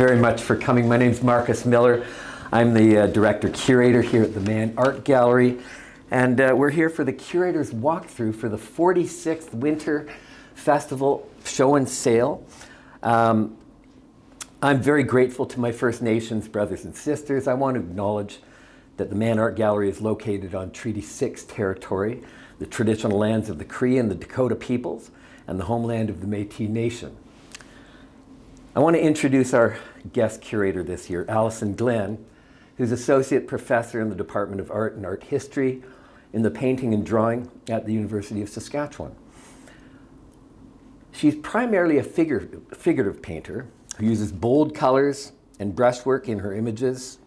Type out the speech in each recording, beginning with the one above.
very much for coming. My name's Marcus Miller. I'm the director curator here at the Mann Art Gallery, and we're here for the curator's walkthrough for the 46th Winter Festival Show and Sale. I'm very grateful to my First Nations brothers and sisters. I want to acknowledge that the Mann Art Gallery is located on Treaty 6 territory, the traditional lands of the Cree and the Dakota peoples, and the homeland of the Métis Nation. I want to introduce our guest curator this year, Allyson Glenn, who's Associate Professor in the Department of Art and Art History in the Painting and Drawing at the University of Saskatchewan. She's primarily a figurative painter who uses bold colors and brushwork in her images.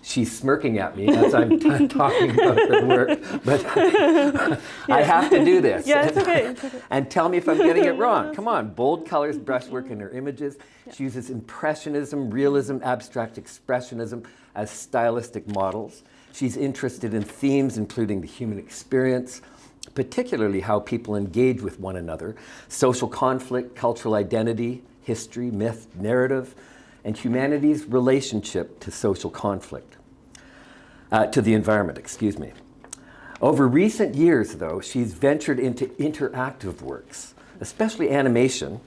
She's smirking at me as I'm talking about her work, but I have to do this. Yeah, it's okay. It's okay. And tell me if I'm getting it wrong. Come on, bold colors, brushwork in her images. She uses impressionism, realism, abstract expressionism as stylistic models. She's interested in themes including the human experience, particularly how people engage with one another, social conflict, cultural identity, history, myth, narrative, and humanity's relationship to social conflict, to the environment, excuse me. Over recent years, though, she's ventured into interactive works, especially animation.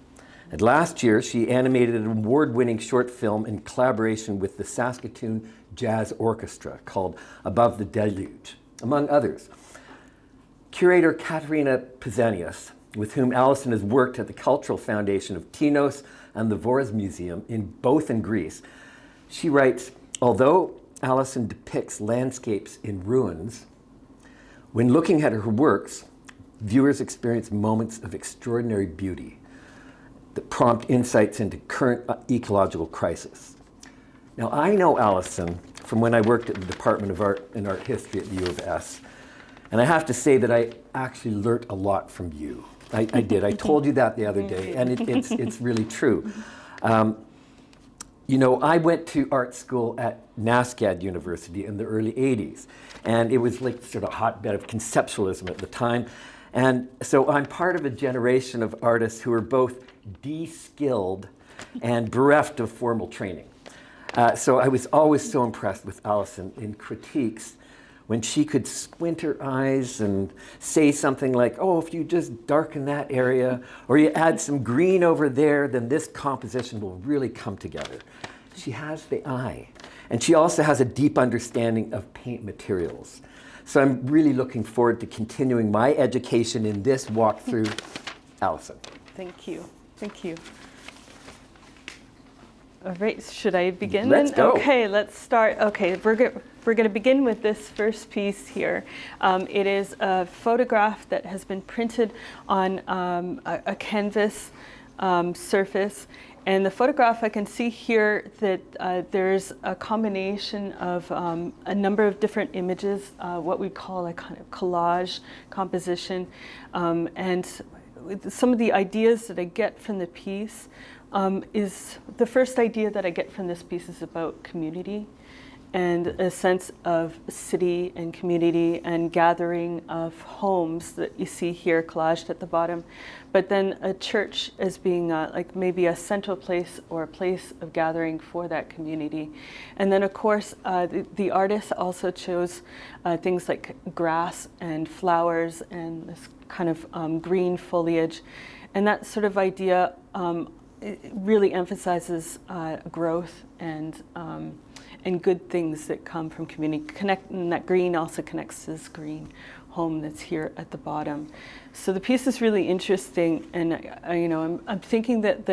And last year, she animated an award-winning short film in collaboration with the Saskatoon Jazz Orchestra called Above the Deluge, among others. Curator Katerina Pizanius, with whom Allyson has worked at the Cultural Foundation of Tinos and the Voros Museum in Greece. She writes, although Allyson depicts landscapes in ruins, when looking at her works, viewers experience moments of extraordinary beauty that prompt insights into current ecological crisis. Now, I know Allyson from when I worked at the Department of Art and Art History at the U of S, and I have to say that I actually learned a lot from you. I did. I told you that the other day, and it's really true. You know, I went to art school at NASCAD University in the early 80s, and it was like sort of a hotbed of conceptualism at the time. And so I'm part of a generation of artists who are both de-skilled and bereft of formal training. So I was always so impressed with Allyson in critiques when she could squint her eyes and say something like, oh, if you just darken that area, or you add some green over there, then this composition will really come together. She has the eye. And she also has a deep understanding of paint materials. So I'm really looking forward to continuing my education in this walkthrough. Allyson. Thank you. Thank you. All right, should I begin? Let's go. Okay, let's start. Okay, we're going to begin with this first piece here. It is a photograph that has been printed on a canvas surface. And the photograph, I can see here that there's a combination of a number of different images, what we call a kind of collage composition. And some of the ideas that I get from the piece is the first idea that I get from this piece is about community and a sense of city and community and gathering of homes that you see here collaged at the bottom. But then a church as being like maybe a central place or a place of gathering for that community. And then of course the artist also chose things like grass and flowers and this kind of green foliage. And that sort of idea it really emphasizes growth and good things that come from community. And that green also connects to this green home that's here at the bottom. So the piece is really interesting, and you know, I'm thinking that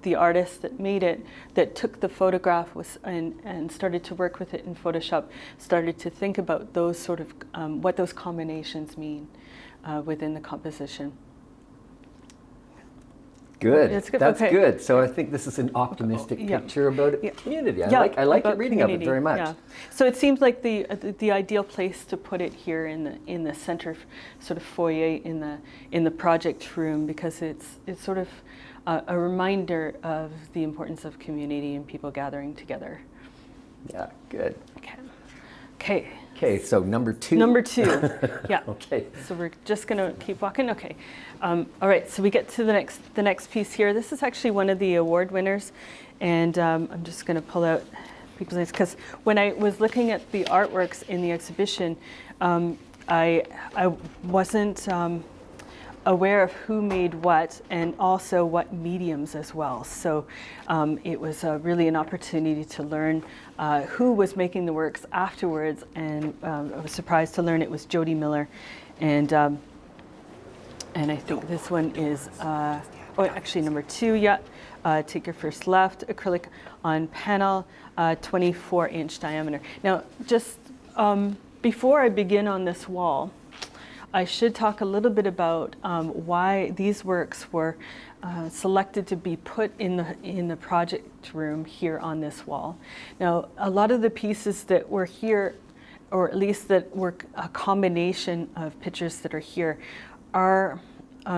the artist that made it, that took the photograph and started to work with it in Photoshop, started to think about those sort of what those combinations mean within the composition. Good. That's good. That's okay. good. So I think this is an optimistic picture about a community. I like your reading of it very much. Yeah. So it seems like the ideal place to put it here in the center sort of foyer in the project room, because it's sort of a reminder of the importance of community and people gathering together. Yeah. Good. Okay. Okay, so number two. Number two, yeah. Okay. So we're just going to keep walking. Okay. All right. So we get to the next piece here. This is actually one of the award winners. And I'm just going to pull out people's names, because when I was looking at the artworks in the exhibition, I wasn't aware of who made what, and also what mediums as well. So it was really an opportunity to learn who was making the works afterwards, and I was surprised to learn it was Jody Miller, and I think this one is actually number 2. Yeah, take your first left, acrylic on panel, 24-inch diameter. Now, just before I begin on this wall, I should talk a little bit about why these works were selected to be put in the project room here on this wall. Now, a lot of the pieces that were here, or at least that were a combination of pictures that are here, are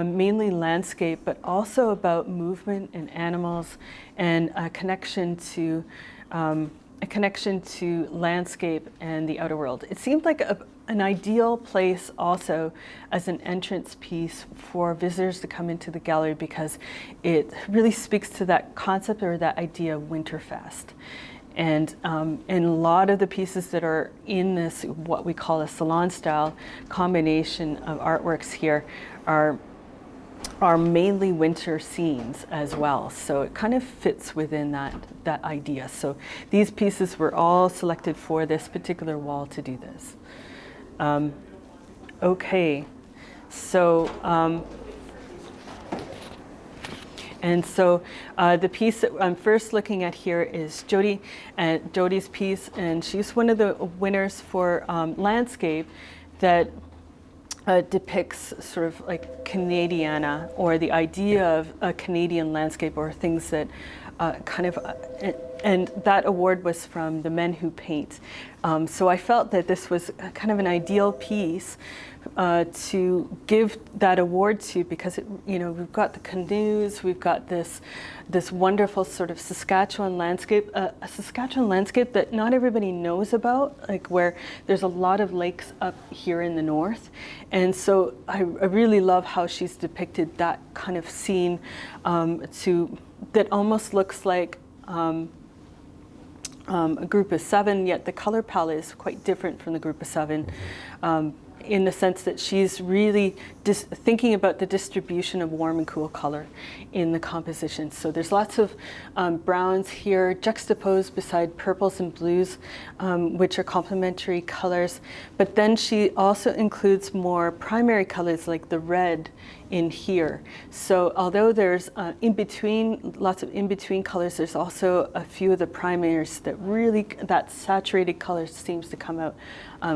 mainly landscape, but also about movement and animals, and a connection to landscape and the outer world. It seemed like an ideal place also as an entrance piece for visitors to come into the gallery, because it really speaks to that concept or that idea of Winterfest. And a lot of the pieces that are in this, what we call a salon style combination of artworks here, are mainly winter scenes as well. So it kind of fits within that idea. So these pieces were all selected for this particular wall to do this. Okay, so the piece that I'm first looking at here is Jody's piece, and she's one of the winners for landscape that depicts sort of like Canadiana, or the idea of a Canadian landscape, or things that and that award was from the Men Who Paint. So I felt that this was kind of an ideal piece to give that award to, because we've got the canoes, we've got this wonderful sort of Saskatchewan landscape, a Saskatchewan landscape that not everybody knows about, like where there's a lot of lakes up here in the north. And so I really love how she's depicted that kind of scene that almost looks like a group of 7, yet the color palette is quite different from the group of 7, in the sense that she's really thinking about the distribution of warm and cool color in the composition. So there's lots of browns here juxtaposed beside purples and blues, which are complementary colors. But then she also includes more primary colors like the red in here. So although there's lots of in-between colors, there's also a few of the primaries that saturated color seems to come out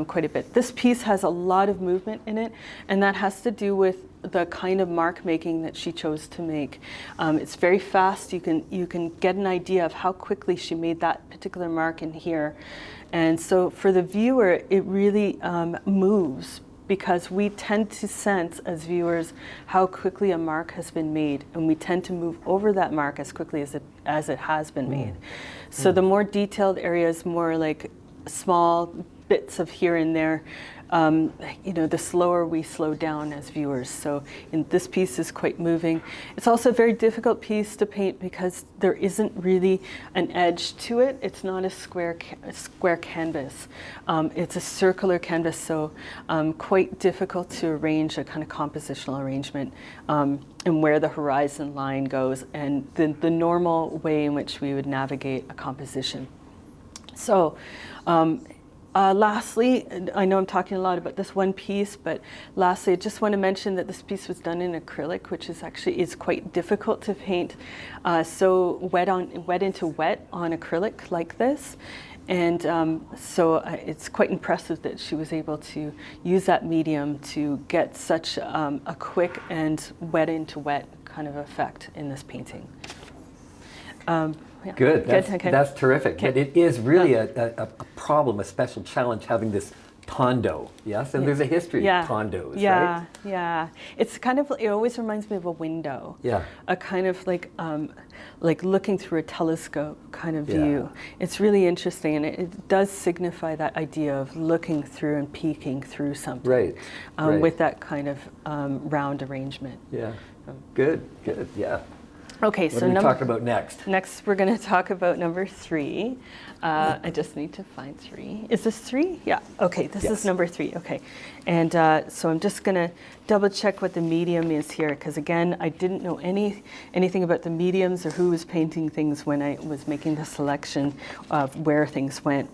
quite a bit. This piece has a lot of movement in it, and that has to do with the kind of mark making that she chose to make. It's very fast. You can get an idea of how quickly she made that particular mark in here. And so for the viewer, it really moves, because we tend to sense as viewers how quickly a mark has been made, and we tend to move over that mark as quickly as it has been made. So the more detailed areas, more like small bits of here and there, the slower we slow down as viewers. So this piece is quite moving. It's also a very difficult piece to paint because there isn't really an edge to it. It's not a square canvas. It's a circular canvas, so quite difficult to arrange a kind of compositional arrangement, and where the horizon line goes, and the normal way in which we would navigate a composition. So lastly, I know I'm talking a lot about this one piece, but lastly, I just want to mention that this piece was done in acrylic, which is quite difficult to paint so wet into wet on acrylic like this. And so it's quite impressive that she was able to use that medium to get such a quick and wet into wet kind of effect in this painting. Yeah. Good. That's terrific. Okay. But it is really a problem, a special challenge, having this tondo, yes? And there's a history of tondos, right? Yeah. It's kind of, it always reminds me of a window. Yeah. A kind of like looking through a telescope kind of view. It's really interesting, and it does signify that idea of looking through and peeking through something. Right. With that kind of round arrangement. Yeah. Good, yeah. Okay, What so are we talking about next? Next, we're going to talk about number 3. I just need to find 3. Is this 3? Yeah. Okay, this is number 3. Okay. And so I'm just going to double check what the medium is here, because again, I didn't know anything about the mediums or who was painting things when I was making the selection of where things went.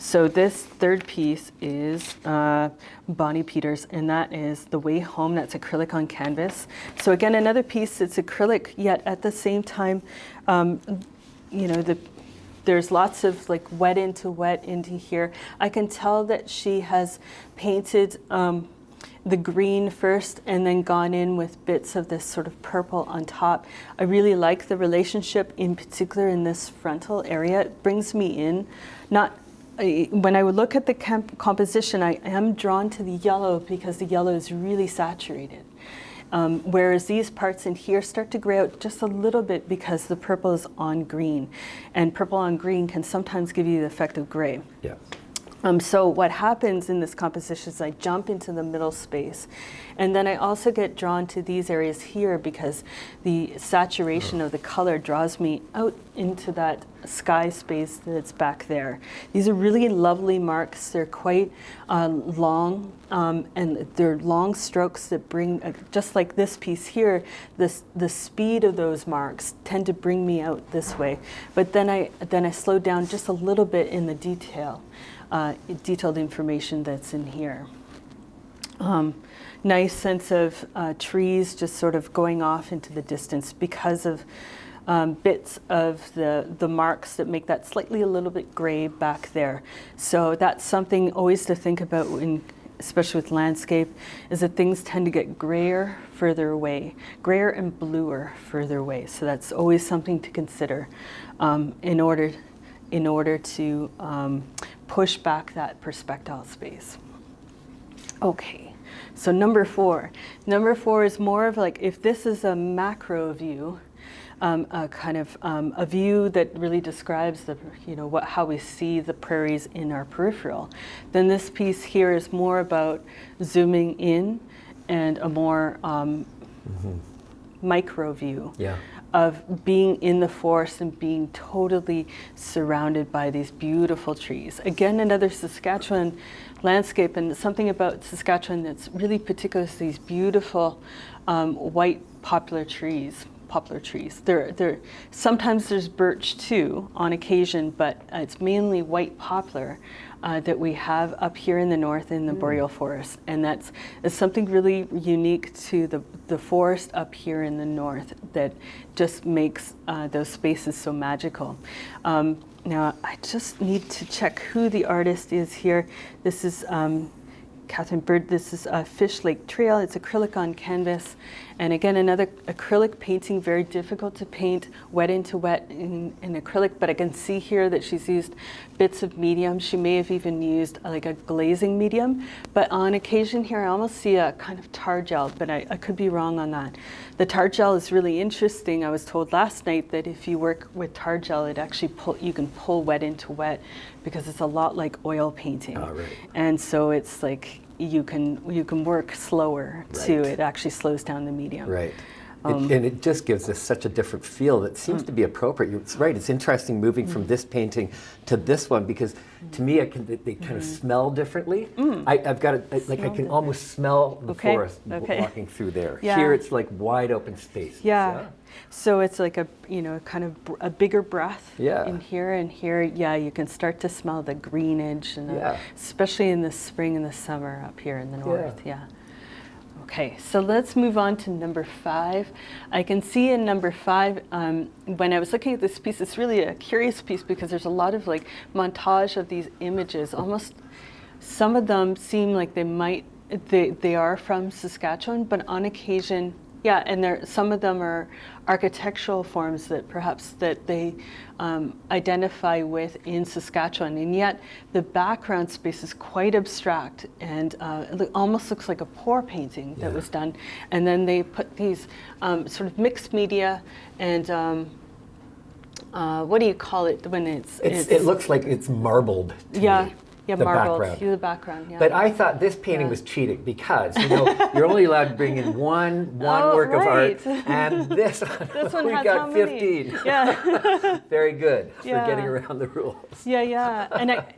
So this third piece is Bonnie Peters, and that is The Way Home. That's acrylic on canvas. So again, another piece that's acrylic, yet at the same time, you know, there's lots of like wet into here. I can tell that she has painted the green first and then gone in with bits of this sort of purple on top. I really like the relationship, in particular in this frontal area. It brings me in, when I would look at the composition, I am drawn to the yellow because the yellow is really saturated. Whereas these parts in here start to gray out just a little bit because the purple is on green. And purple on green can sometimes give you the effect of gray. Yeah. So what happens in this composition is I jump into the middle space, and then I also get drawn to these areas here because the saturation of the color draws me out into that sky space that's back there. These are really lovely marks. They're quite long, and they're long strokes that bring, just like this piece here, the speed of those marks tend to bring me out this way. But then I slow down just a little bit in the detailed information that's in here. Nice sense of trees just sort of going off into the distance because of bits of the marks that make that slightly a little bit gray back there. So that's something always to think about, especially with landscape, is that things tend to get grayer further away, grayer and bluer further away. So that's always something to consider in order to push back that perspectile space. Okay, so number 4. Number 4 is more of like, if this is a macro view, a kind of a view that really describes how we see the prairies in our peripheral, then this piece here is more about zooming in and a more micro view. Yeah. Of being in the forest and being totally surrounded by these beautiful trees. Again, another Saskatchewan landscape, and something about Saskatchewan that's really particular is these beautiful white poplar trees. Sometimes there's birch too on occasion, but it's mainly white poplar that we have up here in the north in the boreal forest, and that's something really unique to the forest up here in the north that just makes those spaces so magical. Now I just need to check who the artist is here. This is Catherine Bird. This is Fish Lake Trail. It's acrylic on canvas. And again, another acrylic painting, very difficult to paint wet into wet in acrylic, but I can see here that she's used bits of medium. She may have even used like a glazing medium, but on occasion here I almost see a kind of tar gel, but I could be wrong on that. The tar gel is really interesting. I was told last night that if you work with tar gel, it actually you can pull wet into wet because it's a lot like oil painting. Oh, right. And so it's like you can work slower too. It actually slows down the medium. Right. And it just gives us such a different feel that seems to be appropriate. It's right. It's interesting moving from this painting to this one because to me, they kind of smell differently. I've got I can almost smell the forest walking through there. Yeah. Here, it's like wide open space. Yeah. So it's like a kind of a bigger breath in here, and here, you can start to smell the greenage, and especially in the spring and the summer up here in the north. Yeah. Okay, so let's move on to number 5. I can see in number 5, when I was looking at this piece, it's really a curious piece because there's a lot of like montage of these images. Almost some of them seem like they are from Saskatchewan, but on occasion, and some of them are architectural forms that perhaps that they identify with in Saskatchewan, and yet the background space is quite abstract, and it almost looks like a pour painting that was done. And then they put these sort of mixed media and what do you call it when it looks like it's marbled to me. Yeah, the marbled. background. The background, yeah. But I thought this painting was cheating because, you're only allowed to bring in one work of art, and this one we has got how many? 15. Yeah. Very good Yeah. for getting around the rules. Yeah.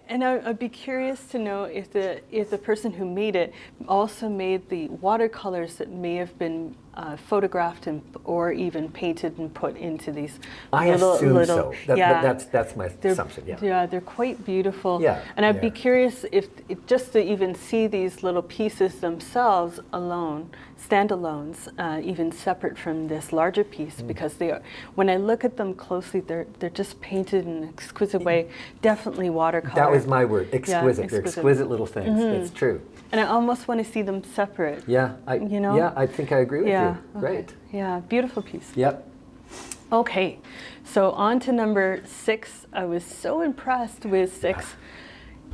And I'd be curious to know if the person who made it also made the watercolors that may have been photographed or even painted and put into these little. So. That's my assumption. Yeah. Yeah, they're quite beautiful. Yeah. And I'd be curious if just to even see these little pieces themselves alone, standalones, even separate from this larger piece, because they are. When I look at them closely, they're just painted in an exquisite way. Definitely watercolor. That was my word. Exquisite. Yeah, They're exquisite little things. It's true. And I almost want to see them separate. Yeah. Yeah, I think I agree with you. Okay. Right. Yeah, beautiful piece. Yep. Okay, so on to number 6. I was so impressed with 6.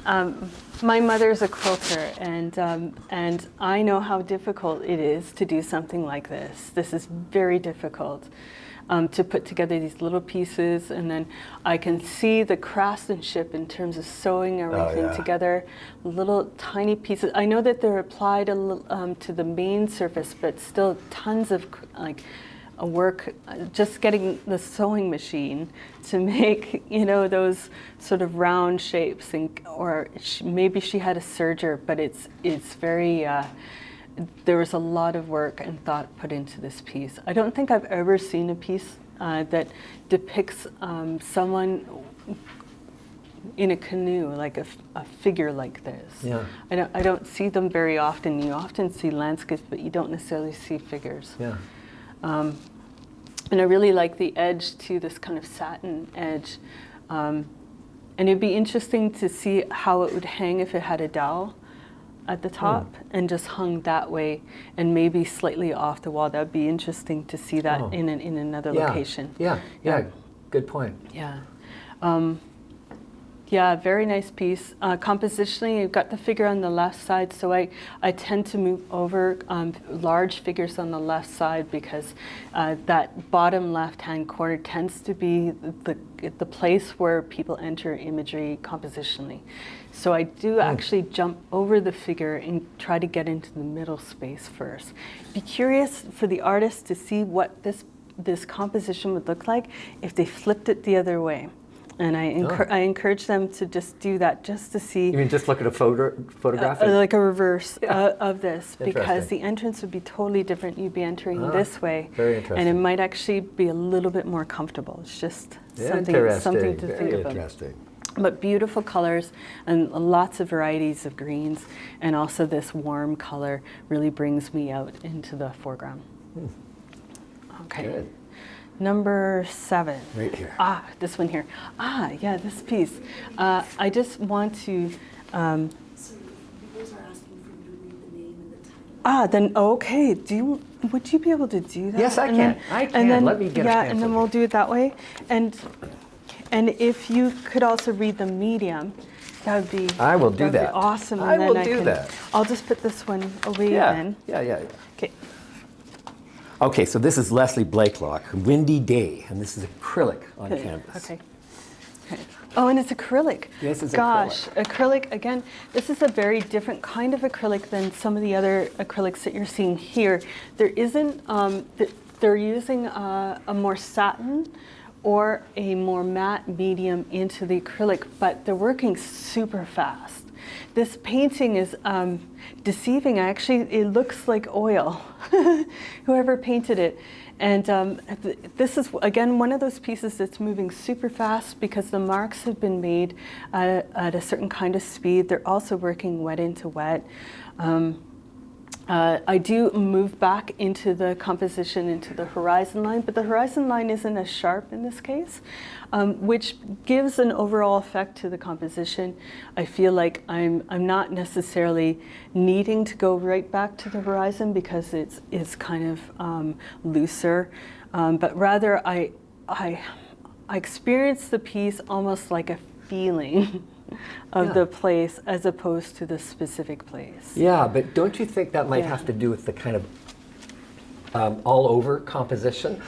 My mother's a quilter, and I know how difficult it is to do something like this. This is very difficult. To put together these little pieces, and then I can see the craftsmanship in terms of sewing everything together, little tiny pieces. I know that they're applied to the main surface, but still tons of work, just getting the sewing machine to make those sort of round shapes, or maybe she had a serger, but it's very. There was a lot of work and thought put into this piece. I don't think I've ever seen a piece that depicts someone in a canoe, like a figure like this. Yeah. I don't see them very often. You often see landscapes, but you don't necessarily see figures. Yeah. And I really like the edge to this kind of satin edge. And it'd be interesting to see how it would hang if it had a dowel at the top and just hung that way, and maybe slightly off the wall. That would be interesting to see that in another location. Yeah. Good point. Yeah. Yeah, very nice piece. Compositionally, you've got the figure on the left side, so I tend to move over large figures on the left side, because that bottom left-hand corner tends to be the place where people enter imagery compositionally. So I do actually jump over the figure and try to get into the middle space first. Be curious for the artist to see what this composition would look like if they flipped it the other way. And I encourage them to just do that, just to see. You mean just look at a photograph? Like a reverse of this, because the entrance would be totally different. You'd be entering this way. Very interesting. And it might actually be a little bit more comfortable. It's just something to think about. Interesting. But beautiful colors and lots of varieties of greens, and also this warm color really brings me out into the foreground. Okay. Good. Number 7. Right here. This one here. Yeah, this piece. I just want to. So viewers are asking for you to read the name and the title. Then okay. Would you be able to do that? Yes, I can. And then, Let me get a pencil. and then we'll do it that way. And if you could also read the medium, that would be. I will do that. Be awesome. I will do that. I'll just put this one away Yeah. then. Yeah. Okay. Okay, so this is Leslie Blakelock, Windy Day, and this is acrylic on canvas. Okay. Oh, and it's acrylic. Yes, it's acrylic again. This is a very different kind of acrylic than some of the other acrylics that you're seeing here. There isn't. They're using a more satin or a more matte medium into the acrylic, but they're working super fast. This painting is deceiving. Actually, it looks like oil, whoever painted it. And this is, again, one of those pieces that's moving super fast because the marks have been made at a certain kind of speed. They're also working wet into wet. I do move back into the composition, into the horizon line, but the horizon line isn't as sharp in this case, which gives an overall effect to the composition. I feel like I'm not necessarily needing to go right back to the horizon because it's kind of looser, but rather I experience the piece almost like a feeling of the place as opposed to the specific place. Yeah, but don't you think that might have to do with the kind of all over composition.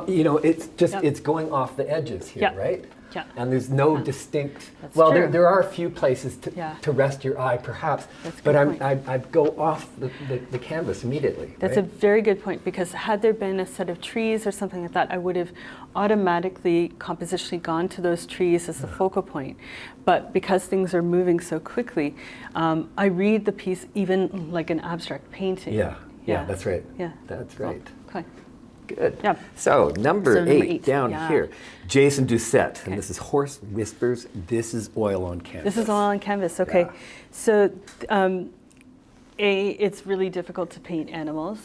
You know, it's just, it's going off the edges here, right? Yeah. And there's no distinct, That's well, true. there are a few places to rest your eye, perhaps, but I'd go off the canvas immediately. That's a very good point, because had there been a set of trees or something like that, I would have automatically compositionally gone to those trees as the focal point. But because things are moving so quickly, I read the piece even like an abstract painting. Yeah, that's right. Yeah. That's right. Okay. Good. Yeah. So number 8 down yeah. here, Jason Doucette, and this is Horse Whispers. This is oil on canvas. This is oil on canvas. Okay. Yeah. So A, it's really difficult to paint animals,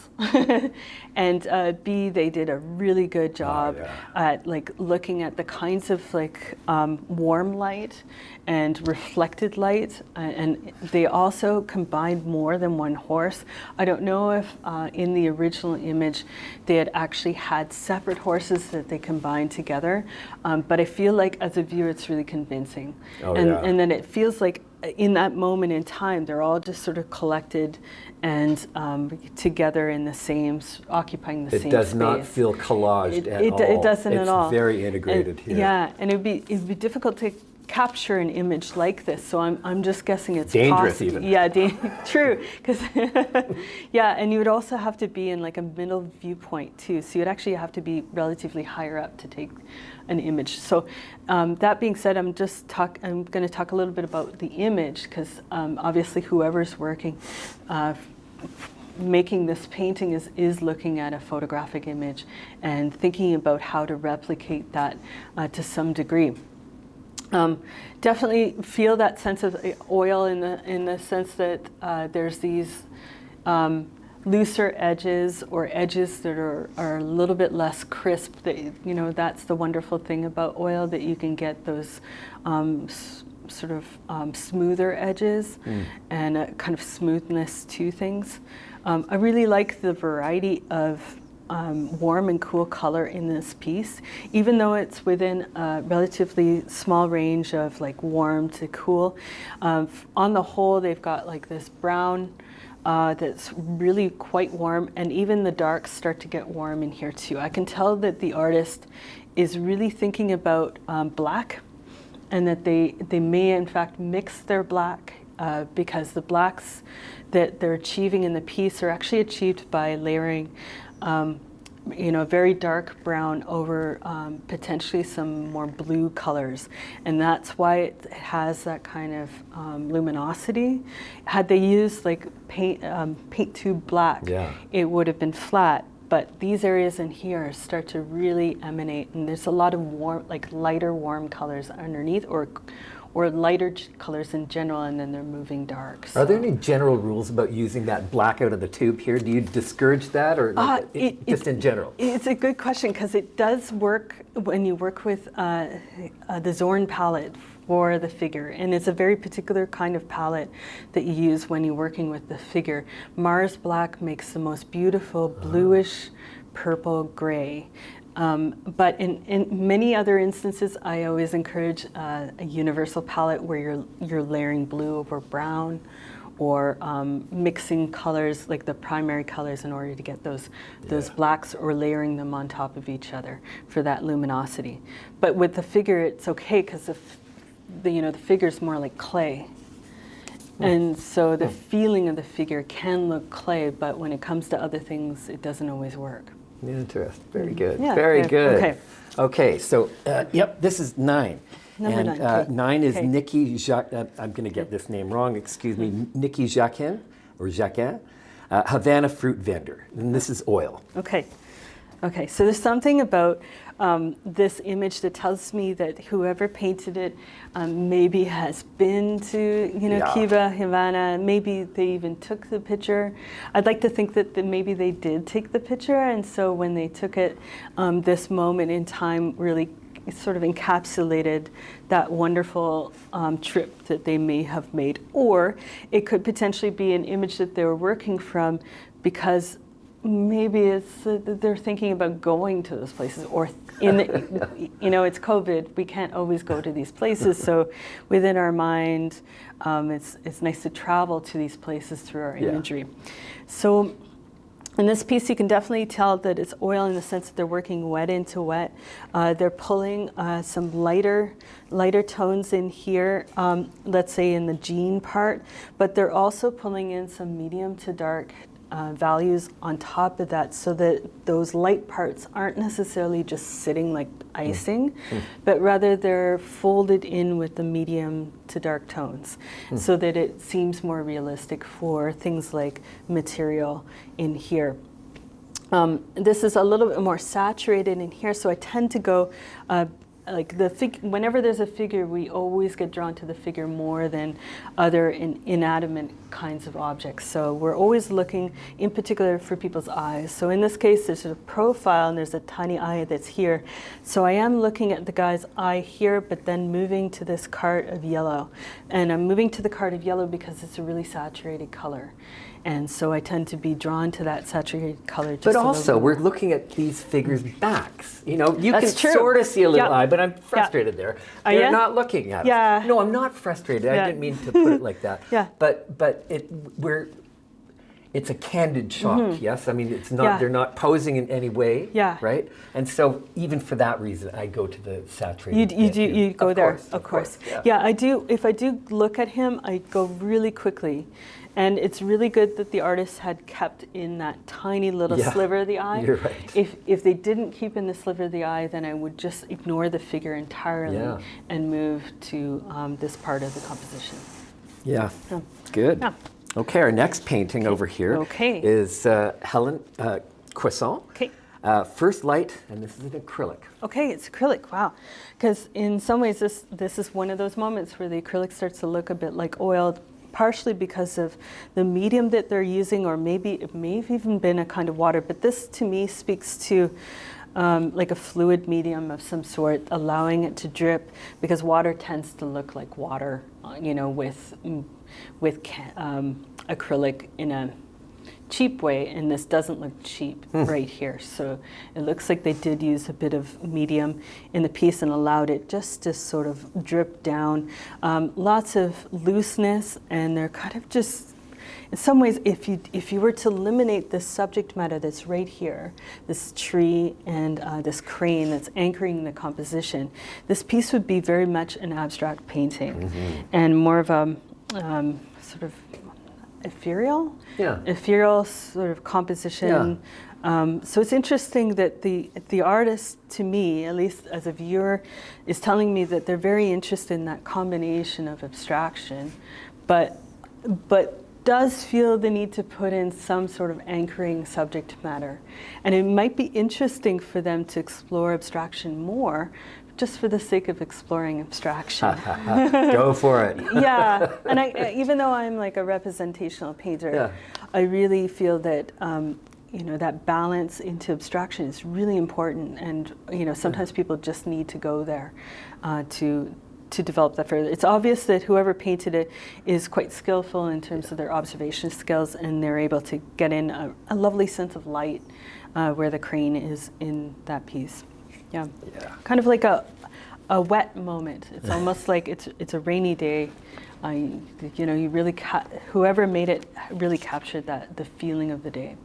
and B, they did a really good job at like looking at the kinds of like warm light and reflected light, and they also combined more than one horse. I don't know if in the original image they had actually had separate horses that they combined together, but I feel like as a viewer it's really convincing. And then it feels like in that moment in time, they're all just sort of collected and together in the same, occupying the same space. It does not feel collaged at all. It doesn't at all. It's very integrated here. Yeah, and it'd be difficult to capture an image like this. So I'm just guessing it's dangerous possible. even. Yeah, true. Because yeah, and you would also have to be in like a middle viewpoint too. So you'd actually have to be relatively higher up to take an image. So that being said, I'm going to talk a little bit about the image, because obviously whoever's working making this painting is looking at a photographic image and thinking about how to replicate that to some degree. Definitely feel that sense of oil in the sense that there's these looser edges, or edges that are a little bit less crisp. That, you know, that's the wonderful thing about oil, that you can get those sort of smoother edges and a kind of smoothness to things. I really like the variety of warm and cool color in this piece, even though it's within a relatively small range of like warm to cool. On the whole, they've got like this brown that's really quite warm, and even the darks start to get warm in here too. I can tell that the artist is really thinking about black, and that they may in fact mix their black, because the blacks that they're achieving in the piece are actually achieved by layering you know, very dark brown over potentially some more blue colors, and that's why it has that kind of luminosity. Had they used like paint tube black, it would have been flat. But these areas in here start to really emanate, and there's a lot of warm, like lighter warm colors underneath, or lighter colors in general, and then they're moving dark. So. Are there any general rules about using that black out of the tube here? Do you discourage that, or just in general? It's a good question, because it does work when you work with the Zorn palette for the figure, and it's a very particular kind of palette that you use when you're working with the figure. Mars black makes the most beautiful bluish purple gray. But in many other instances, I always encourage a universal palette where you're layering blue over brown, or mixing colors, like the primary colors, in order to get those blacks, or layering them on top of each other for that luminosity. But with the figure, it's okay, because the figure's more like clay. And so the feeling of the figure can look clay, but when it comes to other things, it doesn't always work. Interesting. Very good. Yeah, Very good. Okay. Okay. So, this is 9. Number 9. Okay. 9 is Okay. Nikki Jacques. I'm going to get this name wrong. Excuse me. Nikki Jacquin, or Jacquin, Havana fruit vendor, and this is oil. Okay. Okay. So there's something about this image that tells me that whoever painted it maybe has been to, Cuba, Havana. Maybe they even took the picture. I'd like to think that maybe they did take the picture, and so when they took it, this moment in time really sort of encapsulated that wonderful trip that they may have made. Or it could potentially be an image that they were working from, because maybe it's they're thinking about going to those places, or it's COVID, we can't always go to these places, so within our mind it's nice to travel to these places through our imagery. So In this piece, you can definitely tell that it's oil in the sense that they're working wet into wet. They're pulling some lighter tones in here, let's say in the jean part, but they're also pulling in some medium to dark values on top of that, so that those light parts aren't necessarily just sitting like icing, but rather they're folded in with the medium to dark tones, so that it seems more realistic for things like material in here. This is a little bit more saturated in here, so I tend to go like whenever there's a figure, we always get drawn to the figure more than other inanimate kinds of objects. So we're always looking in particular for people's eyes. So in this case, there's a profile and there's a tiny eye that's here. So I am looking at the guy's eye here, but then moving to this cart of yellow. And I'm moving to the cart of yellow because it's a really saturated color. And so I tend to be drawn to that saturated color. But also, we're looking at these figures' backs. You know, you That's can true. sort of see a little Yeah. eye, but I'm frustrated there. Are They're ya? not looking at Yeah. us. No, I'm not frustrated. Yeah. I didn't mean to put it like that. Yeah. But it's a candid shot, yes? I mean, it's not. They're not posing in any way, Yeah. right? And so even for that reason, I go to the saturated. You go Of there, course, of course. yeah. Yeah, I do. If I do look at him, I go really quickly. And it's really good that the artist had kept in that tiny little Yeah, sliver of the eye. you're right. If they didn't keep in the sliver of the eye, then I would just ignore the figure entirely Yeah. and move to this part of the composition. Yeah, Yeah. good. Yeah. Okay, our next painting over here Okay. is Helen Croissant. Okay. First light, and this is an acrylic. Okay, it's acrylic, wow. Because in some ways, this is one of those moments where the acrylic starts to look a bit like oiled, partially because of the medium that they're using, or maybe it may have even been a kind of water. But this, to me, speaks to like a fluid medium of some sort, allowing it to drip, because water tends to look like water, you know, with acrylic in a cheap way, and this doesn't look cheap right here. So it looks like they did use a bit of medium in the piece and allowed it just to sort of drip down. Lots of looseness, and they're kind of just, in some ways, if you were to eliminate this subject matter that's right here, this tree and this crane that's anchoring the composition, this piece would be very much an abstract painting, and more of a sort of ethereal sort of composition. So it's interesting that the artist, to me, at least as a viewer, is telling me that they're very interested in that combination of abstraction, but does feel the need to put in some sort of anchoring subject matter. And it might be interesting for them to explore abstraction more, just for the sake of exploring abstraction. Go for it. Yeah, and even though I'm like a representational painter, I really feel that you know, that balance into abstraction is really important, and you know, sometimes people just need to go there to develop that further. It's obvious that whoever painted it is quite skillful in terms of their observation skills, and they're able to get in a lovely sense of light where the crane is in that piece. Yeah. Kind of like a wet moment. It's almost like it's a rainy day. You know, you really whoever made it really captured the feeling of the day.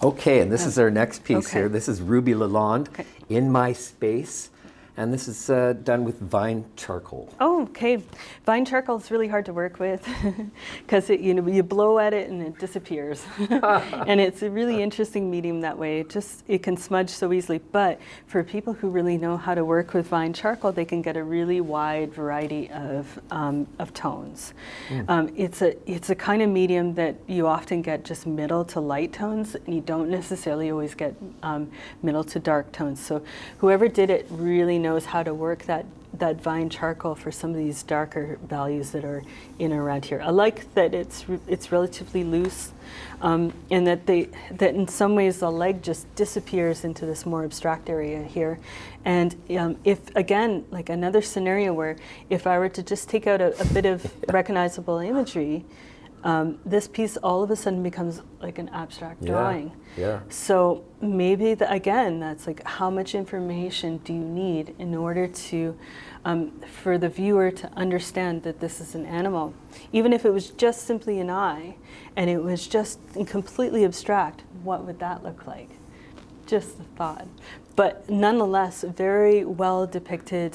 Okay, and this is our next piece here. This is Ruby Lalonde, In My Space. And this is done with vine charcoal. Oh, okay. Vine charcoal is really hard to work with because you know, you blow at it and it disappears. And it's a really interesting medium that way. It can smudge so easily. But for people who really know how to work with vine charcoal, they can get a really wide variety of tones. It's a kind of medium that you often get just middle to light tones, and you don't necessarily always get middle to dark tones. So whoever did it really knows how to work that vine charcoal for some of these darker values that are in and around here. I like that it's relatively loose, and that in some ways the leg just disappears into this more abstract area here. And if again, like another scenario where if I were to just take out a bit of recognizable imagery, this piece all of a sudden becomes like an abstract drawing. Yeah. So maybe, again, that's like, how much information do you need in order to, for the viewer to understand that this is an animal? Even if it was just simply an eye, and it was just completely abstract, what would that look like? Just the thought. But nonetheless, very well depicted,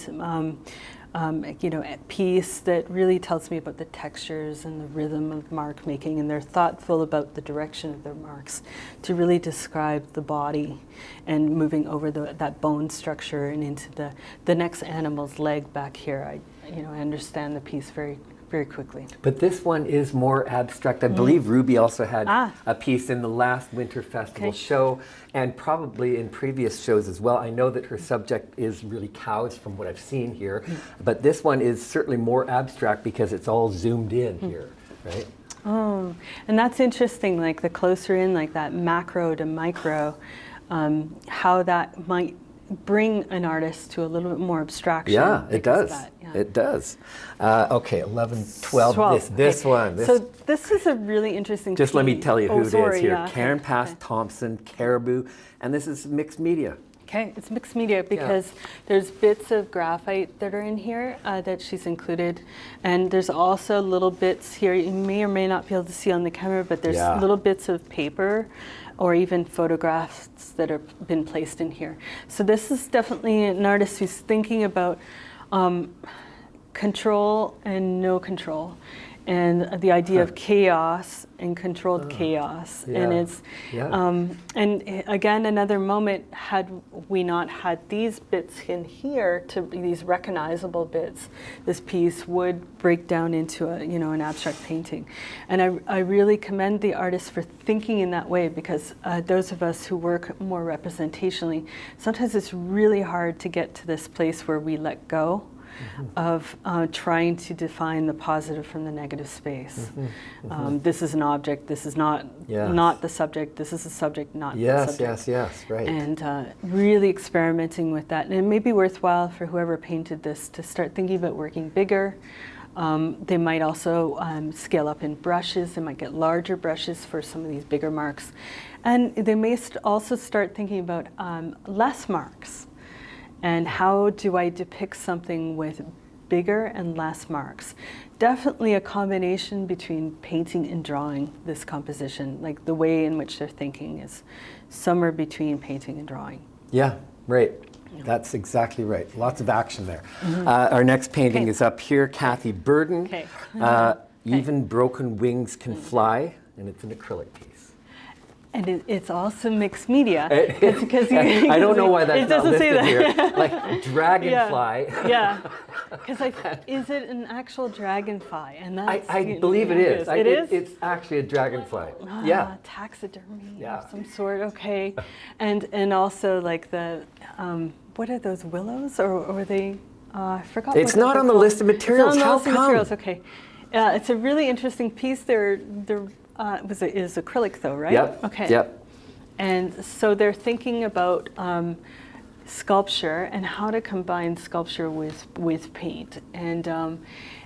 piece that really tells me about the textures and the rhythm of mark making, and they're thoughtful about the direction of their marks to really describe the body and moving over that bone structure and into the next animal's leg back here. I understand the piece very, very quickly. But this one is more abstract. I believe Ruby also had a piece in the last Winter Festival show, and probably in previous shows as well. I know that her subject is really cows from what I've seen here, but this one is certainly more abstract because it's all zoomed in here, right? Oh, and that's interesting, like the closer in, like that macro to micro, how that might bring an artist to a little bit more abstraction. Yeah, it does. Yeah. It does. Okay, 11, 12, this one. So this is a really interesting Just piece. let me tell you who it is here. Yeah, Karen Pass Thompson, Caribou, and this is mixed media. Okay, it's mixed media because there's bits of graphite that are in here that she's included, and there's also little bits here, you may or may not be able to see on the camera, but there's little bits of paper or even photographs that have been placed in here. So this is definitely an artist who's thinking about control and no control, and the idea of chaos and controlled chaos. And it's and again, another moment, had we not had these bits in here, these recognizable bits, this piece would break down into an abstract painting. And I really commend the artist for thinking in that way, because those of us who work more representationally, sometimes it's really hard to get to this place where we let go of trying to define the positive from the negative space. This is an object, this is not the subject, this is a subject, not the subject. Yes, right. And really experimenting with that. And it may be worthwhile for whoever painted this to start thinking about working bigger. They might also scale up in brushes. They might get larger brushes for some of these bigger marks. And they may also start thinking about less marks. And how do I depict something with bigger and less marks? Definitely a combination between painting and drawing, this composition. Like the way in which they're thinking is somewhere between painting and drawing. Yeah, right. That's exactly right. Lots of action there. Our next painting is up here, Kathy Burden. Even Broken Wings Can Fly, and it's an acrylic piece. And it's also mixed media. Because I don't know why that's not listed here. Like dragonfly. Because is it an actual dragonfly? And that's, I believe it is. It is? It's actually a dragonfly. Taxidermy of some sort. Okay. And also like the what are those, willows, or are they? I forgot. It's not on the list of materials. How come? Materials. Okay. It's a really interesting piece. They're it is acrylic though, right? Yep. Okay. Yep. And so they're thinking about sculpture and how to combine sculpture with paint, and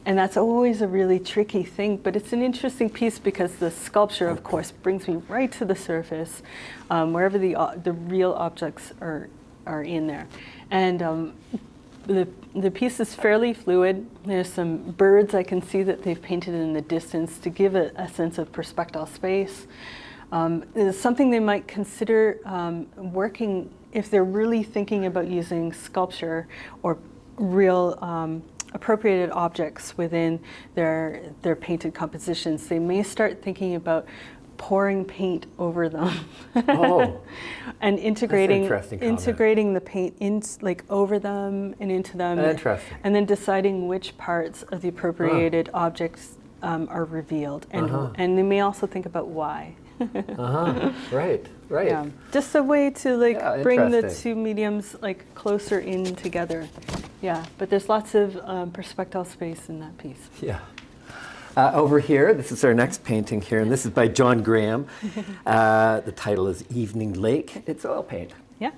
that's always a really tricky thing. But it's an interesting piece because the sculpture, of course, brings me right to the surface, wherever the real objects are in there, and. The piece is fairly fluid. There's some birds I can see that they've painted in the distance to give a sense of perspective space. It's something they might consider working if they're really thinking about using sculpture or real appropriated objects within their painted compositions. They may start thinking about pouring paint over them. And integrating the paint over them and into them. Interesting. And then deciding which parts of the appropriated objects are revealed, and they may also think about why. Right. Yeah. Just a way to bring the two mediums closer in together. Yeah, but there's lots of perspective space in that piece. Yeah. Over here, this is our next painting here, and this is by John Graham. The title is Evening Lake. It's oil paint. Yeah.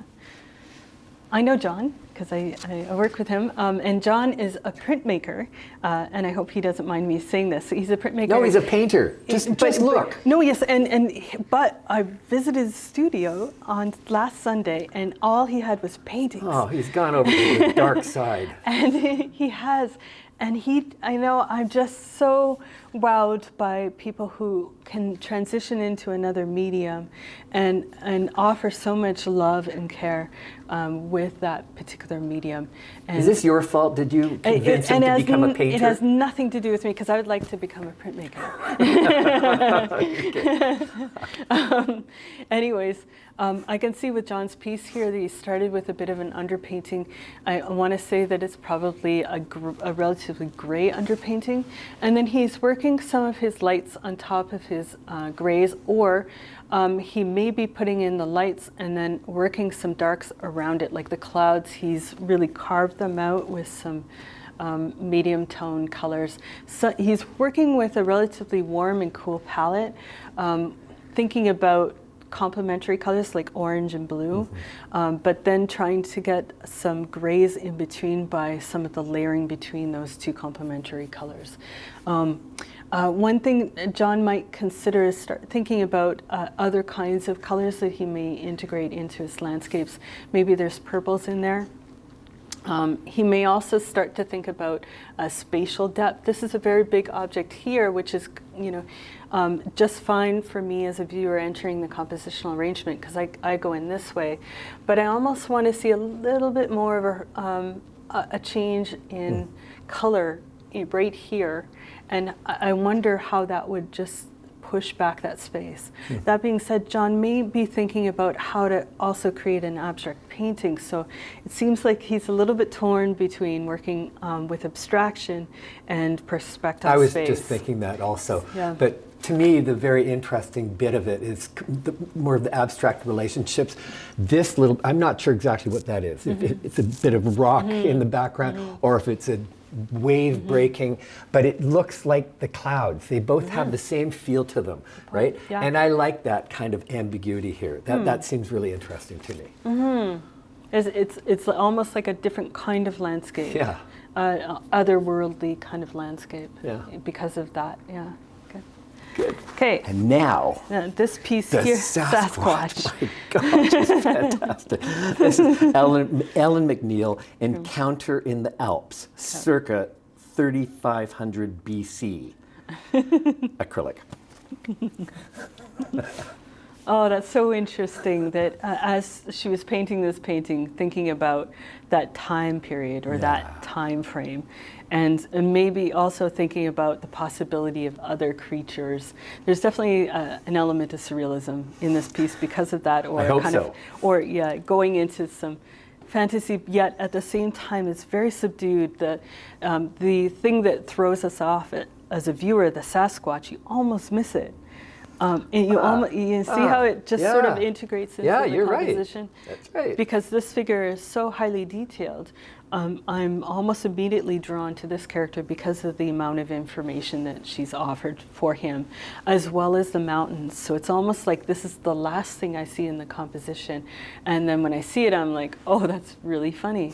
I know John because I work with him, and John is a printmaker, and I hope he doesn't mind me saying this. He's a printmaker. No, he's a painter. Just look. No, yes, but I visited his studio on last Sunday, and all he had was paintings. Oh, he's gone over to the dark side. And he has. And I know I'm just so wowed by people who can transition into another medium and offer so much love and care with that particular medium. And is this your fault? Did you convince him to become a painter? It has nothing to do with me because I would like to become a printmaker. Anyways, I can see with John's piece here that he started with a bit of an underpainting. I want to say that it's probably a relatively gray underpainting. And then he's working some of his lights on top of his grays, or he may be putting in the lights and then working some darks around it, like the clouds. He's really carved them out with some medium tone colors. So he's working with a relatively warm and cool palette, thinking about complementary colors like orange and blue, but then trying to get some grays in between by some of the layering between those two complementary colors. One thing John might consider is start thinking about other kinds of colors that he may integrate into his landscapes. Maybe there's purples in there. He may also start to think about spatial depth. This is a very big object here, which is, just fine for me as a viewer entering the compositional arrangement because I go in this way. But I almost want to see a little bit more of a change in color right here. And I wonder how that would just push back that space. That being said, John may be thinking about how to also create an abstract painting. So it seems like he's a little bit torn between working with abstraction and perspective space. I was just thinking that also. Yeah. But to me, the very interesting bit of it is more of the abstract relationships. This little, I'm not sure exactly what that is. If it's a bit of rock in the background, or if it's a wave breaking, but it looks like the clouds. They both have the same feel to them, right? Yeah. And I like that kind of ambiguity here. That seems really interesting to me. It's almost like a different kind of landscape. Yeah. Otherworldly kind of landscape. Yeah. Because of that. Yeah. Good. Okay. And now, this piece the here, Sasquatch. My gosh, it's fantastic. This is Ellen McNeil, Encounter in the Alps, circa 3500 BC. Acrylic. Oh, that's so interesting that as she was painting this painting, thinking about that time period or that time frame, and maybe also thinking about the possibility of other creatures. There's definitely an element of surrealism in this piece because of that, or going into some fantasy, yet at the same time it's very subdued. The thing that throws us off as a viewer, the Sasquatch, you almost miss it. And you see how it just sort of integrates into the composition? Right. That's right. Because this figure is so highly detailed, I'm almost immediately drawn to this character because of the amount of information that she's offered for him, as well as the mountains. So it's almost like this is the last thing I see in the composition. And then when I see it, I'm like, oh, that's really funny.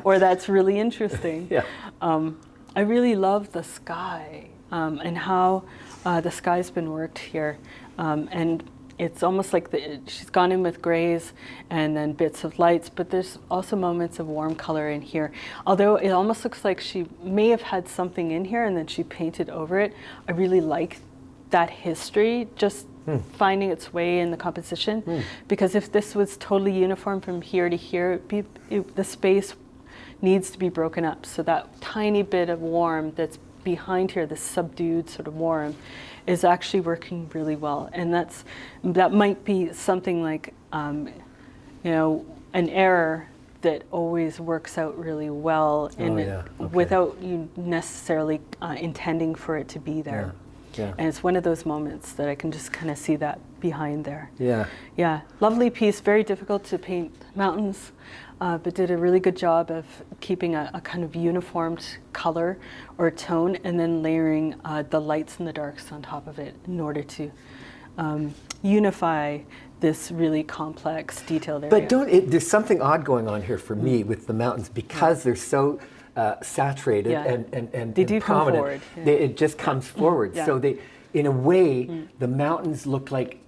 Or that's really interesting. Yeah. I really love the sky and how the sky's been worked here. And it's almost like she's gone in with grays and then bits of lights, but there's also moments of warm color in here. Although it almost looks like she may have had something in here and then she painted over it. I really like that history just finding its way in the composition, because if this was totally uniform from here to here, the space needs to be broken up. So that tiny bit of warm that's behind here, the subdued sort of warm, is actually working really well. And that might be something like, an error that always works out really well without you necessarily intending for it to be there. Yeah. And it's one of those moments that I can just kind of see that behind there. Yeah. Yeah, lovely piece, very difficult to paint mountains, but did a really good job of keeping a kind of uniformed color or tone, and then layering the lights and the darks on top of it in order to unify this really complex, detailed area. But there's something odd going on here for me with the mountains because they're so saturated and they do come prominent. forward. It just comes forward. Yeah. So they, in a way, the mountains look like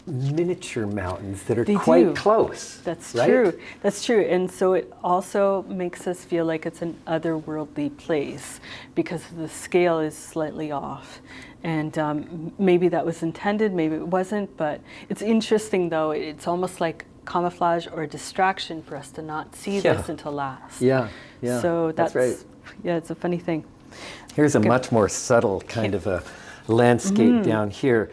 miniature mountains that are They quite do. close. That's right? true. That's true. And so it also makes us feel like it's an otherworldly place because the scale is slightly off. And maybe that was intended, maybe it wasn't, but it's interesting though. It's almost like camouflage or a distraction for us to not see this until last. Yeah. So that's right. Yeah, it's a funny thing. Here's a much more subtle kind of a landscape down here.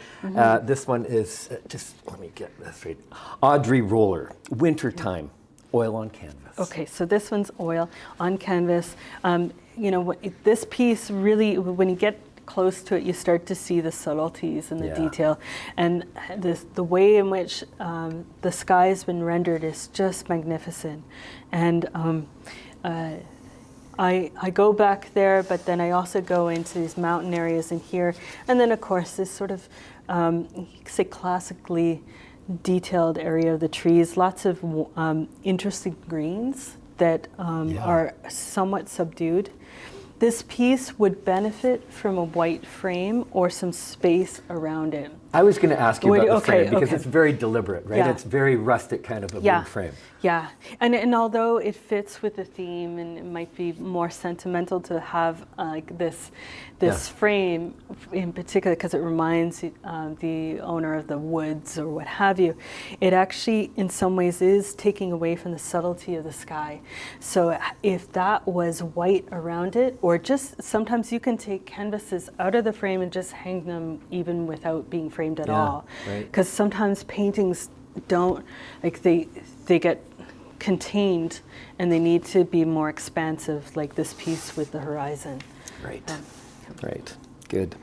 This one is just, let me get this right. Audrey Roller, Wintertime, oil on canvas. Okay, so this one's oil on canvas. You know, this piece really, when you get close to it, you start to see the subtleties and the detail. And the way in which the sky has been rendered is just magnificent. And I go back there, but then I also go into these mountain areas in here. And then, of course, this sort of, you could say, classically detailed area of the trees. Lots of interesting greens that are somewhat subdued. This piece would benefit from a white frame or some space around it. I was going to ask you about the frame because okay. it's very deliberate, right? Yeah. It's very rustic kind of a wood frame. Yeah, and although it fits with the theme and it might be more sentimental to have like this frame in particular because it reminds the owner of the woods or what have you, it actually in some ways is taking away from the subtlety of the sky. So if that was white around it, or just sometimes you can take canvases out of the frame and just hang them even without being framed at all. Because sometimes paintings don't, like they get contained and they need to be more expansive, like this piece with the horizon. Right, right, good.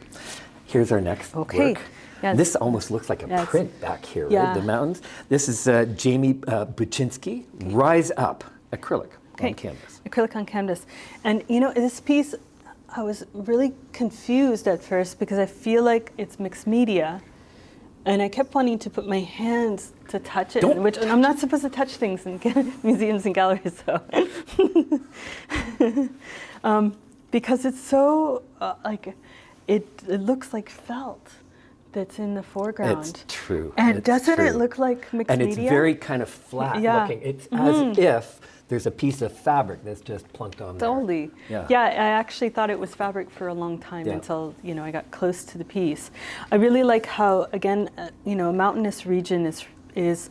Here's our next work. Yeah. This almost looks like a print back here, right? The mountains. This is Jamie Buczynski, Rise Up, acrylic on canvas. Acrylic on canvas. And you know, this piece, I was really confused at first because I feel like it's mixed media. And I kept wanting to put my hands to touch it, which I'm not supposed to touch things in museums and galleries, so. Because it's so, it looks like felt that's in the foreground. It's true. And doesn't it look like mixed media? And it's very kind of flat looking. It's as if there's a piece of fabric that's just plunked on there. Totally. Yeah, I actually thought it was fabric for a long time until, you know, I got close to the piece. I really like how, again, you know, a mountainous region is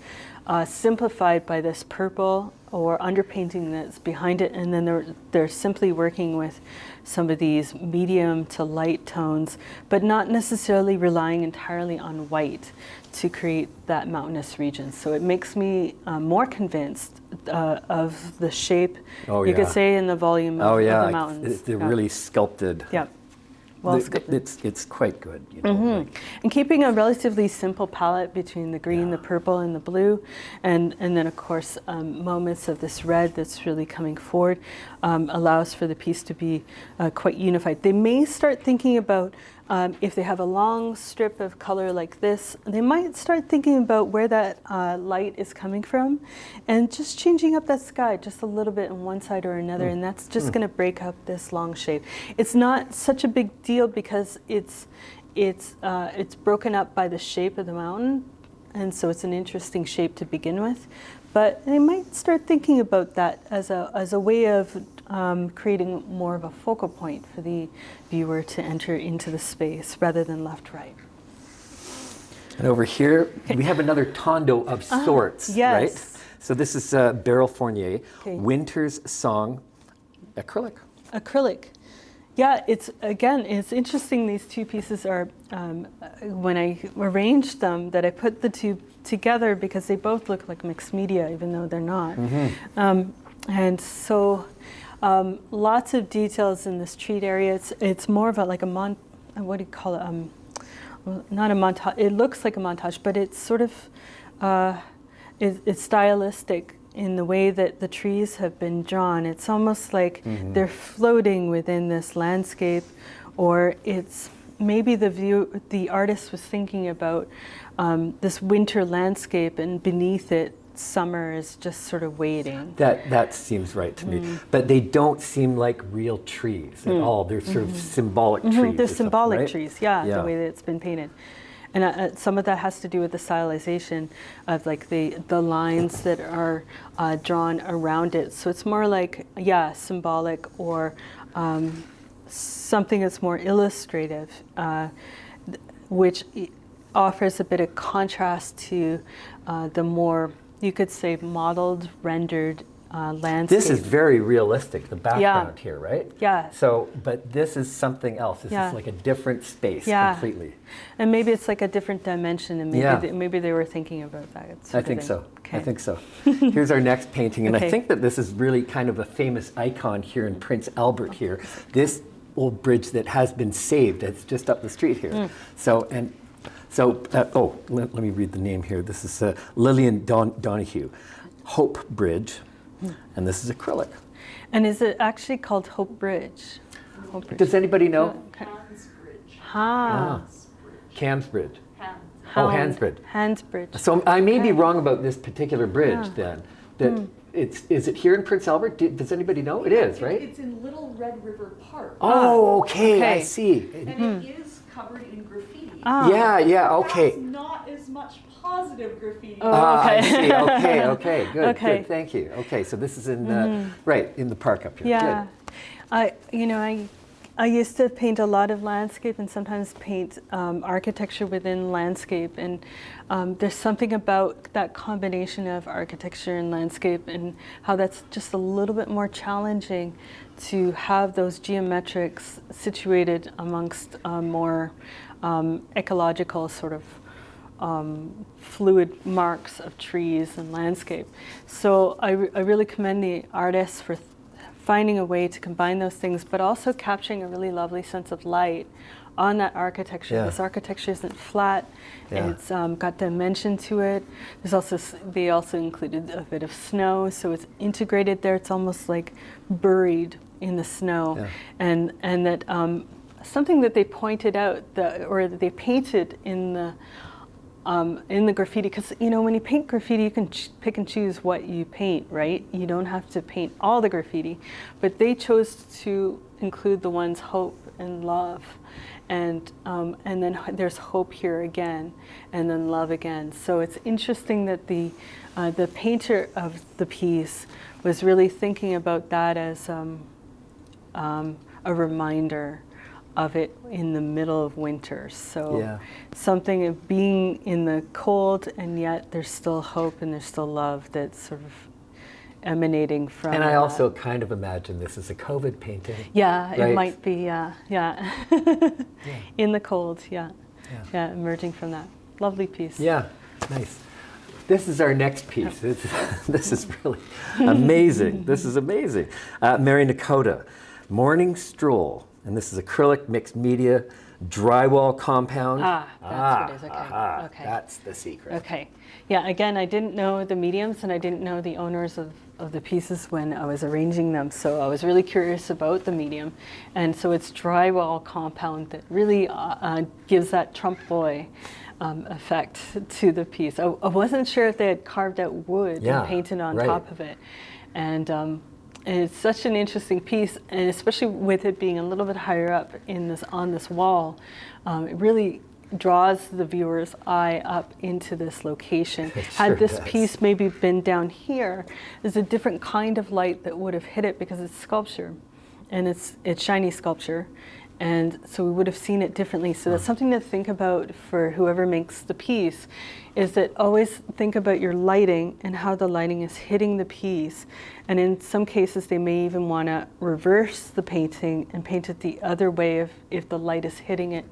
simplified by this purple or underpainting that's behind it, and then they're simply working with some of these medium to light tones, but not necessarily relying entirely on white to create that mountainous region. So it makes me more convinced of the shape, you could say, in the volume of the mountains. They're really sculpted. Yeah. Well sculpted. It's quite good. You know, And keeping a relatively simple palette between the green, the purple, and the blue, and then of course moments of this red that's really coming forward allows for the piece to be quite unified. They may start thinking about, if they have a long strip of color like this, they might start thinking about where that light is coming from and just changing up that sky just a little bit on one side or another, and that's just going to break up this long shape. It's not such a big deal because it's broken up by the shape of the mountain, and so it's an interesting shape to begin with. But they might start thinking about that as a way of creating more of a focal point for the viewer to enter into the space rather than left-right. And over here, we have another tondo of sorts, right? So this is Beryl Fournier, Winter's Song, acrylic. Acrylic. Yeah, it's interesting. These two pieces are, when I arranged them, that I put the two together because they both look like mixed media, even though they're not. And so lots of details in this treat area. It's more of like a what do you call it? Not a montage. It looks like a montage, but it's sort of it's stylistic in the way that the trees have been drawn. It's almost like they're floating within this landscape, or it's maybe the artist was thinking about this winter landscape, and beneath it, summer is just sort of waiting. That seems right to me. But they don't seem like real trees at all. They're sort of symbolic trees. They're symbolic right? trees, the way that it's been painted. And some of that has to do with the stylization of like the lines that are drawn around it. So it's more like, symbolic, or something that's more illustrative, which offers a bit of contrast to the more, you could say, modeled, rendered landscape. This is very realistic, the background here, right? Yeah. So, but this is something else. This is like a different space completely. And maybe it's like a different dimension, and maybe maybe they were thinking about that. I think so. Okay. I think so. Here's our next painting, and I think that this is really kind of a famous icon here in Prince Albert here. This old bridge that has been saved. It's just up the street here. So, let me read the name here. This is Lillian Donahue, Hope Bridge, and this is acrylic. And is it actually called Hope Bridge? Hope Bridge. Does anybody know? Hans Bridge. Cam's Bridge. Hans. Oh, Hans Bridge. Hans Bridge. So I may be wrong about this particular bridge then. That is it here in Prince Albert? Does anybody know? It is, right? It's in Little Red River Park. Oh, okay, I see. And it is covered in graffiti. Yeah, okay. That's not as much positive graffiti. I see. Okay, good, good. Thank you. Okay, so this is in right in the park up here. Yeah, Good. I used to paint a lot of landscape, and sometimes paint architecture within landscape. And there's something about that combination of architecture and landscape, and how that's just a little bit more challenging to have those geometrics situated amongst more ecological sort of fluid marks of trees and landscape. So I really commend the artists for finding a way to combine those things, but also capturing a really lovely sense of light on that architecture. This architecture isn't flat. It's got dimension to it. There's also, they also included a bit of snow, so it's integrated there. It's almost like buried in the snow. And that something that they pointed out, or that they painted in the graffiti, because when you paint graffiti, you can pick and choose what you paint, right? You don't have to paint all the graffiti, but they chose to include the ones hope and love, and then there's hope here again, and then love again. So it's interesting that the painter of the piece was really thinking about that as a reminder of it in the middle of winter. So something of being in the cold, and yet there's still hope and there's still love that's sort of emanating from. And I also kind of imagine this as a COVID painting. Yeah, right? it might be, in the cold, emerging from that. Lovely piece. Yeah, nice. This is our next piece. This is really amazing. This is amazing. Mary Nakota, Morning Stroll. And this is acrylic, mixed media, drywall compound. That's what it is. Okay. Okay. That's the secret. Okay. Yeah, again, I didn't know the mediums, and I didn't know the owners of the pieces when I was arranging them. So I was really curious about the medium. And so it's drywall compound that really gives that trompe l'oeil effect to the piece. I wasn't sure if they had carved out wood and painted on top of it. And it's such an interesting piece, and especially with it being a little bit higher up on this wall, it really draws the viewer's eye up into this location. Had this piece maybe been down here, there's a different kind of light that would have hit it, because it's sculpture, and it's shiny sculpture, and so we would have seen it differently. So that's something to think about for whoever makes the piece, is that always think about your lighting and how the lighting is hitting the piece. And in some cases, they may even want to reverse the painting and paint it the other way if the light is hitting it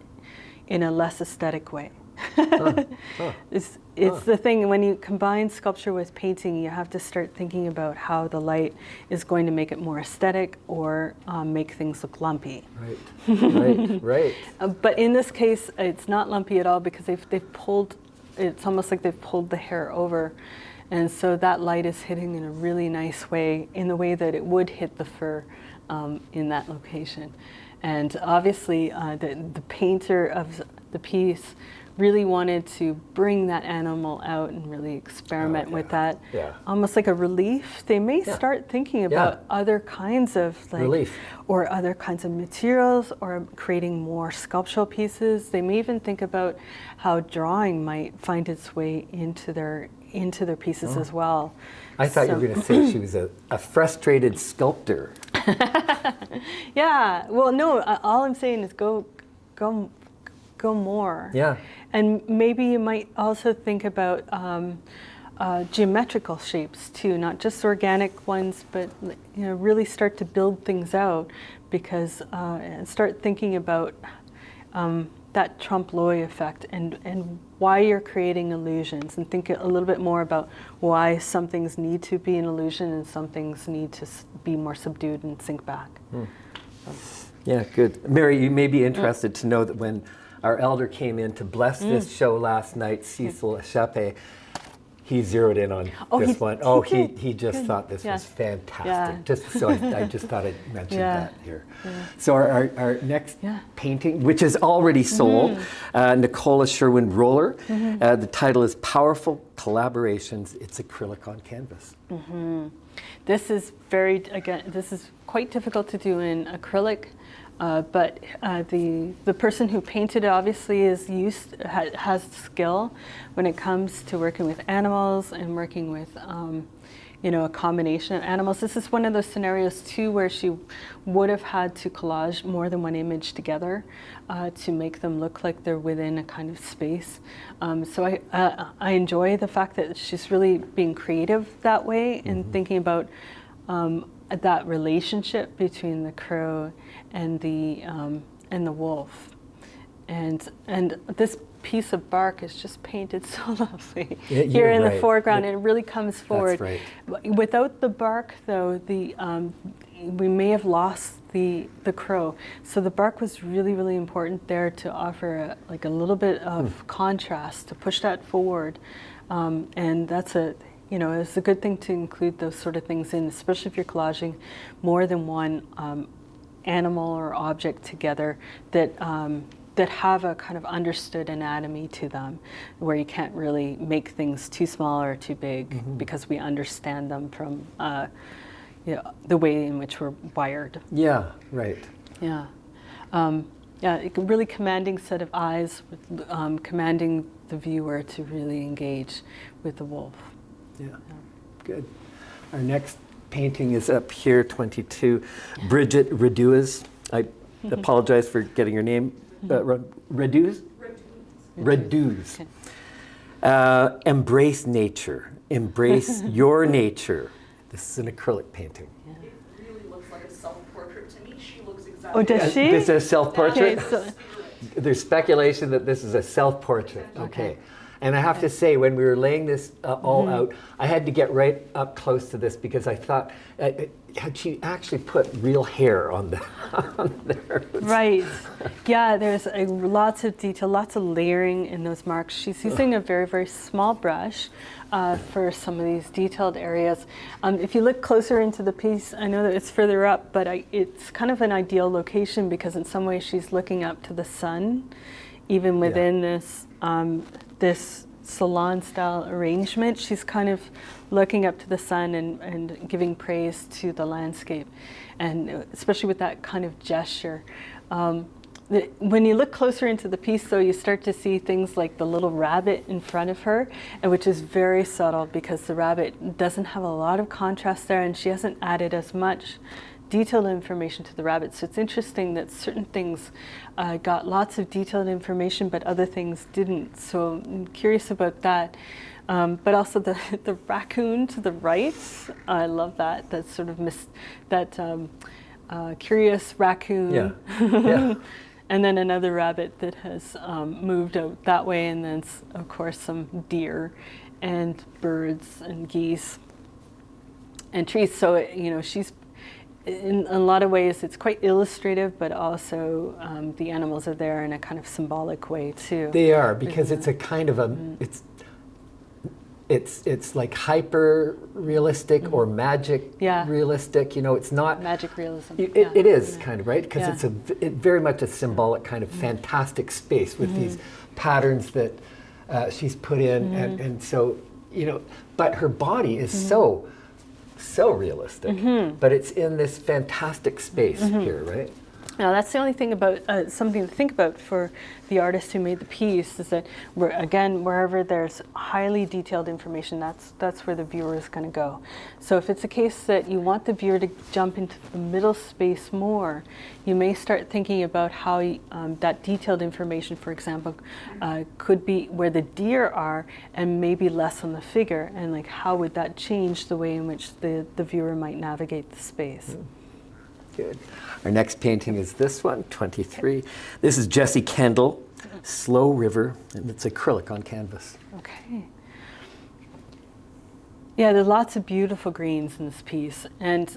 in a less aesthetic way. It's the thing, when you combine sculpture with painting, you have to start thinking about how the light is going to make it more aesthetic, or make things look lumpy. Right. But in this case, it's not lumpy at all, because they've pulled, it's almost like they've pulled the hair over. And so that light is hitting in a really nice way, in the way that it would hit the fur in that location. And obviously, the painter of the piece really wanted to bring that animal out and really experiment with that. Yeah. Almost like a relief. They may start thinking about other kinds of relief, or other kinds of materials, or creating more sculptural pieces. They may even think about how drawing might find its way into their pieces as well. I thought you were going to say she was a frustrated sculptor. Yeah. Well, no. All I'm saying is go more. Yeah. And maybe you might also think about geometrical shapes too, not just organic ones, but really start to build things out, because and start thinking about that trompe-l'oeil effect and why you're creating illusions, and think a little bit more about why some things need to be an illusion and some things need to be more subdued and sink back. Yeah, good. Mary, you may be interested to know that when our elder came in to bless this show last night, Cecil Echappe, he zeroed in on this one. Oh, he just thought this was fantastic. Yeah. Just so I just thought I'd mention that here. So our next painting, which is already sold, Nicola Sherwin-Roller. The title is Powerful Collaborations. It's acrylic on canvas. This is this is quite difficult to do in acrylic. But the person who painted it obviously has skill when it comes to working with animals and working with a combination of animals. This is one of those scenarios too where she would have had to collage more than one image together to make them look like they're within a kind of space. So I enjoy the fact that she's really being creative that way and thinking about that relationship between the crow and the wolf, and this piece of bark is just painted so lovely here in the foreground. It really comes forward. That's right. Without the bark, though, we may have lost the crow. So the bark was really, really important there to offer a little bit of contrast, to push that forward, and that's it's a good thing to include those sort of things in, especially if you're collaging more than one animal or object together that have a kind of understood anatomy to them, where you can't really make things too small or too big because we understand them from the way in which we're wired. Yeah, right. Yeah. A really commanding set of eyes, with, commanding the viewer to really engage with the wolf. Yeah, good. Our next painting is up here, 22, Bridget Reduez. I apologize for getting your name. Reduez? Reduez. Embrace nature. Embrace your nature. This is an acrylic painting. It really looks like a self-portrait to me. She looks exactly. Oh, does she? This is a self-portrait? Okay, so There's speculation that this is a self-portrait. Okay. And I have to say, when we were laying this all out, I had to get right up close to this because I thought, had she actually put real hair on there? Right. Yeah, there's lots of detail, lots of layering in those marks. She's using a very, very small brush for some of these detailed areas. If you look closer into the piece, I know that it's further up, but it's kind of an ideal location because in some ways she's looking up to the sun, even within this this salon-style arrangement. She's kind of looking up to the sun and giving praise to the landscape, and especially with that kind of gesture. When you look closer into the piece, though, you start to see things like the little rabbit in front of her, and which is very subtle because the rabbit doesn't have a lot of contrast there, and she hasn't added as much detailed information to the rabbit. So it's interesting that certain things got lots of detailed information, but other things didn't. So I'm curious about that. But also the raccoon to the right, I love that. That sort of curious raccoon. Yeah. Yeah. And then another rabbit that has moved out that way, and then of course some deer and birds and geese and trees. So she's in a lot of ways it's quite illustrative, but also the animals are there in a kind of symbolic way too. They are, because it's a kind of a, it's like hyper realistic or magic realistic. You know, it's not Magic realism. It is kind of, right? Because Yeah. it's very much a symbolic kind of fantastic space with these patterns that she's put in, and so, you know, but her body is so realistic, but it's in this fantastic space here, right? Now that's the only thing about something to think about for the artist who made the piece, is that wherever there's highly detailed information, that's where the viewer is going to go. So if it's a case that you want the viewer to jump into the middle space more, you may start thinking about how that detailed information, for example, could be where the deer are and maybe less on the figure, and like how would that change the way in which the viewer might navigate the space. Good. Our next painting is this one, 23. This is Jessie Kendall, Slow River, and it's acrylic on canvas. Okay. Yeah, there's lots of beautiful greens in this piece, and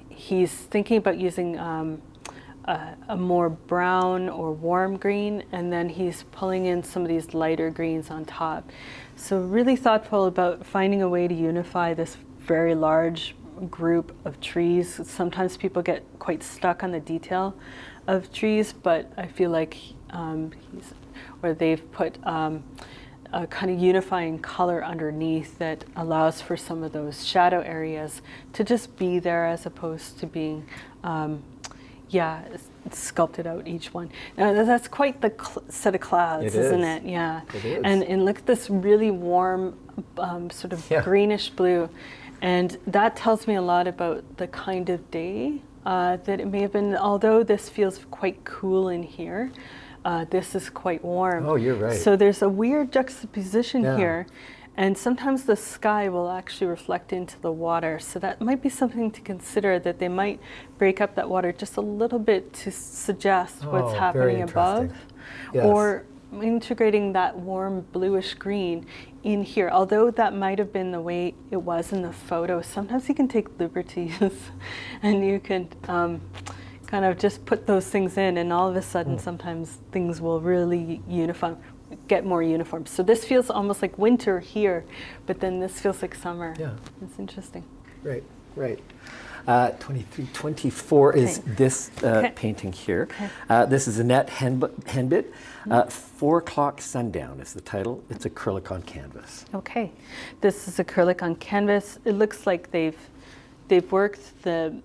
he's thinking about using a more brown or warm green, and then he's pulling in some of these lighter greens on top. So really thoughtful about finding a way to unify this very large group of trees. Sometimes people get quite stuck on the detail of trees, but I feel like they've put a kind of unifying color underneath that allows for some of those shadow areas to just be there, as opposed to being sculpted out each one. Now that's quite the set of clouds, isn't it? Yeah. It is. And look at this really warm sort of greenish blue. And that tells me a lot about the kind of day that it may have been. Although this feels quite cool in here, this is quite warm. Oh, you're right. So there's a weird juxtaposition here. And sometimes the sky will actually reflect into the water. So that might be something to consider, that they might break up that water just a little bit to suggest what's happening above. Yes. Or integrating that warm bluish green in here. Although that might have been the way it was in the photo, sometimes you can take liberties and you can kind of just put those things in, and all of a sudden sometimes things will really get more uniform. So this feels almost like winter here, but then this feels like summer. Yeah. It's interesting. Right. 23, 24 is this painting here. This is Annette Henbit. 4 o'clock sundown is the title. It's acrylic on canvas. Okay, this is acrylic on canvas. It looks like they've worked the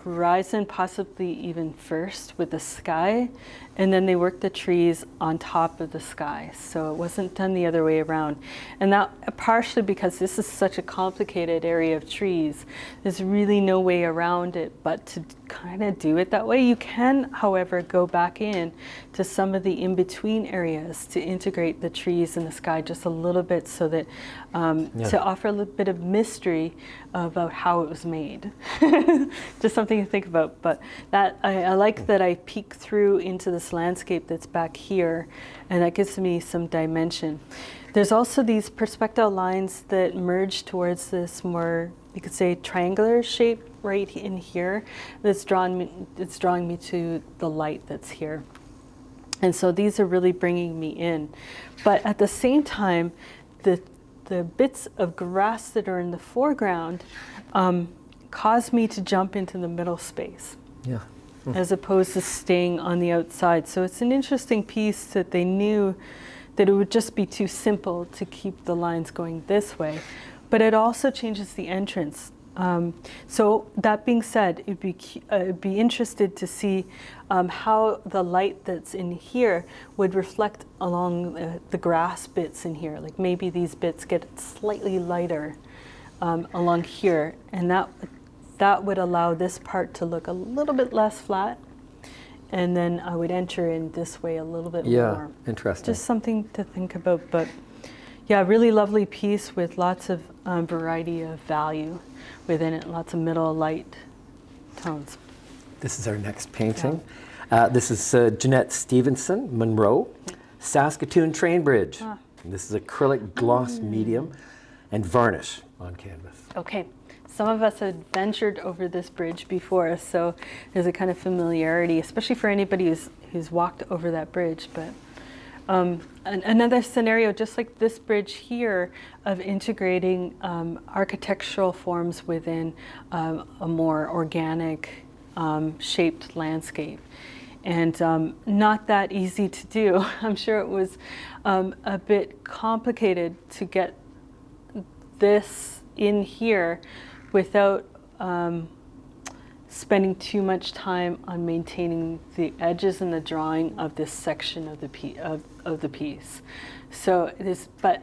horizon possibly even first with the sky, and then they worked the trees on top of the sky. So it wasn't done the other way around. And that partially because this is such a complicated area of trees, there's really no way around it but to kind of do it that way. You can, however, go back in to some of the in-between areas to integrate the trees and the sky just a little bit, so that to offer a little bit of mystery about how it was made. Just something to think about. But that I like that I peek through into this landscape that's back here, and that gives me some dimension. There's also these perspective lines that merge towards this more, you could say, triangular shape right in here. It's drawing me to the light that's here. And so these are really bringing me in. But at the same time, the bits of grass that are in the foreground cause me to jump into the middle space. Yeah. As opposed to staying on the outside. So it's an interesting piece that they knew that it would just be too simple to keep the lines going this way. But it also changes the entrance. So that being said, I'd be interested to see how the light that's in here would reflect along the grass bits in here. Like maybe these bits get slightly lighter along here, and that would allow this part to look a little bit less flat, and then I would enter in this way a little bit more. Yeah, interesting. Just something to think about. But yeah, really lovely piece with lots of variety of value within it, lots of middle light tones. This is our next painting. This is Jeanette Stevenson, Monroe, Saskatoon Train Bridge. And this is acrylic gloss medium and varnish on canvas. Okay. Some of us had ventured over this bridge before, so there's a kind of familiarity, especially for anybody who's walked over that bridge. But Another scenario, just like this bridge here, of integrating architectural forms within a more organic shaped landscape. And not that easy to do. I'm sure it was a bit complicated to get this in here without spending too much time on maintaining the edges and the drawing of this section of the piece. So it is, but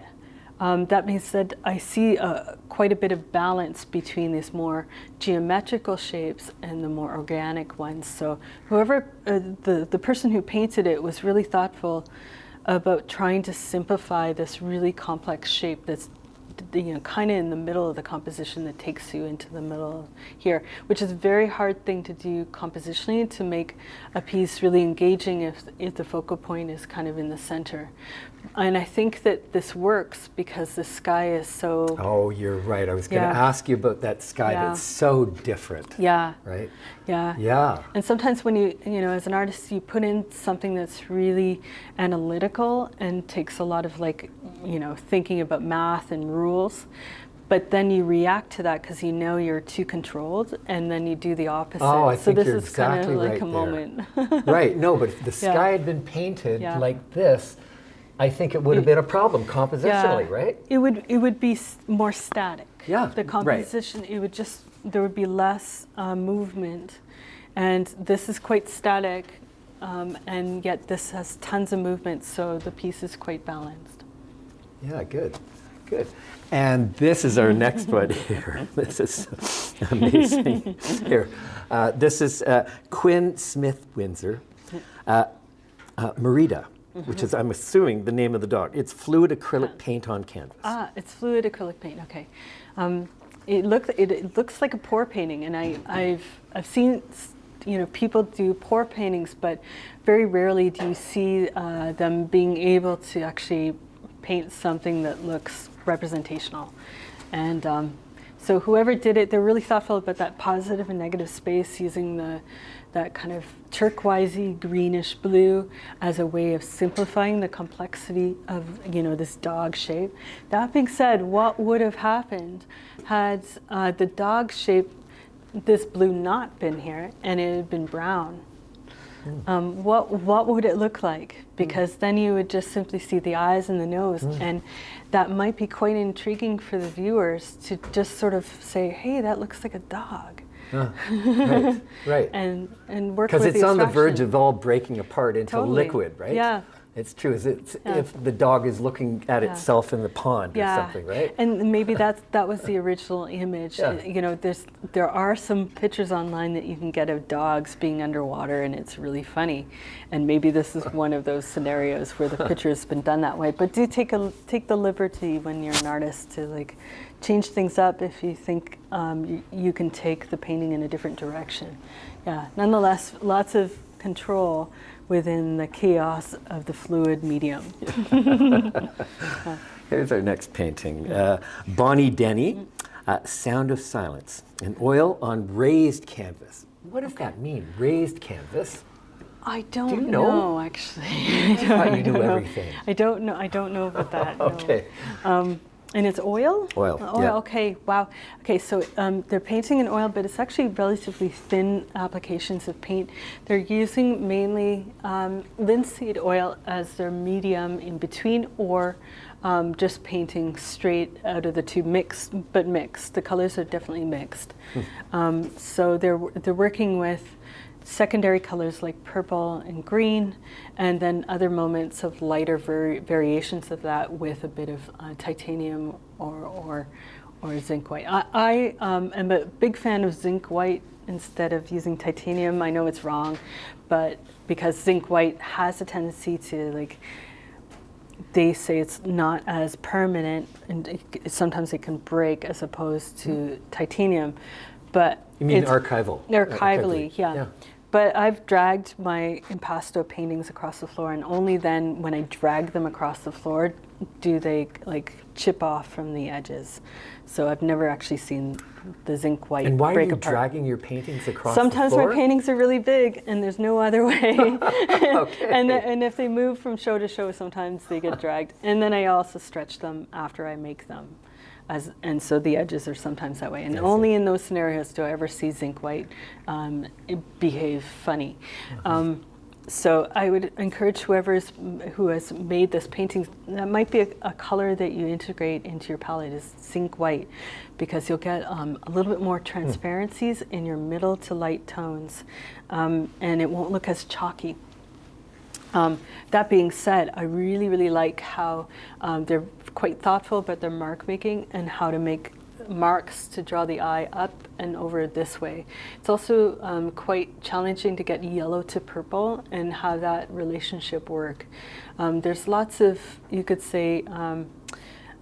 that being said, I see quite a bit of balance between these more geometrical shapes and the more organic ones. So whoever, the person who painted it was really thoughtful about trying to simplify this really complex shape that's kind of in the middle of the composition that takes you into the middle here, which is a very hard thing to do compositionally, to make a piece really engaging if the focal point is kind of in the center. And I think that this works because the sky is so... Oh, you're right. I was going to ask you about that sky that's so different. Yeah. Right? Yeah. Yeah. And sometimes when you as an artist, you put in something that's really analytical and takes a lot of thinking about math and rules, but then you react to that because you're too controlled, and then you do the opposite. Oh, I so think this you're is exactly kind of like right a there. moment. Right. No, but if the sky had been painted like this, I think it would have been a problem compositionally, right? It would be more static. Yeah. The composition, there would be less movement, and this is quite static, and yet this has tons of movement, so the piece is quite balanced. Yeah, good. Good. And this is our next one here. This is amazing. Here. This is Quinn Smith Windsor, Merida, which is, I'm assuming, the name of the dog. It's fluid acrylic paint on canvas. It's fluid acrylic paint, okay. It looks like a pour painting, and I've seen people do pour paintings, but very rarely do you see them being able to actually paint something that looks representational. And so whoever did it, they're really thoughtful about that positive and negative space, using that kind of turquoisey greenish blue as a way of simplifying the complexity of this dog shape. That being said, what would have happened had the dog shape, this blue, not been here and it had been brown? What would it look like? Because then you would just simply see the eyes and the nose, and that might be quite intriguing for the viewers to just sort of say, hey, that looks like a dog. Right. And work because with it's on the abstraction. verge of all breaking apart into Totally. liquid, right? Yeah. It's true. If the dog is looking at itself in the pond or something, right? And maybe that was the original image. Yeah. There are some pictures online that you can get of dogs being underwater, and it's really funny. And maybe this is one of those scenarios where the picture has been done that way. But do take the liberty when you're an artist to change things up if you think you can take the painting in a different direction. Yeah. Nonetheless, lots of control within the chaos of the fluid medium. Here's our next painting. Bonnie Denny, Sound of Silence, an oil on raised canvas. What does that mean, raised canvas? I don't you know? Actually. I thought you knew everything. I don't know about that. No. Okay. And it's oil? Oil, Oil, yeah. okay, wow. Okay, so they're painting in oil, but it's actually relatively thin applications of paint. They're using mainly linseed oil as their medium in between, or just painting straight out of the tube, mixed. The colors are definitely mixed. So they're working with secondary colors like purple and green, and then other moments of lighter variations of that with a bit of titanium or zinc white. I am a big fan of zinc white instead of using titanium. I know it's wrong, but because zinc white has a tendency to they say it's not as permanent, and sometimes it can break as opposed to titanium. But You mean archival? Archivally, yeah. But I've dragged my impasto paintings across the floor, and only then, when I drag them across the floor, do they like chip off from the edges. So I've never actually seen the zinc white And why are break you apart. dragging your paintings across Sometimes the floor? my paintings are really big, and there's no other way. Okay. And if they move from show to show, sometimes they get dragged. And then I also stretch them after I make them. And so the edges are sometimes that way. And only in those scenarios do I ever see zinc white behave funny. So I would encourage who has made this painting, that might be a color that you integrate into your palette, is zinc white, because you'll get a little bit more transparencies in your middle to light tones, and it won't look as chalky. That being said, I really, really like how they're quite thoughtful about their mark making and how to make marks to draw the eye up and over this way. It's also quite challenging to get yellow to purple and how that relationship work. There's lots of, you could say,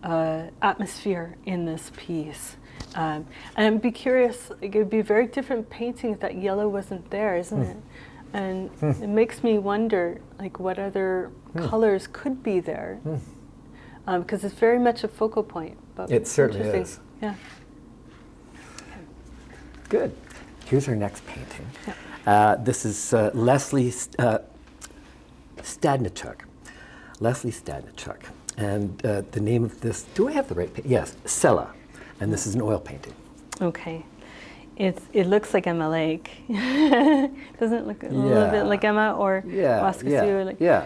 atmosphere in this piece. And I'd be curious, it would be a very different painting if that yellow wasn't there, isn't it? And it makes me wonder, like, what other colors could be there, because it's very much a focal point. But It certainly interesting. is. Yeah. Good. Here's our next painting. Yeah. This is Leslie Stadnichuk. Leslie Stadnichuk. And the name of this, do I have the right painting? Yes, Sella. And this is an oil painting. Okay. It looks like Emma Lake. Doesn't it look a little bit like Emma or Waskasiu? Yeah.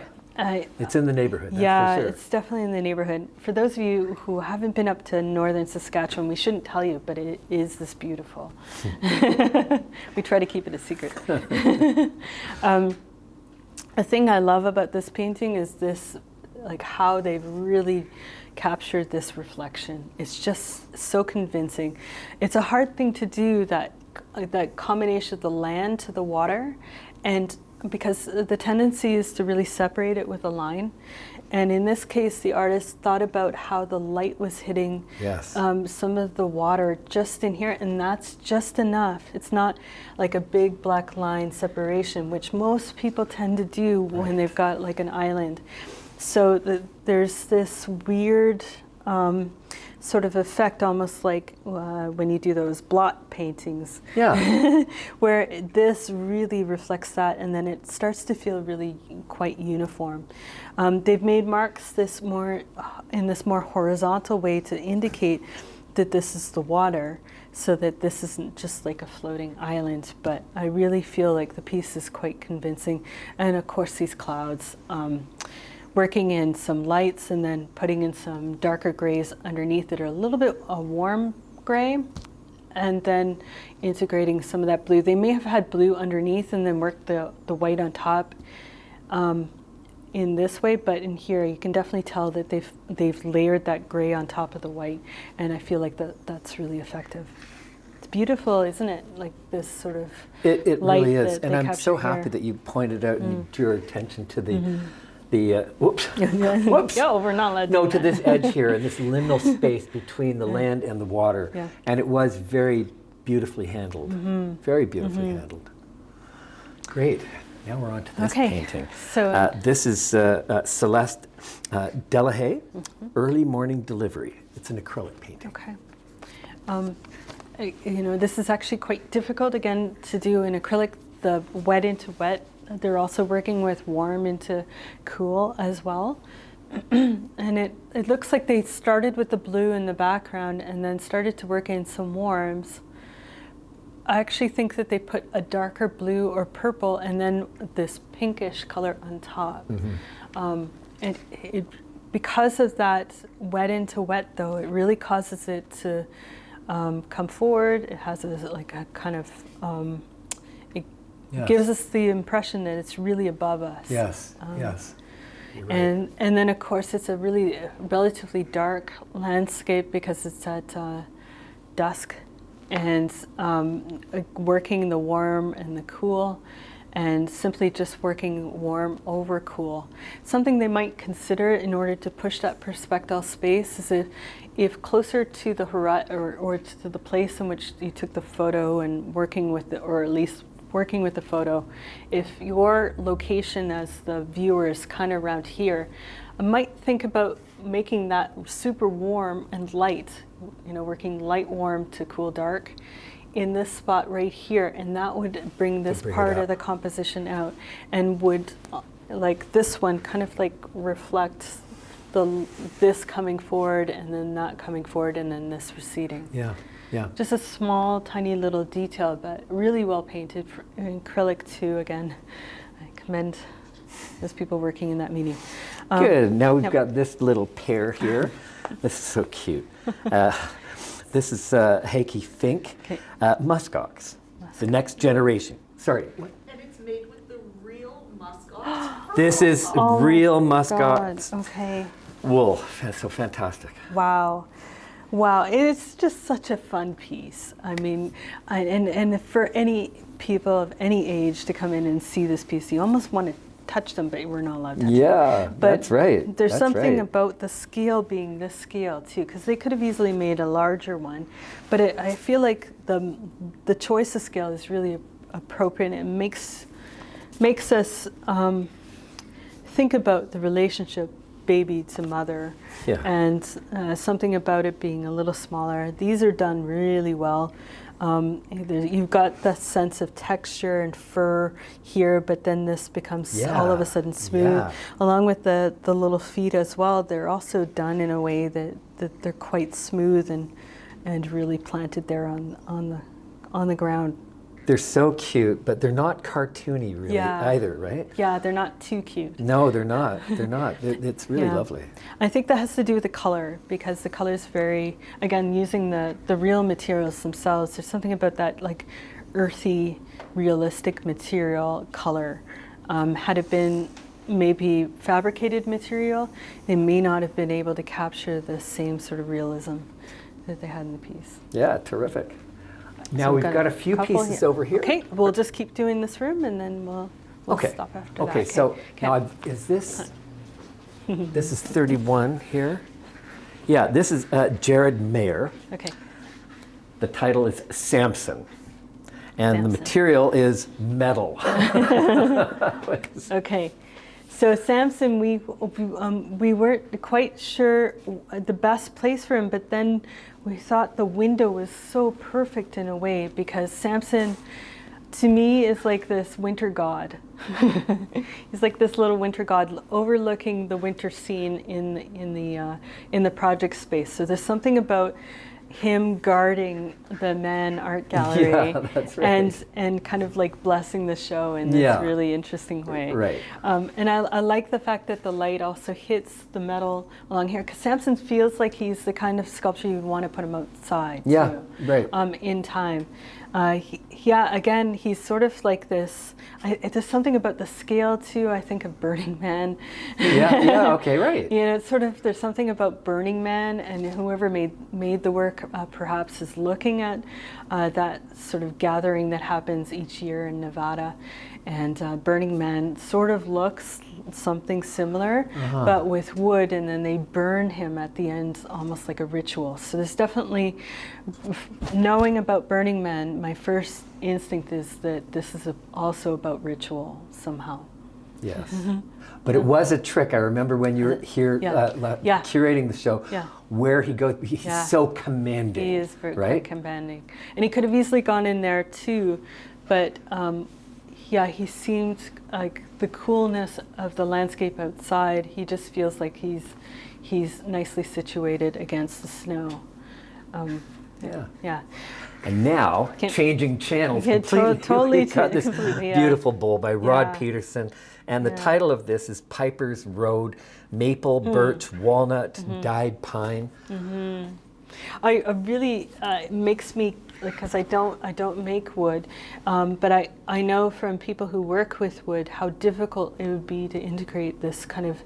It's in the neighborhood, that's for sure. It's definitely in the neighborhood. For those of you who haven't been up to northern Saskatchewan, we shouldn't tell you, but it is this beautiful. We try to keep it a secret. The thing I love about this painting is this, like, how they've really captured this reflection. It's just so convincing. It's a hard thing to do, that combination of the land to the water, and because the tendency is to really separate it with a line. And in this case, the artist thought about how the light was hitting some of the water just in here, and that's just enough. It's not like a big black line separation, which most people tend to do when they've got like an island. So there's this weird sort of effect, almost like when you do those blot paintings, where this really reflects that, and then it starts to feel really quite uniform. They've made marks in this more horizontal way to indicate that this is the water, so that this isn't just like a floating island. But I really feel like the piece is quite convincing, and of course these clouds. Working in some lights and then putting in some darker grays underneath that are a little bit a warm gray, and then integrating some of that blue. They may have had blue underneath and then worked the white on top in this way, but in here you can definitely tell that they've layered that gray on top of the white, and I feel like that's really effective. It's beautiful, isn't it? Like this sort of It light really is, that and they I'm so capture happy here. that you pointed out and you drew our attention to the whoops. Yeah, we're not allowed to do To that. this edge here and this liminal space between the land and the water. Yeah. And it was very beautifully handled. Very beautifully handled. Great. Now we're on to this painting. So this is Celeste Delahaye, Early Morning Delivery. It's an acrylic painting. Okay. This is actually quite difficult, again, to do in acrylic, the wet into wet. They're also working with warm into cool as well. And it looks like they started with the blue in the background and then started to work in some warms. I actually think that they put a darker blue or purple and then this pinkish color on top. And because of that wet into wet, though, it really causes it to come forward. It has a kind of gives us the impression that it's really above us. Yes. You're right. And then of course it's a really relatively dark landscape because it's at dusk, and working the warm and the cool, and simply just working warm over cool. Something they might consider in order to push that perspective space is if closer to the horizon or to the place in which you took the photo and working with it, or at least working with the photo, if your location as the viewer is kind of around here, I might think about making that super warm and light, you know, working light warm to cool dark in this spot right here, and that would bring this part of the composition out, and would, like this one, kind of like reflect this coming forward, and then that coming forward, and then this receding. Yeah, yeah. Just a small, tiny little detail, but really well painted. In acrylic too, again. I commend those people working in that medium. Good. Now we've got this little pair here. This is so cute. This is Heike Fink, muskox, the next generation. Sorry. And it's made with the real muskox. This is real muskox Okay. wool. That's so fantastic. Wow. Wow, it's just such a fun piece. I mean, and for any people of any age to come in and see this piece, you almost want to touch them, but we're not allowed to touch them. Yeah, But that's right. There's That's something right. about the scale being this scale too, because they could have easily made a larger one, but I feel like the choice of scale is really appropriate. It makes us think about the relationship baby to mother, Yeah. and something about it being a little smaller. These are done really well. You've got that sense of texture and fur here, but then this becomes all of a sudden smooth. Yeah. Along with the little feet as well, they're also done in a way that they're quite smooth and really planted there on the ground. They're so cute, but they're not cartoony really either, right? Yeah, they're not too cute. No, they're not. They're not. It's really lovely. I think that has to do with the color, because the color is very, again, using the real materials themselves, there's something about that like earthy, realistic material color. Had it been maybe fabricated material, they may not have been able to capture the same sort of realism that they had in the piece. Yeah, terrific. Now So we've got a few couple pieces over here. Okay, we'll just keep doing this room, and then we'll stop after that. Okay, so now is this, this is 31 here. Yeah, this is Jared Mayer. Okay. The title is Samson. And the Samson. material is metal. Okay. So Samson, we weren't quite sure the best place for him, but then we thought the window was so perfect in a way, because Samson, to me, is like this winter god. He's like this little winter god overlooking the winter scene in the project space. So there's something about him guarding the Mann art gallery, that's right. and kind of like blessing the show in this really interesting way. Right. And I like the fact that the light also hits the metal along here, because Samson feels like he's the kind of sculpture you'd want to put him outside too, right. in time. Again, he's sort of like this, there's something about the scale too, I think of Burning Man. Okay, right. You know, it's sort of, there's something about Burning Man, and whoever made the work perhaps is looking at that sort of gathering that happens each year in Nevada. And Burning Man sort of looks something similar, but with wood, and then they burn him at the end almost like a ritual. So there's definitely, knowing about Burning Man, my first instinct is that this is also about ritual somehow. Yes. But it was a trick. I remember when you were here curating the show, where he goes, he's so commanding. He is very right? commanding. And he could have easily gone in there too, but he seemed like the coolness of the landscape outside. He just feels like he's nicely situated against the snow. Yeah. And now, changing channels completely, totally we've got this completely, beautiful bowl by Rod Peterson. And the title of this is Piper's Road, Maple, Birch, Walnut, Dyed Pine. I really makes me, because I don't make wood, but I know from people who work with wood how difficult it would be to integrate this kind of,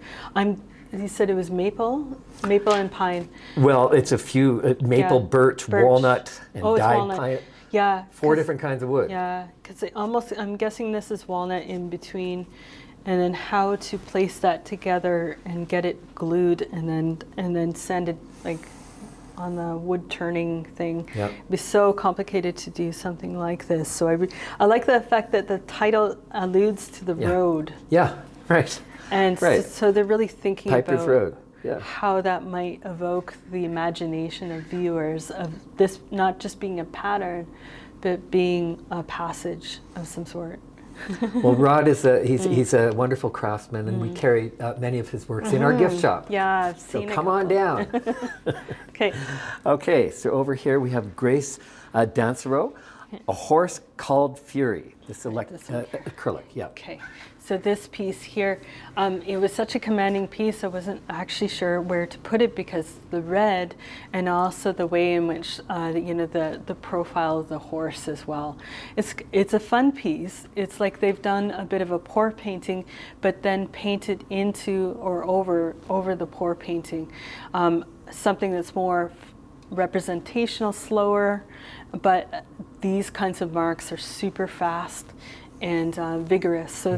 you said it was maple and pine. Well, it's a few, maple, birch, walnut, and dyed walnut. pine. Yeah. 4 different kinds of wood. Yeah, because I'm guessing this is walnut in between, and then how to place that together and get it glued, and then sand it, like the wood turning thing. Yep. It'd be so complicated to do something like this. So I like the fact that the title alludes to the road. Yeah, right. And Right. so they're really thinking Piper's about Road. Yeah. how that might evoke the imagination of viewers of this not just being a pattern, but being a passage of some sort. Well, Rod is he's a wonderful craftsman, and we carry many of his works in our gift shop. Yeah, I've So seen a come on couple. down. Okay. Okay, so over here we have Grace Dansereau, a horse called Fury. This is acrylic, yeah. Okay, so this piece here, it was such a commanding piece, I wasn't actually sure where to put it because the red and also the way in which, the profile of the horse as well. It's a fun piece. It's like they've done a bit of a pour painting, but then painted into or over the pour painting. Something that's more representational, slower, but these kinds of marks are super fast and vigorous. So,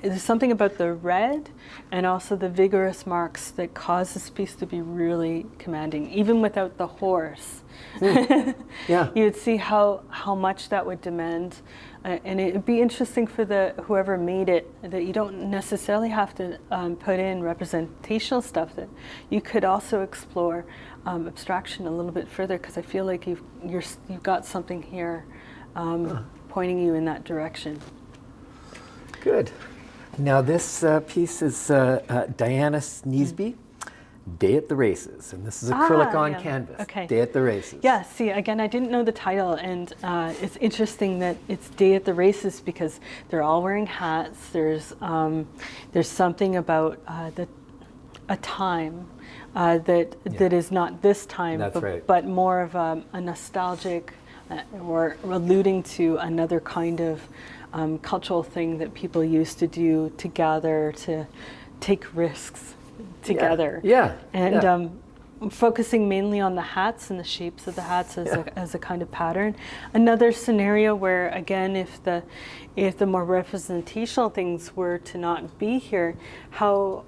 there's something about the red and also the vigorous marks that cause this piece to be really commanding, even without the horse. Yeah. You would see how much that would demand. And it'd be interesting for whoever made it that you don't necessarily have to put in representational stuff, that you could also explore abstraction a little bit further, because I feel like you've got something here pointing you in that direction. Good. Now this piece is Diana Sneesby, Day at the Races, and this is acrylic on canvas. Okay. Day at the Races. Yeah, see, again, I didn't know the title, and it's interesting that it's Day at the Races because they're all wearing hats. There's something about a time that is not this time, That's right. but more of a nostalgic or alluding to another kind of cultural thing that people used to do to gather, to take risks together. Yeah. And focusing mainly on the hats and the shapes of the hats as a kind of pattern. Another scenario where, again, if the more representational things were to not be here, how,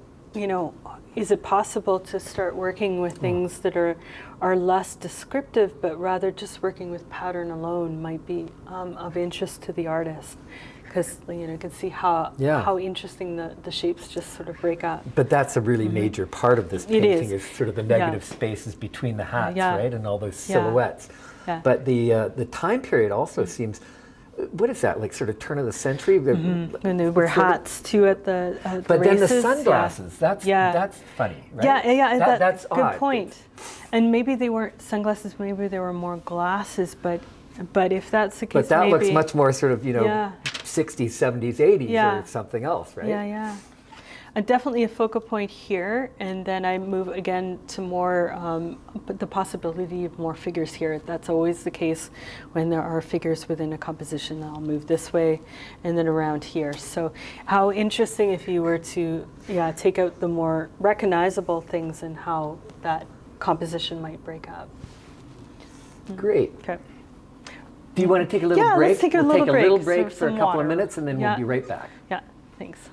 is it possible to start working with things that are less descriptive, but rather just working with pattern alone might be of interest to the artist? Because you can see how interesting the shapes just sort of break up. But that's a really major part of this It painting, is. sort of the negative spaces between the hats, Yeah. right, and all those silhouettes. Yeah. But the time period also seems, what is that, like sort of turn of the century? And they wear hats too at the But then the races. sunglasses, that's funny, right? Yeah, that's good odd. point. And maybe they weren't sunglasses, maybe they were more glasses, but if that's the case, But that maybe, looks much more sort of, 60s, 70s, 80s or something else, right? Yeah. Definitely a focal point here, and then I move again to more, the possibility of more figures here. That's always the case when there are figures within a composition. I'll move this way and then around here. So how interesting if you were to, take out the more recognizable things and how that composition might break up. Great. Okay. Do you want to take a little break? Let's take a We'll little take a break. little break for a some couple water. of minutes, and then we'll be right back. Yeah, thanks.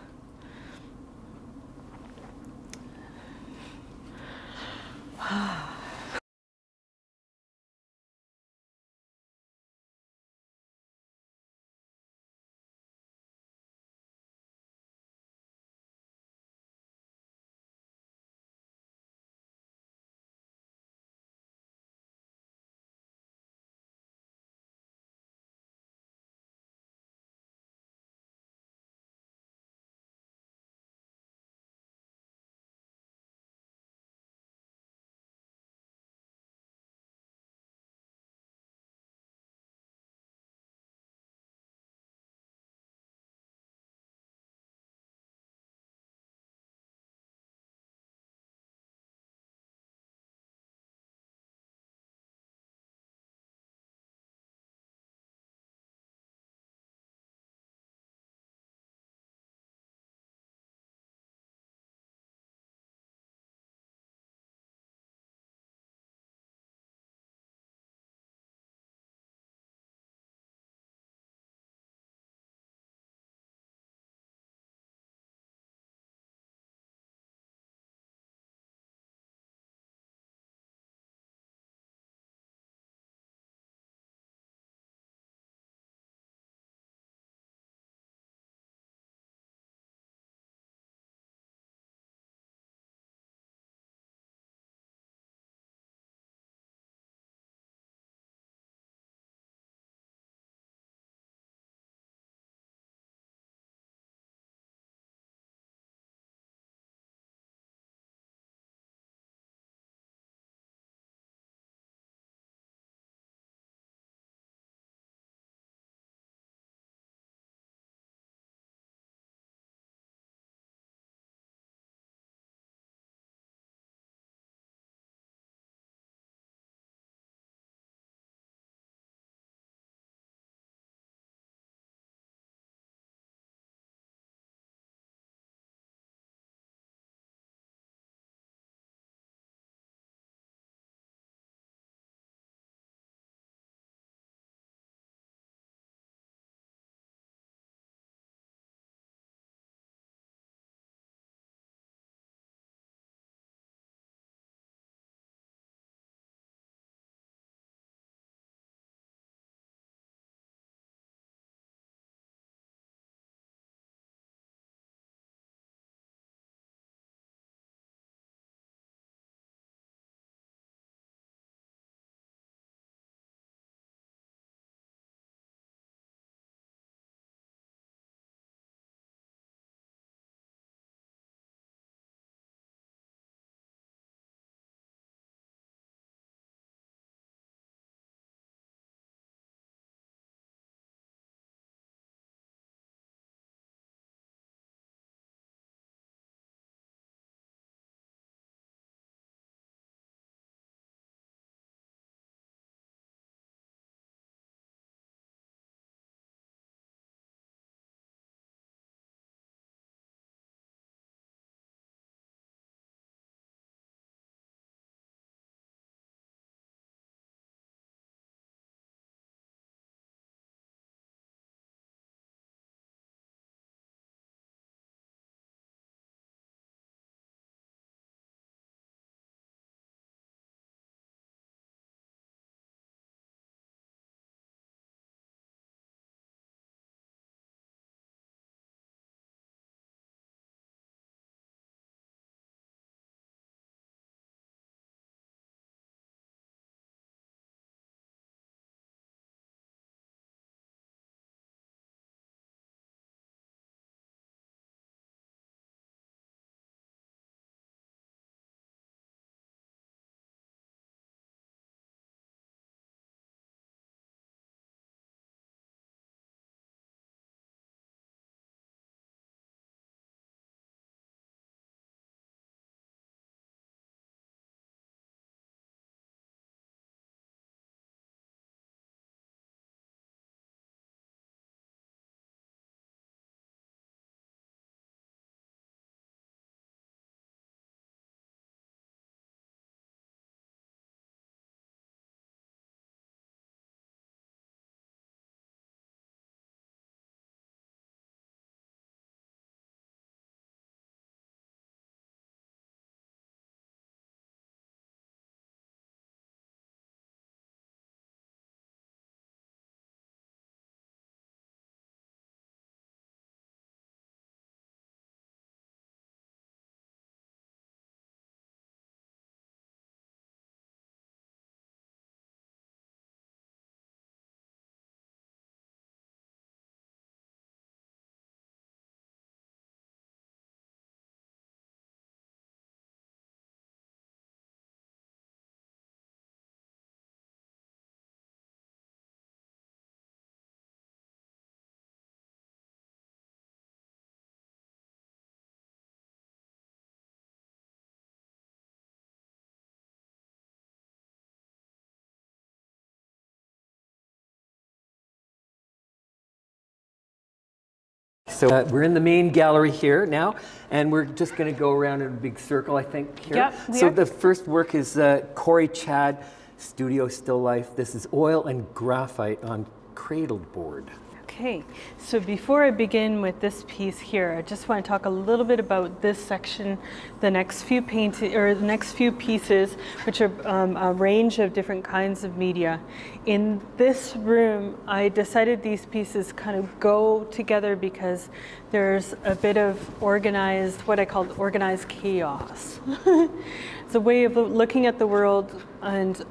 So we're in the main gallery here now, and we're just going to go around in a big circle, I think, here. Yep, we so are. the first work is Corey Chad, Studio Still Life. This is oil and graphite on cradled board. Okay, so before I begin with this piece here, I just want to talk a little bit about this section, the next few pieces, which are a range of different kinds of media. In this room, I decided these pieces kind of go together because there's a bit of organized, what I call organized chaos. It's a way of looking at the world and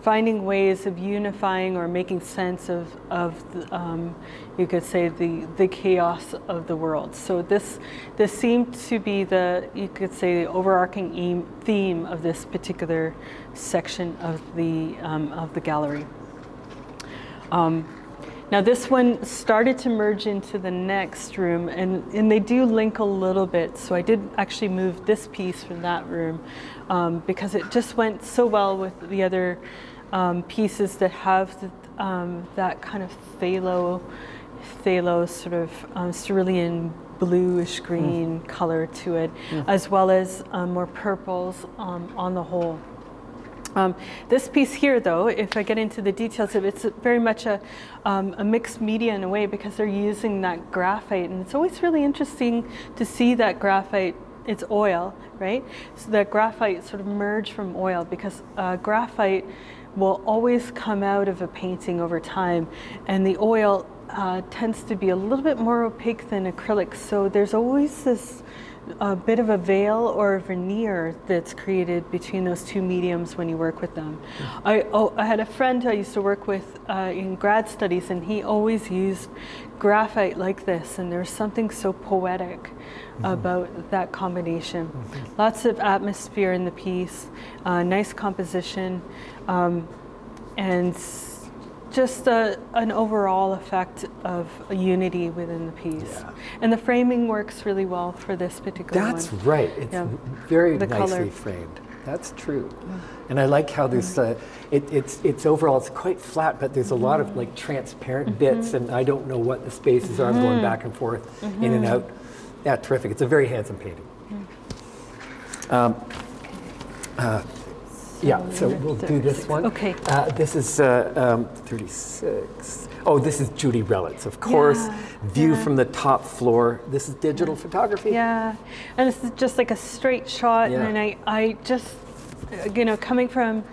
finding ways of unifying or making sense of the, you could say, the chaos of the world. So this seemed to be you could say, the overarching theme of this particular section of the gallery. Now this one started to merge into the next room, and they do link a little bit. So I did actually move this piece from that room because it just went so well with the other pieces that have that kind of phthalo sort of cerulean bluish green color to it, as well as more purples on the whole. This piece here, though, if I get into the details of it, it's very much a mixed media in a way because they're using that graphite, and it's always really interesting to see that graphite. It's oil, right? So that graphite sort of merge from oil because graphite will always come out of a painting over time, and the oil tends to be a little bit more opaque than acrylic, so there's always this bit of a veil or a veneer that's created between those two mediums when you work with them. I had a friend I used to work with in grad studies, and he always used graphite like this, and there's something so poetic about that combination. Lots of atmosphere in the piece, nice composition, and just an overall effect of a unity within the piece. Yeah. And the framing works really well for this particular one. That's right. It's very nicely framed. That's true. And I like how there's, it's overall, it's quite flat, but there's a lot of like transparent bits, and I don't know what the spaces are. I'm going back and forth, in and out. Yeah, terrific. It's a very handsome painting. Yeah, so we'll do this one. Okay. This is 36. Oh, this is Judy Relitz, of course. View from the top floor. This is digital photography. Yeah, and this is just like a straight shot, and I just, coming from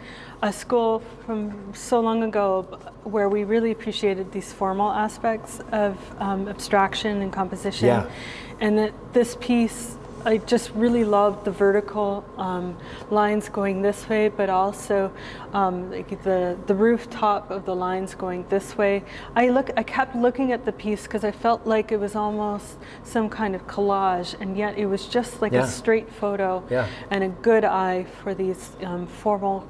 a school from so long ago where we really appreciated these formal aspects of abstraction and composition, and that this piece, I just really loved the vertical lines going this way, but also like the rooftop of the lines going this way. I kept looking at the piece because I felt like it was almost some kind of collage, and yet it was just like a straight photo and a good eye for these formal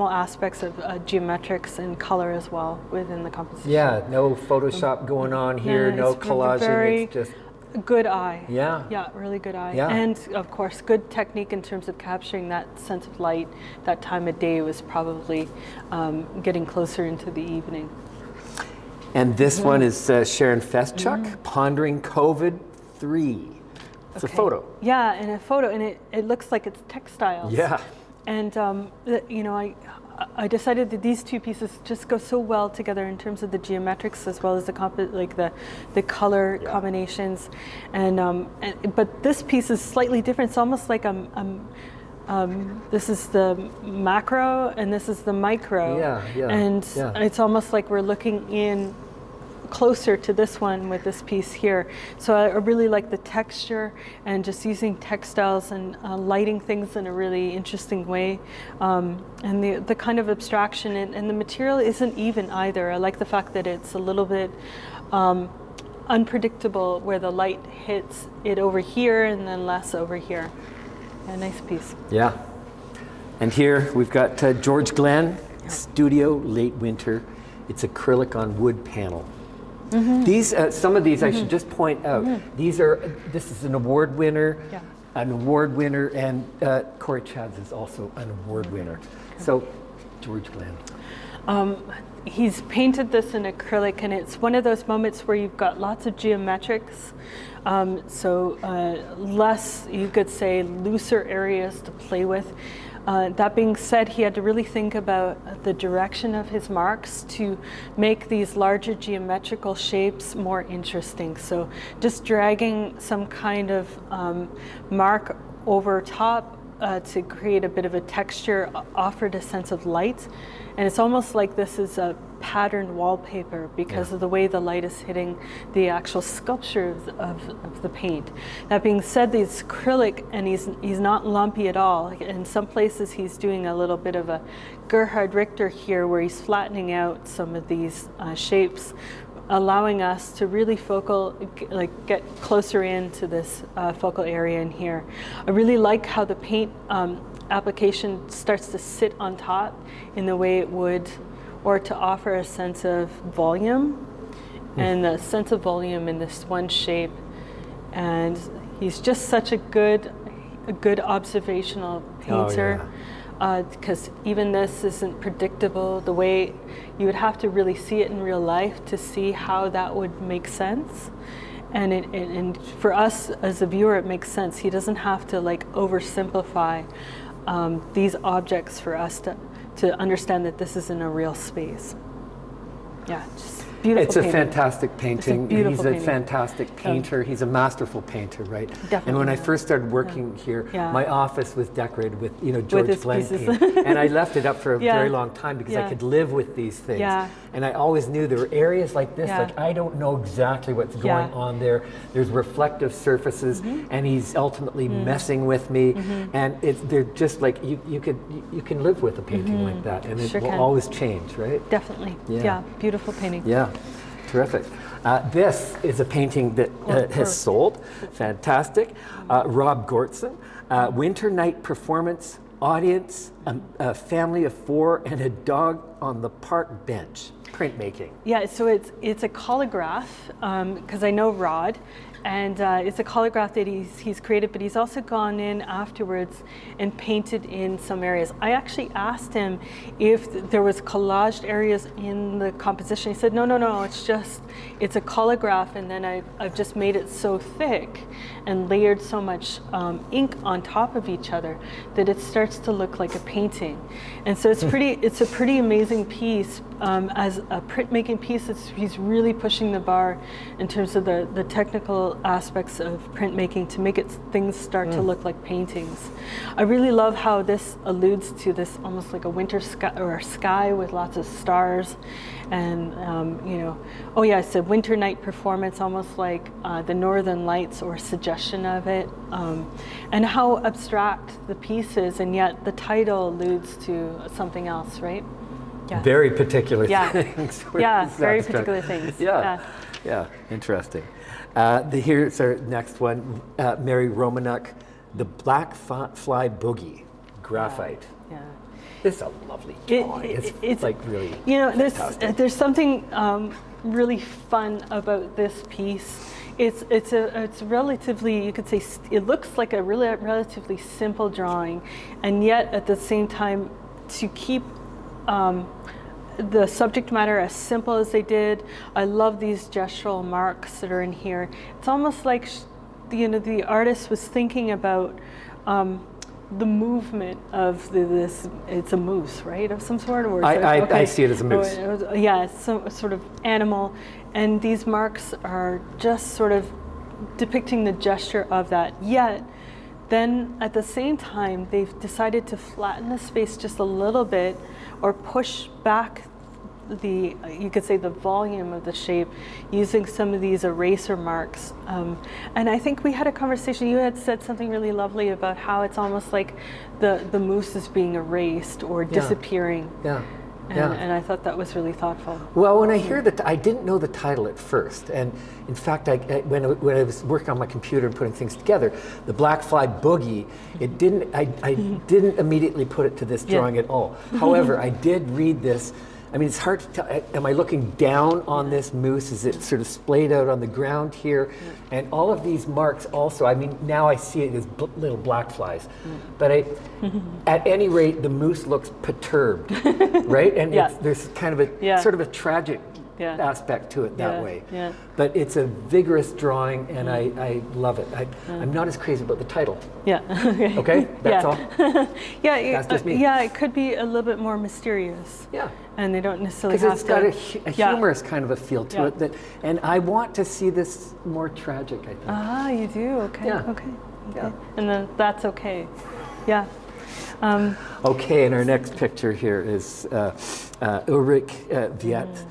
aspects of geometrics and color as well within the composition. Yeah, no Photoshop going on here, no collaging. It's just good eye. Yeah, really good eye. Yeah. And of course, good technique in terms of capturing that sense of light. That time of day was probably getting closer into the evening. And this one is Sharon Feschuk, Pondering COVID-3. It's a photo. Yeah, and a photo, and it looks like it's textiles. Yeah. And I decided that these two pieces just go so well together in terms of the geometrics as well as the color combinations, but this piece is slightly different. It's almost like this is the macro and this is the micro, and it's almost like we're looking in closer to this one with this piece here. So I really like the texture and just using textiles and lighting things in a really interesting way, and the kind of abstraction, and the material isn't even either. I like the fact that it's a little bit unpredictable where the light hits it over here and then less over here. A nice piece. Yeah. And here we've got George Glenn, Studio Late Winter. It's acrylic on wood panel. These, some of these, I should just point out. This is an award winner, and Corey Chad's is also an award winner. So, George Glenn. He's painted this in acrylic, and it's one of those moments where you've got lots of geometrics, less, you could say, looser areas to play with. That being said, he had to really think about the direction of his marks to make these larger geometrical shapes more interesting. So just dragging some kind of mark over top to create a bit of a texture offered a sense of light. And it's almost like this is a patterned wallpaper because of the way the light is hitting the actual sculpture of the paint. That being said, he's acrylic and he's not lumpy at all. In some places he's doing a little bit of a Gerhard Richter here where he's flattening out some of these shapes, allowing us to really get closer into this focal area in here. I really like how the paint application starts to sit on top in the way it would, or to offer a sense of volume, and a sense of volume in this one shape. And he's just such a good observational painter. Because even this isn't predictable. The way you would have to really see it in real life to see how that would make sense. And for us as a viewer, it makes sense. He doesn't have to oversimplify these objects for us to understand that this is in a real space. Yeah, just beautiful It's a painting. Fantastic painting. Beautiful He's a painting. fantastic painter. He's a masterful painter, right? Definitely. And when I first started working here, my office was decorated with George his Glenn pieces. paint. And I left it up for a Yeah. very long time because I Yeah. could live with these things. Yeah. And I always knew there were areas like this, Yeah. I don't know exactly what's going on there. There's reflective surfaces, and he's ultimately messing with me. And they're just like, you can live with a painting like that, and it Sure will can. always change, right? Definitely. Yeah. Yeah, beautiful painting. Yeah, terrific. This is a painting that has sold. Fantastic. Rob Gortson, Winter Night Performance, Audience, a family of 4, and a dog on the park bench. Printmaking. Yeah, so it's a collage, because I know Rod, and it's a collage that he's created, but he's also gone in afterwards and painted in some areas. I actually asked him if there was collaged areas in the composition. He said, no, it's a collage, and then I've just made it so thick and layered so much ink on top of each other that it starts to look like a painting. And so it's a pretty amazing piece. As a printmaking piece, he's really pushing the bar in terms of the technical aspects of printmaking to make things start to look like paintings. I really love how this alludes to this almost like a winter sky, or a sky with lots of stars, and it's a winter night performance, almost like the Northern Lights or suggestion of it, and how abstract the piece is, and yet the title alludes to something else, right? Yeah. Very particular Yeah. things. Yeah, very Abstract. particular things. Yeah, interesting. Here's our next one, Mary Romanuk, The Black Fly Boogie, Graphite. Yeah. This is a lovely drawing. It's like really fantastic. There's something really fun about this piece. It's relatively, you could say, it looks like a really relatively simple drawing, and yet at the same time to keep the subject matter as simple as they did. I love these gestural marks that are in here. It's almost like the artist was thinking about the movement of this. It's a moose, right, of some sort? Or I see it as a moose. Yeah, it's some sort of animal, and these marks are just sort of depicting the gesture of that. Yet, then at the same time, they've decided to flatten the space just a little bit, or push back you could say the volume of the shape using some of these eraser marks. And I think we had a conversation, you had said something really lovely about how it's almost like the moose is being erased or disappearing. Yeah. And I thought that was really thoughtful. Well, when I hear that, I didn't know the title at first, and in fact, when I was working on my computer and putting things together, the Black Fly Boogie, it didn't. I didn't immediately put it to this drawing at all. However, I did read this I mean, it's hard to tell. Am I looking down on this moose? Is it sort of splayed out on the ground here? And all of these marks also, I mean, now I see it as little black flies. But at any rate, the moose looks perturbed, right? And there's kind of a sort of a tragic aspect to it that way. Yeah. But it's a vigorous drawing, and I love it. I'm not as crazy about the title. Yeah. Okay? That's all? That's just me. Yeah, it could be a little bit more mysterious. Yeah. And they don't necessarily have to... Because it's got a humorous kind of a feel to it. And I want to see this more tragic, I think. Ah, you do? Okay. Yeah. Okay. Yeah. And then that's okay. Yeah. Okay, and our next picture here is Ulrich Viet.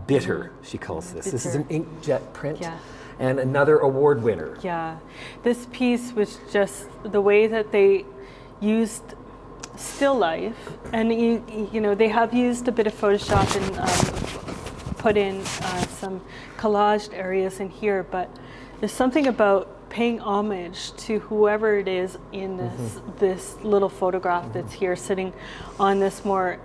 Bitter, she calls this. This is an inkjet print. Yeah. And another award winner. Yeah. This piece was just the way that they used still life, and you know, they have used a bit of Photoshop and put in some collaged areas in here, but there's something about paying homage to whoever it is in this little photograph that's here, sitting on this more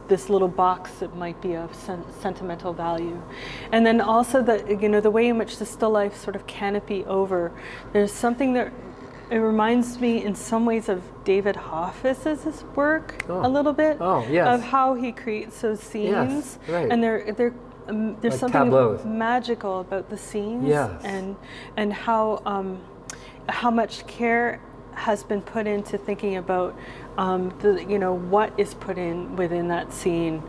this little box that might be of sentimental value, and then also the way in which the still life sort of canopy over. There's something that it reminds me in some ways of David Hoffis's work a little bit of how he creates those scenes, and there's like something tableaus. Magical about the scenes, and how much care has been put into thinking about what is put in within that scene,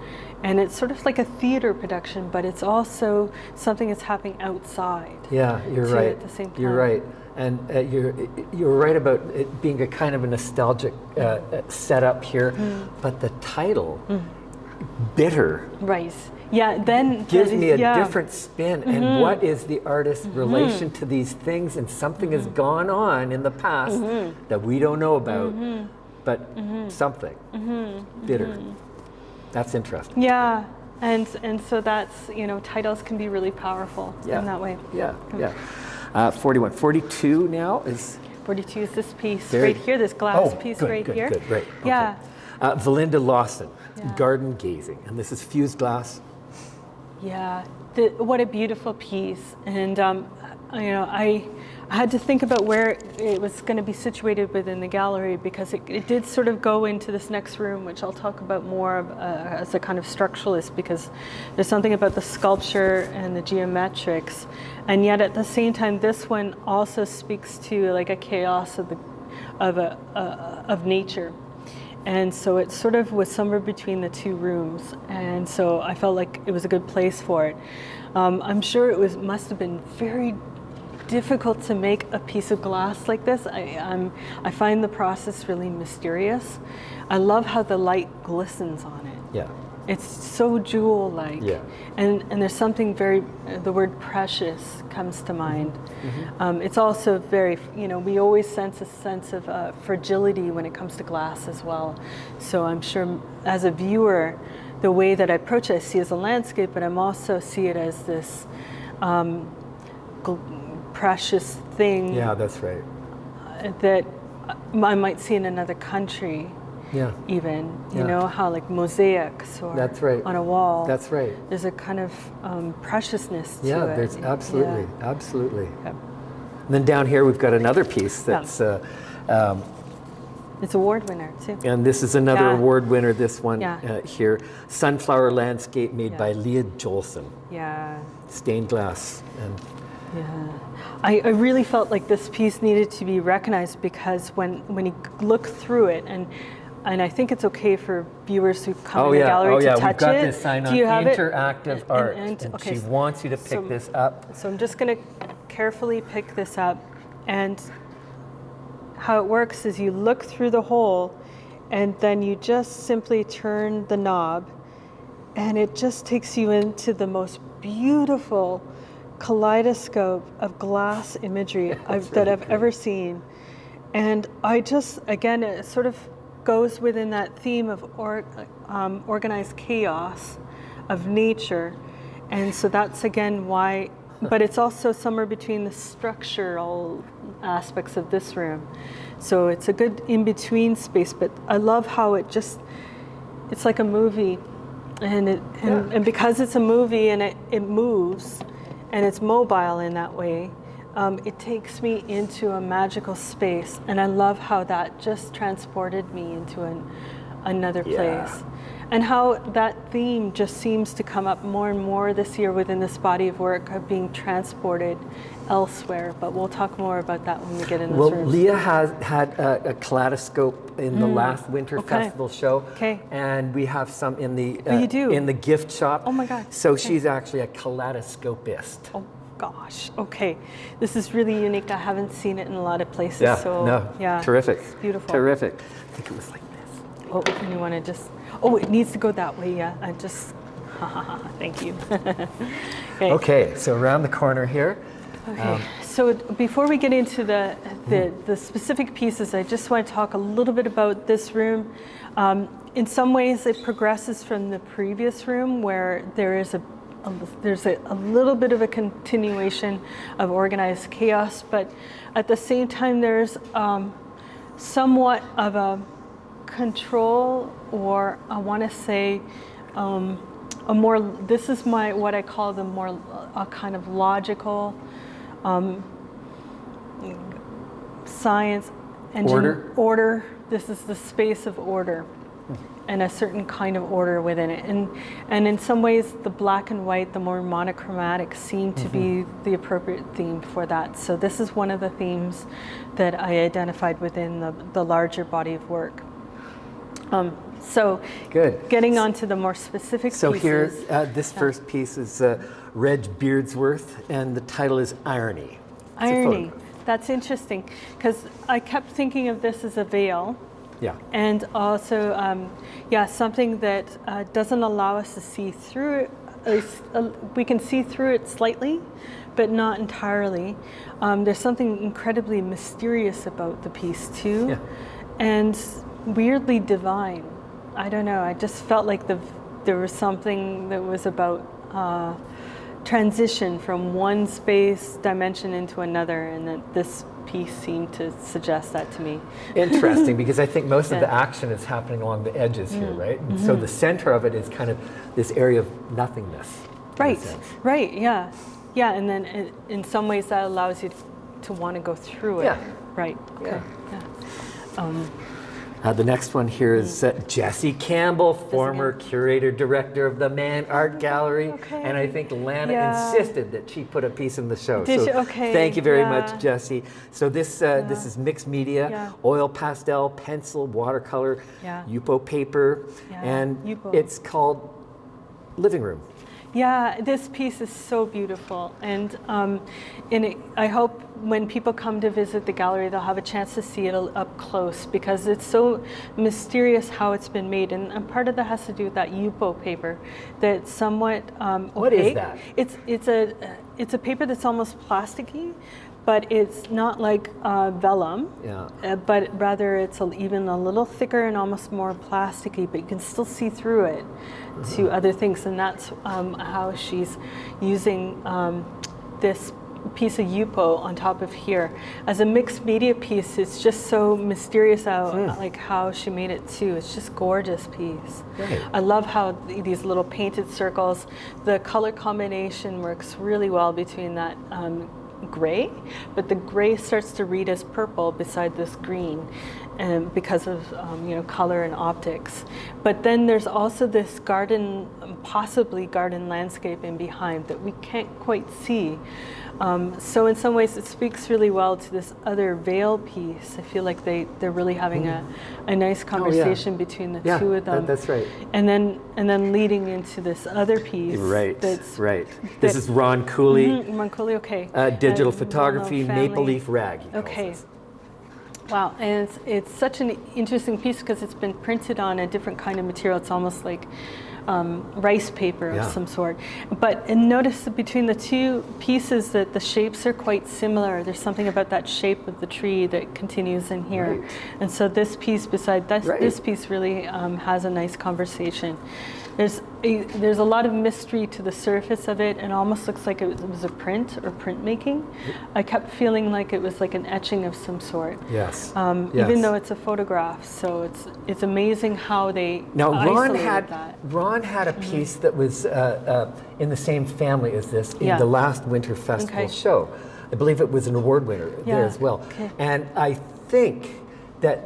and it's sort of like a theater production, but it's also something that's happening outside. Yeah, you're right. At the same time. You're right, and you're right about it being a kind of a nostalgic setup here, but the title, Bitter. Right. Yeah, then gives me a different spin. And what is the artist's relation to these things? And something has gone on in the past that we don't know about, but something bitter. That's interesting. Yeah, and so that's, titles can be really powerful in that way. Yeah, yeah. 41, 42 now is. 42 is this piece right here. This glass piece right here. Good, right. Yeah. Okay. Valinda Lawson, Garden Gazing, and this is fused glass. Yeah, what a beautiful piece, and I had to think about where it was going to be situated within the gallery, because it did sort of go into this next room, which I'll talk about more of, as a kind of structuralist, because there's something about the sculpture and the geometrics, and yet at the same time, this one also speaks to like a chaos of nature. And so it sort of was somewhere between the two rooms, and so I felt like it was a good place for it. I'm sure it must have been very difficult to make a piece of glass like this. I find the process really mysterious. I love how the light glistens on it. Yeah. It's so jewel-like. Yeah. And there's something the word precious comes to mind. It's also very, we always sense a sense of fragility when it comes to glass as well. So I'm sure as a viewer, the way that I approach it, I see it as a landscape, but I'm also see it as this precious thing. Yeah, that's right. That I might see in another country. Yeah. Even, you know, how like mosaics or that's right. on a wall. That's right. There's a kind of preciousness to it. Yeah, there's absolutely, absolutely. Yeah. And then down here we've got another piece that's... it's award winner too. And this is another award winner, this one here. Sunflower Landscape made by Leah Jolson. Yeah. Stained glass. And I really felt like this piece needed to be recognized, because when you look through it, and I think it's okay for viewers who come in the gallery to touch it. We've got this sign on interactive art, and she wants you to pick this up. So I'm just going to carefully pick this up, and how it works is you look through the hole, and then you just simply turn the knob, and it just takes you into the most beautiful kaleidoscope of glass imagery that I've ever seen. And I just, again, it sort of goes within that theme of organized chaos of nature. And so that's again why, but it's also somewhere between the structural aspects of this room. So it's a good in-between space, but I love how it's like a movie And because it's a movie and it moves and it's mobile in that way, it takes me into a magical space, and I love how that just transported me into another place. And how that theme just seems to come up more and more this year within this body of work of being transported elsewhere. But we'll talk more about that when we get in those rooms. Leah has had a kaleidoscope in the last Winter Festival show. Okay. And we have some in the you do? in the gift shop. Oh my God. So she's actually a kaleidoscopist. Oh gosh. Okay. This is really unique. I haven't seen it in a lot of places. Yeah. So No. yeah. Terrific. It's beautiful. Terrific. I think it was like this. Oh, and you want to just, it needs to go that way, yeah. I just, thank you. Okay, so around the corner here. Okay, so before we get into the specific pieces, I just want to talk a little bit about this room. In some ways, it progresses from the previous room where there's a little bit of a continuation of organized chaos, but at the same time, there's somewhat of a control, or I want to say this is what I call the more kind of logical science engine. Order. This is the space of order and a certain kind of order within it. And in some ways, the black and white, the more monochromatic, seem to be the appropriate theme for that. So this is one of the themes that I identified within the larger body of work. So good. Getting on to the more specific so pieces. Here, this first piece is Reg Beardsworth, and the title is Irony. Irony. That's interesting, because I kept thinking of this as a veil. Yeah. And also, something that doesn't allow us to see through it. We can see through it slightly, but not entirely. There's something incredibly mysterious about the piece too. Yeah. And weirdly divine. I don't know, I just felt like there was something that was about transition from one space dimension into another, and that this piece seemed to suggest that to me. Interesting, because I think most of the action is happening along the edges here, right? And so the center of it is kind of this area of nothingness. Right, yeah. Yeah, and then in some ways that allows you to want to go through it. Yeah. Right, okay. Yeah. The next one here is Jessie Campbell, former curator director of the Mann Art Gallery, and I think Lana insisted that she put a piece in the show. Did so she? Okay. Thank you very much, Jessie. So this is mixed media, oil pastel, pencil, watercolor, Yupo paper, and it's called Living Room. Yeah, this piece is so beautiful, and I hope when people come to visit the gallery, they'll have a chance to see it up close, because it's so mysterious how it's been made, and part of that has to do with that Yupo paper that's somewhat opaque. What is that? It's a paper that's almost plasticky, but it's not like vellum, but rather it's even a little thicker and almost more plasticky, but you can still see through it to other things, and that's how she's using this piece of Yupo on top of here. As a mixed media piece, it's just so mysterious like how she made it too. It's just gorgeous piece. Right. I love how these little painted circles, the color combination works really well between that gray, but the gray starts to read as purple beside this green, and because of color and optics. But then there's also this garden, possibly garden landscape in behind that we can't quite see. So in some ways it speaks really well to this other veil piece. I feel like they're really having a nice conversation between the two of them. That's right. And then leading into this other piece. Right. This is Ron Cooley. Ron Cooley, okay. Digital photography, Maple Leaf Rag. Okay. Wow, and it's such an interesting piece because it's been printed on a different kind of material. It's almost like rice paper of some sort. And notice that between the two pieces that the shapes are quite similar. There's something about that shape of the tree that continues in here. And so this piece beside this piece really has a nice conversation. There's a lot of mystery to the surface of it, and almost looks like it was a print or printmaking. I kept feeling like it was like an etching of some sort. Yes. Even though it's a photograph, so it's amazing how they isolated that. Ron had a piece that was in the same family as this in the last Winter Festival show. I believe it was an award winner there as well. Okay. And I think that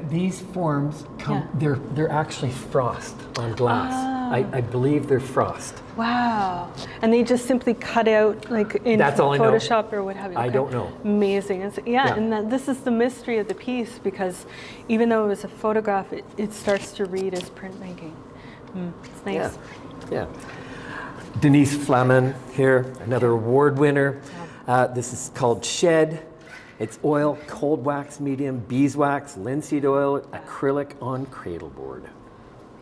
these forms come, they're actually frost on glass. I believe they're frost. Wow. And they just simply cut out like in Photoshop or what have you. I don't know. Amazing. And this is the mystery of the piece, because even though it was a photograph, it starts to read as printmaking. It's nice. Yeah. Denise Flaman here, another award winner. This is called Shed. It's oil, cold wax medium, beeswax, linseed oil, acrylic on cradleboard.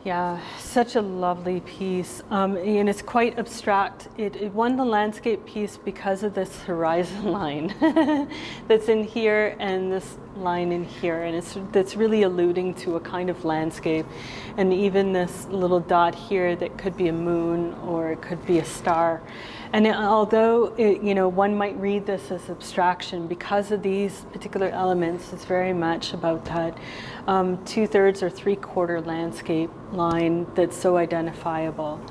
Yeah, such a lovely piece, and it's quite abstract. It won the landscape piece because of this horizon line that's in here and this line in here, and that's really alluding to a kind of landscape, and even this little dot here that could be a moon or it could be a star. And although one might read this as abstraction, because of these particular elements, it's very much about that 2/3 or 3/4 landscape line that's so identifiable.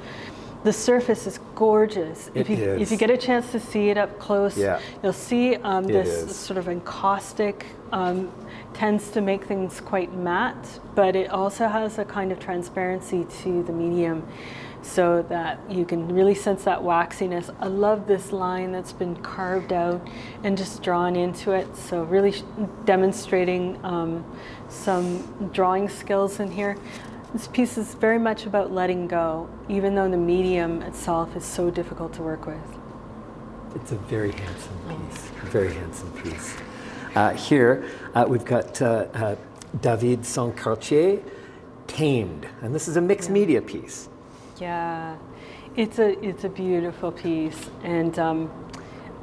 The surface is gorgeous. If you get a chance to see it up close, you'll see this sort of encaustic tends to make things quite matte, but it also has a kind of transparency to the medium, so that you can really sense that waxiness. I love this line that's been carved out and just drawn into it. So really demonstrating some drawing skills in here. This piece is very much about letting go, even though the medium itself is so difficult to work with. It's a very handsome piece, very handsome piece. Here we've got David Sancartier, Tamed, and this is a mixed media piece. Yeah, it's a beautiful piece, and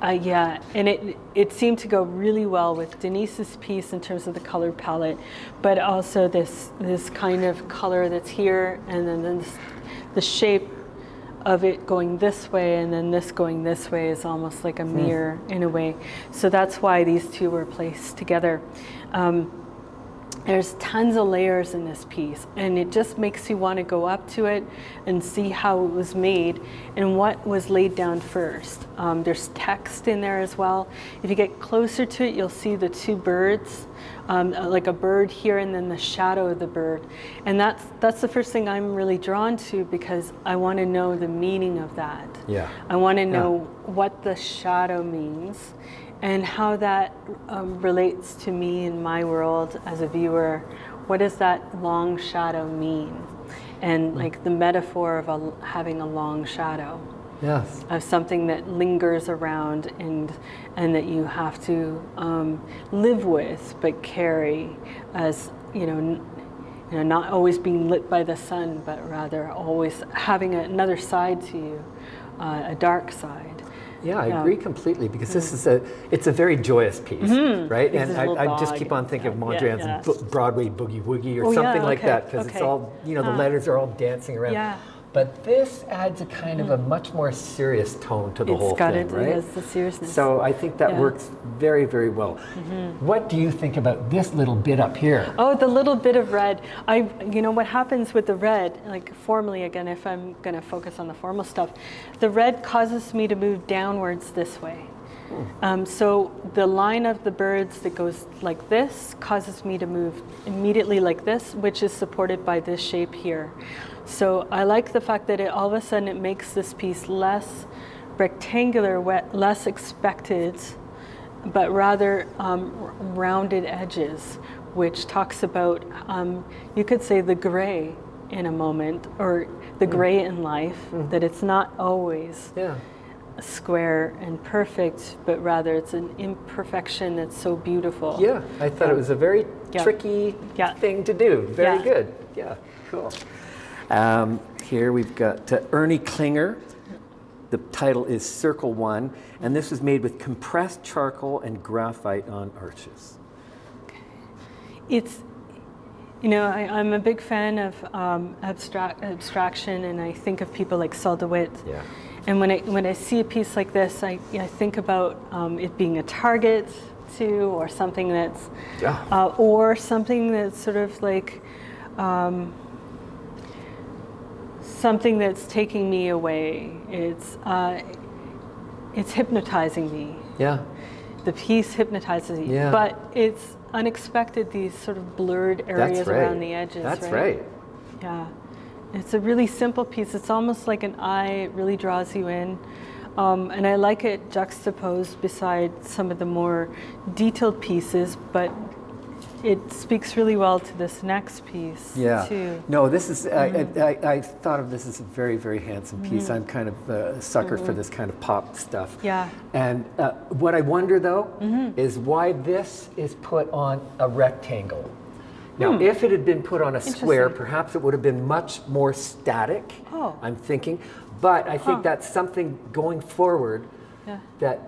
and it seemed to go really well with Denise's piece in terms of the color palette, but also this kind of color that's here, and then the shape of it going this way and then this going this way is almost like a mirror in a way. So that's why these two were placed together. There's tons of layers in this piece, and it just makes you want to go up to it and see how it was made and what was laid down first. There's text in there as well. If you get closer to it, you'll see the two birds, like a bird here and then the shadow of the bird. And that's the first thing I'm really drawn to, because I want to know the meaning of that. Yeah. I want to know what the shadow means, and how that relates to me in my world as a viewer. What does that long shadow mean? And like the metaphor of having a long shadow. Yes. Of something that lingers around and that you have to live with, but carry as, not always being lit by the sun, but rather always having another side to you, a dark side. Yeah, I agree completely, because this is it's a very joyous piece, right? And I just keep on thinking of Mondrian's Broadway Boogie Woogie or something like that, because it's all, the letters are all dancing around. Yeah. But this adds a kind of a much more serious tone to the whole thing, right? It has the seriousness. So I think that works very, very well. What do you think about this little bit up here? Oh, the little bit of red. What happens with the red, like formally again, if I'm going to focus on the formal stuff, the red causes me to move downwards this way. So the line of the birds that goes like this causes me to move immediately like this, which is supported by this shape here. So I like the fact that all of a sudden it makes this piece less rectangular, less expected, but rather rounded edges, which talks about, you could say, the gray in a moment, or the gray in life, that it's not always square and perfect, but rather it's an imperfection that's so beautiful. Yeah, I thought it was a very tricky thing to do. Very good. Yeah, cool. Here we've got Ernie Klinger. The title is Circle One, and this was made with compressed charcoal and graphite on arches. It's You know, I'm a big fan of abstraction, and I think of people like Sol DeWitt. Yeah. And when I see a piece like this, I think about it being a target too, or something that's, or something that's sort of like something that's taking me away. It's hypnotizing me. Yeah. The piece hypnotizes me, but it's unexpected, these sort of blurred areas around the edges. That's right. Yeah. It's a really simple piece. It's almost like an eye. It really draws you in. And I like it juxtaposed beside some of the more detailed pieces, but it speaks really well to this next piece too. No, this is, I thought of this as a very, very handsome piece. I'm kind of a sucker for this kind of pop stuff. Yeah. And what I wonder though is why this is put on a rectangle. Now, if it had been put on a square, perhaps it would have been much more static, I'm thinking. But I think that's something going forward that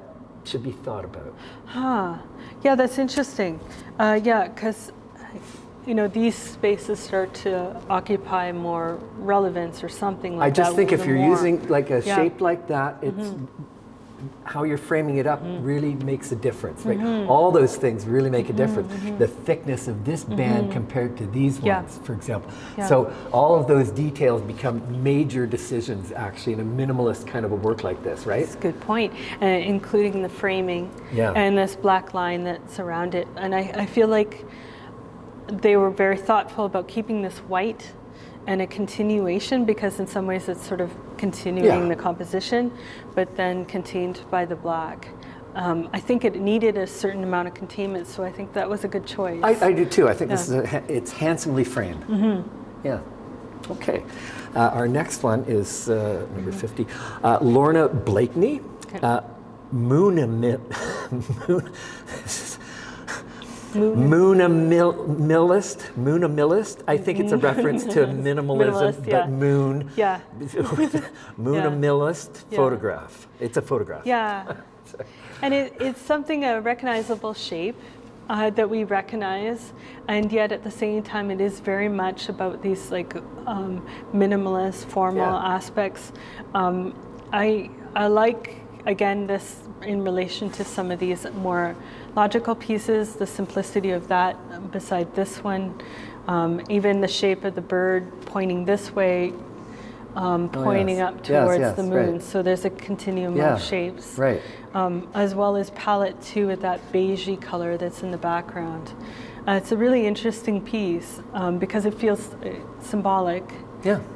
should be thought about. Yeah, that's interesting. Yeah, because you know, these spaces start to occupy more relevance or something like that. I just think if you're using like a shape like that, it's how you're framing it up really makes a difference, right? All those things really make a difference. The thickness of this band compared to these ones, for example. So all of those details become major decisions actually in a minimalist kind of a work like this, right? That's a good point, including the framing and this black line that's around it. And I feel like they were very thoughtful about keeping this white and a continuation, because in some ways it's sort of continuing the composition, but then contained by the black. I think it needed a certain amount of containment, so I think that was a good choice. I do too. I think this is it's handsomely framed. Yeah. Okay. Our next one is number 50. Lorna Blakeney. Moonamillist. I think it's a reference to minimalism, but moon. Yeah. Moonamillist photograph. It's a photograph. Yeah. And it's something, a recognizable shape that we recognize, and yet at the same time it is very much about these like minimalist, formal aspects. I like, again, this in relation to some of these more logical pieces, the simplicity of that beside this one, even the shape of the bird pointing this way, pointing up towards the moon. Right. So there's a continuum of shapes, right. As well as palette too, with that beigey color that's in the background. It's a really interesting piece because it feels symbolic.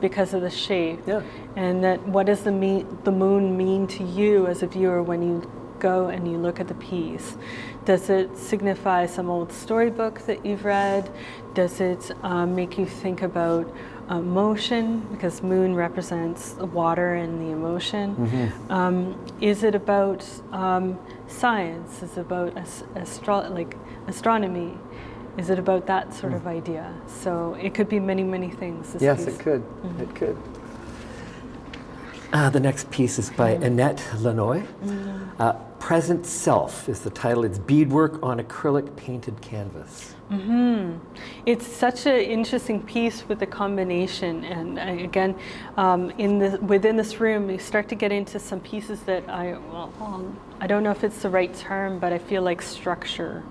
Because of the shape, and that what does the moon mean to you as a viewer when you go and you look at the piece? Does it signify some old storybook that you've read? Does it make you think about motion, because moon represents the water and the emotion? Is it about science? Is it about astronomy? Is it about that sort of idea? So it could be many, many things. Yes, it could. It could. The next piece is by Annette Lanoy. Present Self is the title. It's beadwork on acrylic painted canvas. It's such an interesting piece with the combination, and again, within this room, you start to get into some pieces that I don't know if it's the right term, but I feel like structure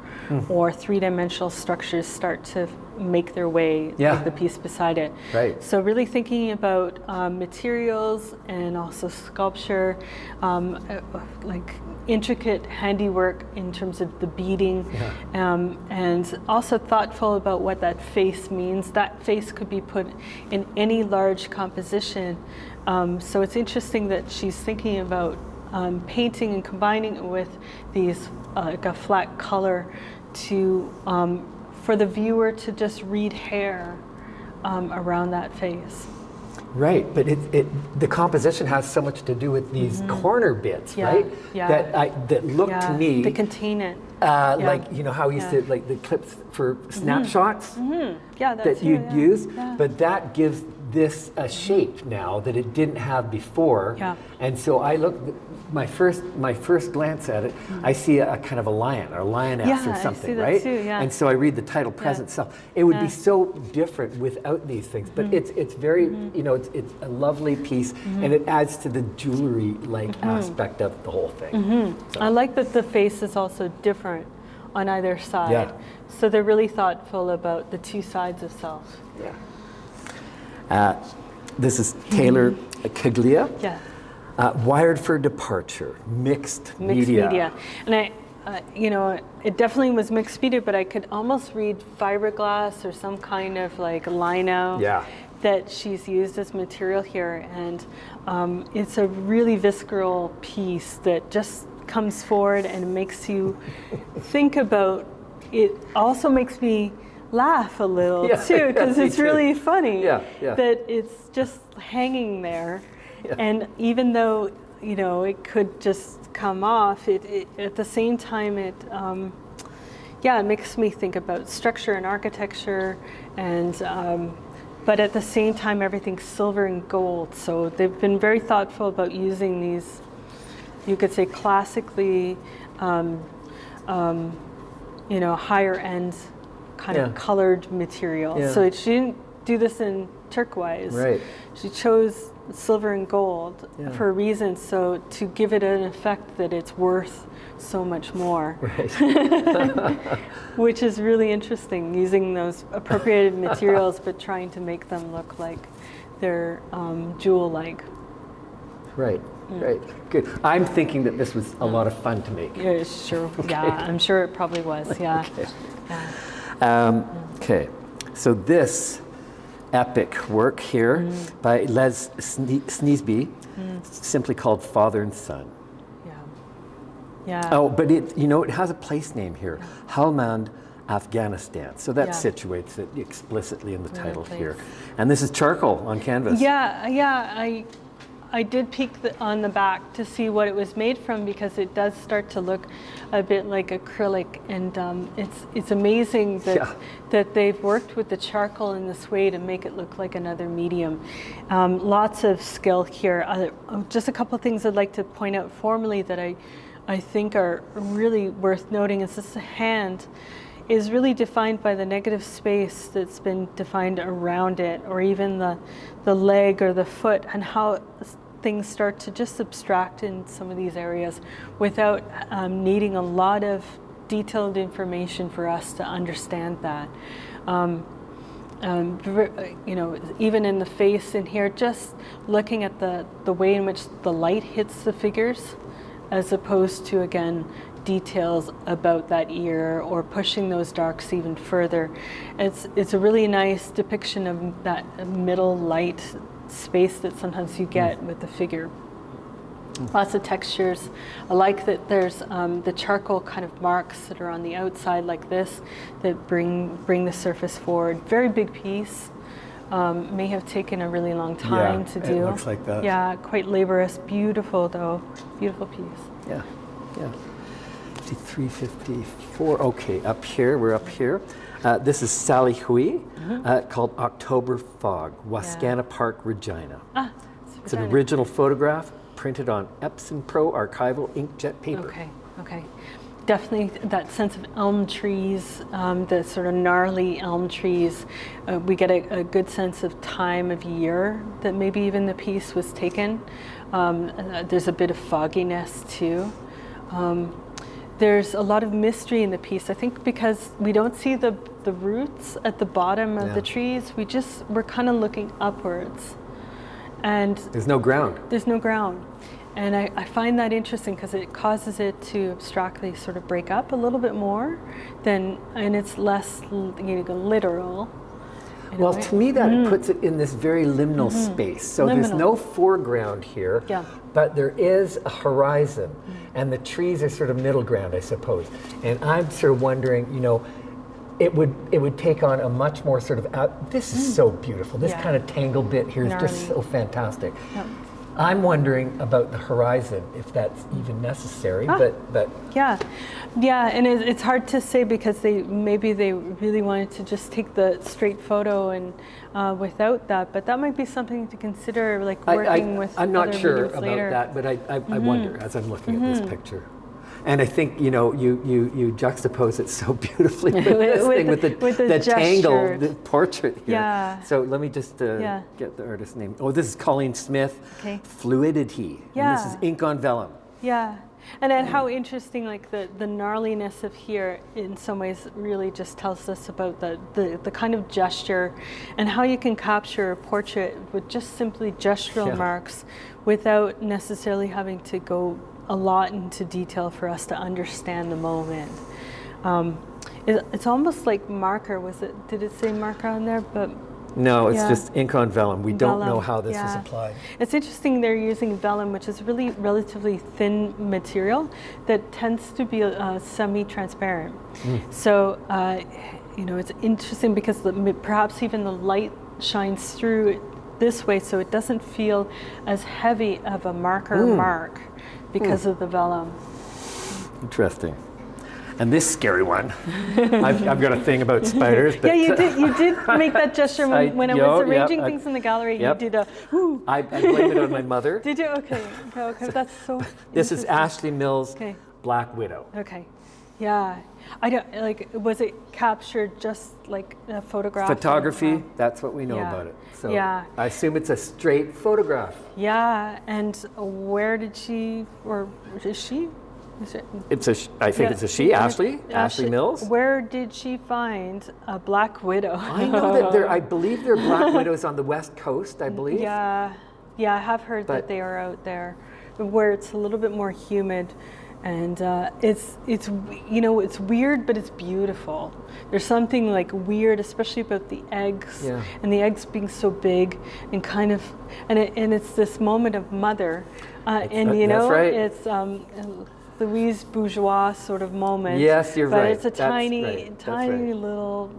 or three-dimensional structures start to make their way with the piece beside it. Right. So really thinking about materials and also sculpture, like intricate handiwork in terms of the beading, and also thoughtful about what that face means. That face could be put in any large composition. So it's interesting that she's thinking about painting and combining it with these like a flat color to for the viewer to just read hair around that face. Right, but the composition has so much to do with these corner bits, right? That look to me to contain it. Like, you know how we used to, like the clips for snapshots that you'd use, but that gives this shape now that it didn't have before. Yeah. And so I look, my first glance at it, I see a kind of a lion or a lioness Yeah, or I something, see that right? too, yeah. And so I read the title, Present Self. It would be so different without these things, but it's very, you know, it's a lovely piece, and it adds to the jewelry-like aspect of the whole thing. So. I like that the face is also different on either side. Yeah. So they're really thoughtful about the two sides of self. Yeah. This is Taylor Caglia. Yeah. Wired for Departure, mixed media. And I, you know, it definitely was mixed media, but I could almost read fiberglass or some kind of like lino that she's used as material here. And it's a really visceral piece that just comes forward and makes you think about, it also makes me laugh a little too, because it's really funny that it's just hanging there. And even though, you know, it could just come off, it at the same time, it makes me think about structure and architecture, and but at the same time, everything's silver and gold. So they've been very thoughtful about using these, you could say, classically, you know, higher end kind of colored material. So she didn't do this in turquoise. Right. She chose silver and gold for a reason, so to give it an effect that it's worth so much more. Right. Which is really interesting, using those appropriated materials but trying to make them look like they're jewel-like. Right. Right. Good. I'm thinking that this was a lot of fun to make. Yeah, sure. Yeah, I'm sure it probably was. Yeah. Okay. So this epic work here by Les Sneesby, simply called Father and Son. Yeah. Oh, but it, you know, it has a place name here, Helmand, Afghanistan. So that situates it explicitly in the title here. And this is charcoal on canvas. I did peek on the back to see what it was made from, because it does start to look a bit like acrylic, and it's amazing that they've worked with the charcoal in this way to make it look like another medium. Lots of skill here. Just a couple of things I'd like to point out formally that I think are really worth noting is this hand is really defined by the negative space that's been defined around it, or even the leg or the foot, and how things start to just abstract in some of these areas without needing a lot of detailed information for us to understand that. You know, even in the face in here, just looking at the way in which the light hits the figures, as opposed to, again, details about that ear or pushing those darks even further. It's a really nice depiction of that middle light space that sometimes you get with the figure. Lots of textures. I like that there's the charcoal kind of marks that are on the outside like this that bring the surface forward. Very big piece. May have taken a really long time to do. It looks like that. Yeah, quite laborious. Beautiful though. Beautiful piece. Yeah. 53, 54. Okay, up here, we're up here. This is Sally Hui, called October Fog, Wascana Park, Regina. It's an original photograph printed on Epson Pro archival inkjet paper. Okay. Definitely that sense of elm trees, the sort of gnarly elm trees. We get a good sense of time of year that maybe even the piece was taken. There's a bit of fogginess too. There's a lot of mystery in the piece, I think, because we don't see the roots at the bottom of the trees. We're kind of looking upwards. And there's no ground. And I find that interesting because it causes it to abstractly sort of break up a little bit more and it's less literal. Well, to me that puts it in this very liminal space. So there's no foreground here, but there is a horizon, and the trees are sort of middle ground, I suppose. And I'm sort of wondering, you know, it would take on a much more sort of this is so beautiful. This kind of tangle bit here is just so fantastic. I'm wondering about the horizon, if that's even necessary, but Yeah, and it's hard to say because maybe they really wanted to just take the straight photo and without that, but that might be something to consider, like working with I'm not other sure mediums about later. that, but I wonder as I'm looking at this picture. And I think, you know, you juxtapose it so beautifully with this thing, with the tangle, the portrait here. Yeah. So let me just get the artist's name. Oh, this is Colleen Smith. Okay. Fluidity. Yeah. And this is ink on vellum. Yeah. And then how interesting, like the gnarliness of here in some ways really just tells us about the kind of gesture and how you can capture a portrait with just simply gestural marks without necessarily having to go a lot into detail for us to understand the moment. It's almost like marker. Did it say marker on there? But no, it's just ink on vellum. We don't know how this is applied. It's interesting they're using vellum, which is really relatively thin material that tends to be semi-transparent. So, you know, it's interesting because perhaps even the light shines through it this way, so it doesn't feel as heavy of a marker mark because of the vellum. Interesting. And this scary one, I've got a thing about spiders. But yeah, you did make that gesture when I was arranging things in the gallery. You did a whoo. I blame it on my mother. Did you? Okay, that's so. This is Ashley Mills' Okay. Black Widow. Okay, yeah. I don't like. Was it captured just like a photograph? Photography. That's what we know about it. So I assume it's a straight photograph. Yeah, and where did she, or is she? It's a. I think it's a she. Ashley Mills. Where did she find a black widow? I know that I believe there are black widows on the West Coast. I believe. Yeah, I have heard that they are out there, where it's a little bit more humid, and it's you know, it's weird, but it's beautiful. There's something like weird, especially about the eggs, and the eggs being so big and kind of, and it's this moment of mother, and you know, it's Louise Bourgeois sort of moment. Yes, you're right. But it's a tiny little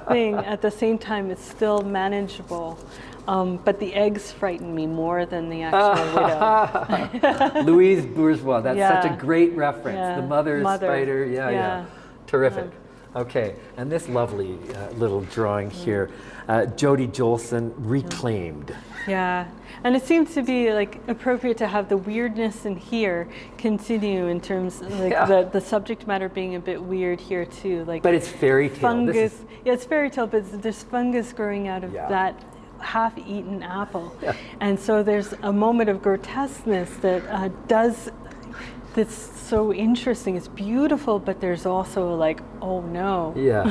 thing. At the same time, it's still manageable. But the eggs frighten me more than the actual widow. Louise Bourgeois, that's such a great reference. Yeah. The mother spider, terrific. Okay, and this lovely little drawing here, Jody Jolson, Reclaimed. Yeah, and it seems to be like appropriate to have the weirdness in here continue in terms of like the subject matter being a bit weird here too. Like, but it's fairy tale. Fungus, it's fairy tale, but there's fungus growing out of that half-eaten apple, and so there's a moment of grotesqueness that that's so interesting. It's beautiful, but there's also like, oh no. Yeah,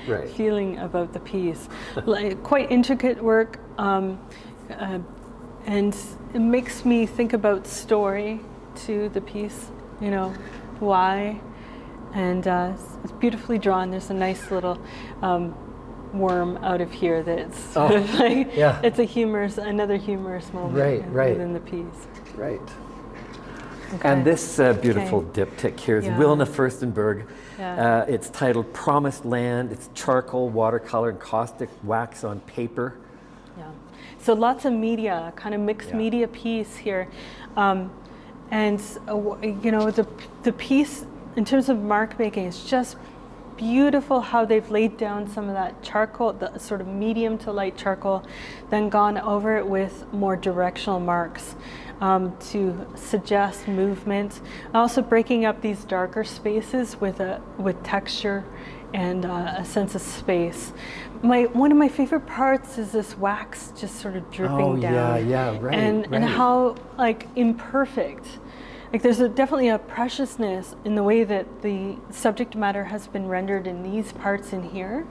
right. Feeling about the piece. Like, quite intricate work, and it makes me think about story to the piece, you know, why. And it's beautifully drawn. There's a nice little worm out of here that's sort of like, it's another humorous moment within the piece. Right. Okay. And this beautiful diptych here is Wilna Furstenberg. It's titled Promised Land. It's charcoal, watercolor, and caustic wax on paper. Yeah. So lots of media, kind of mixed media piece here. And, you know, the piece, in terms of mark making, is just beautiful how they've laid down some of that charcoal, the sort of medium to light charcoal, then gone over it with more directional marks. To suggest movement, also breaking up these darker spaces with texture and a sense of space. One of my favorite parts is this wax just sort of dripping down. And how like imperfect. Like there's definitely a preciousness in the way that the subject matter has been rendered in these parts in here,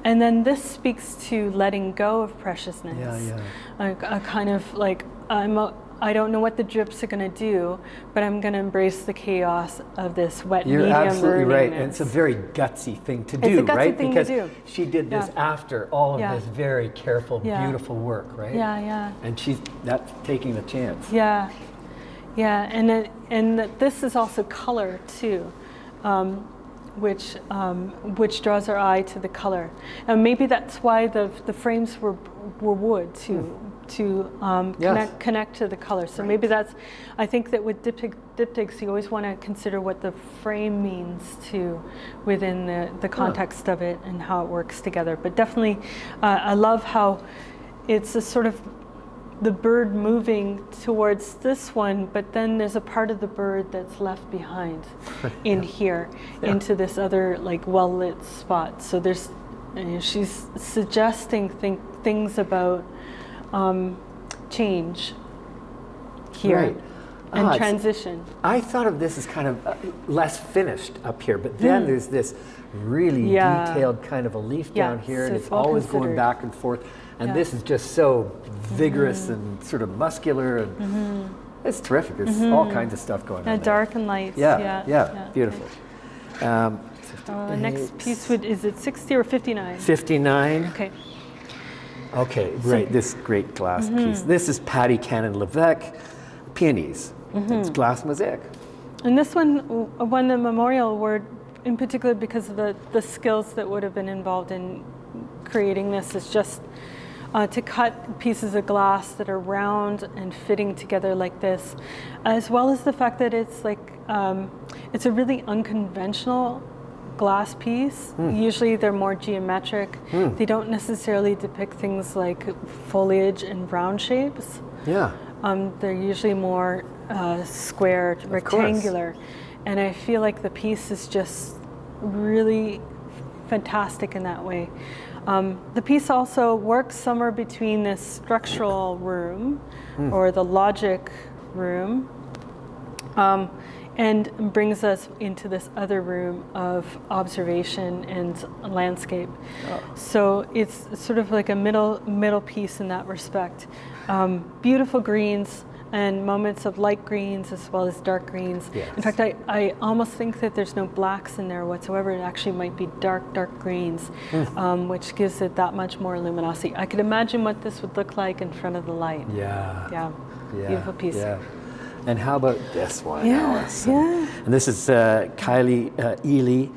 and then this speaks to letting go of preciousness. Like a kind of like I don't know what the drips are going to do, but I'm going to embrace the chaos of this wet medium. You're absolutely right, burningness. and it's a very gutsy thing to do, right? Because she did this after all of this very careful, beautiful work, right? And that's taking the chance. And this is also color too. which draws our eye to the color. And maybe that's why the frames were wood to connect to the color. So maybe that's, I think that with diptychs, you always want to consider what the frame means too within the context of it and how it works together. But definitely, I love how it's a sort of the bird moving towards this one, but then there's a part of the bird that's left behind in here into this other like well-lit spot. So there's, she's suggesting things about change here and transition. I thought of this as kind of less finished up here, but then there's this really detailed kind of a leaf down here, so and it's always going back and forth. And this is just so vigorous and sort of muscular, and it's terrific. There's all kinds of stuff going on. Dark and light. Beautiful. Next piece is it 60 or 59? 59. Okay. Okay, right. This great glass piece. This is Patty Cannon Levesque, Peonies. It's glass mosaic. And this one won the Memorial Award in particular because of the skills that would have been involved in creating this. It's just to cut pieces of glass that are round and fitting together like this, as well as the fact that it's like, it's a really unconventional glass piece. Usually they're more geometric. They don't necessarily depict things like foliage and round shapes. They're usually more square, rectangular. And I feel like the piece is just really fantastic in that way. The piece also works somewhere between this structural room or the logic room and brings us into this other room of observation and landscape. So it's sort of like a middle piece in that respect. Beautiful greens and moments of light greens as well as dark greens. In fact, I almost think that there's no blacks in there whatsoever. It actually might be dark greens, which gives it that much more luminosity. I could imagine what this would look like in front of the light. Beautiful piece. And how about this one, Allyson? And this is Kylie Ely.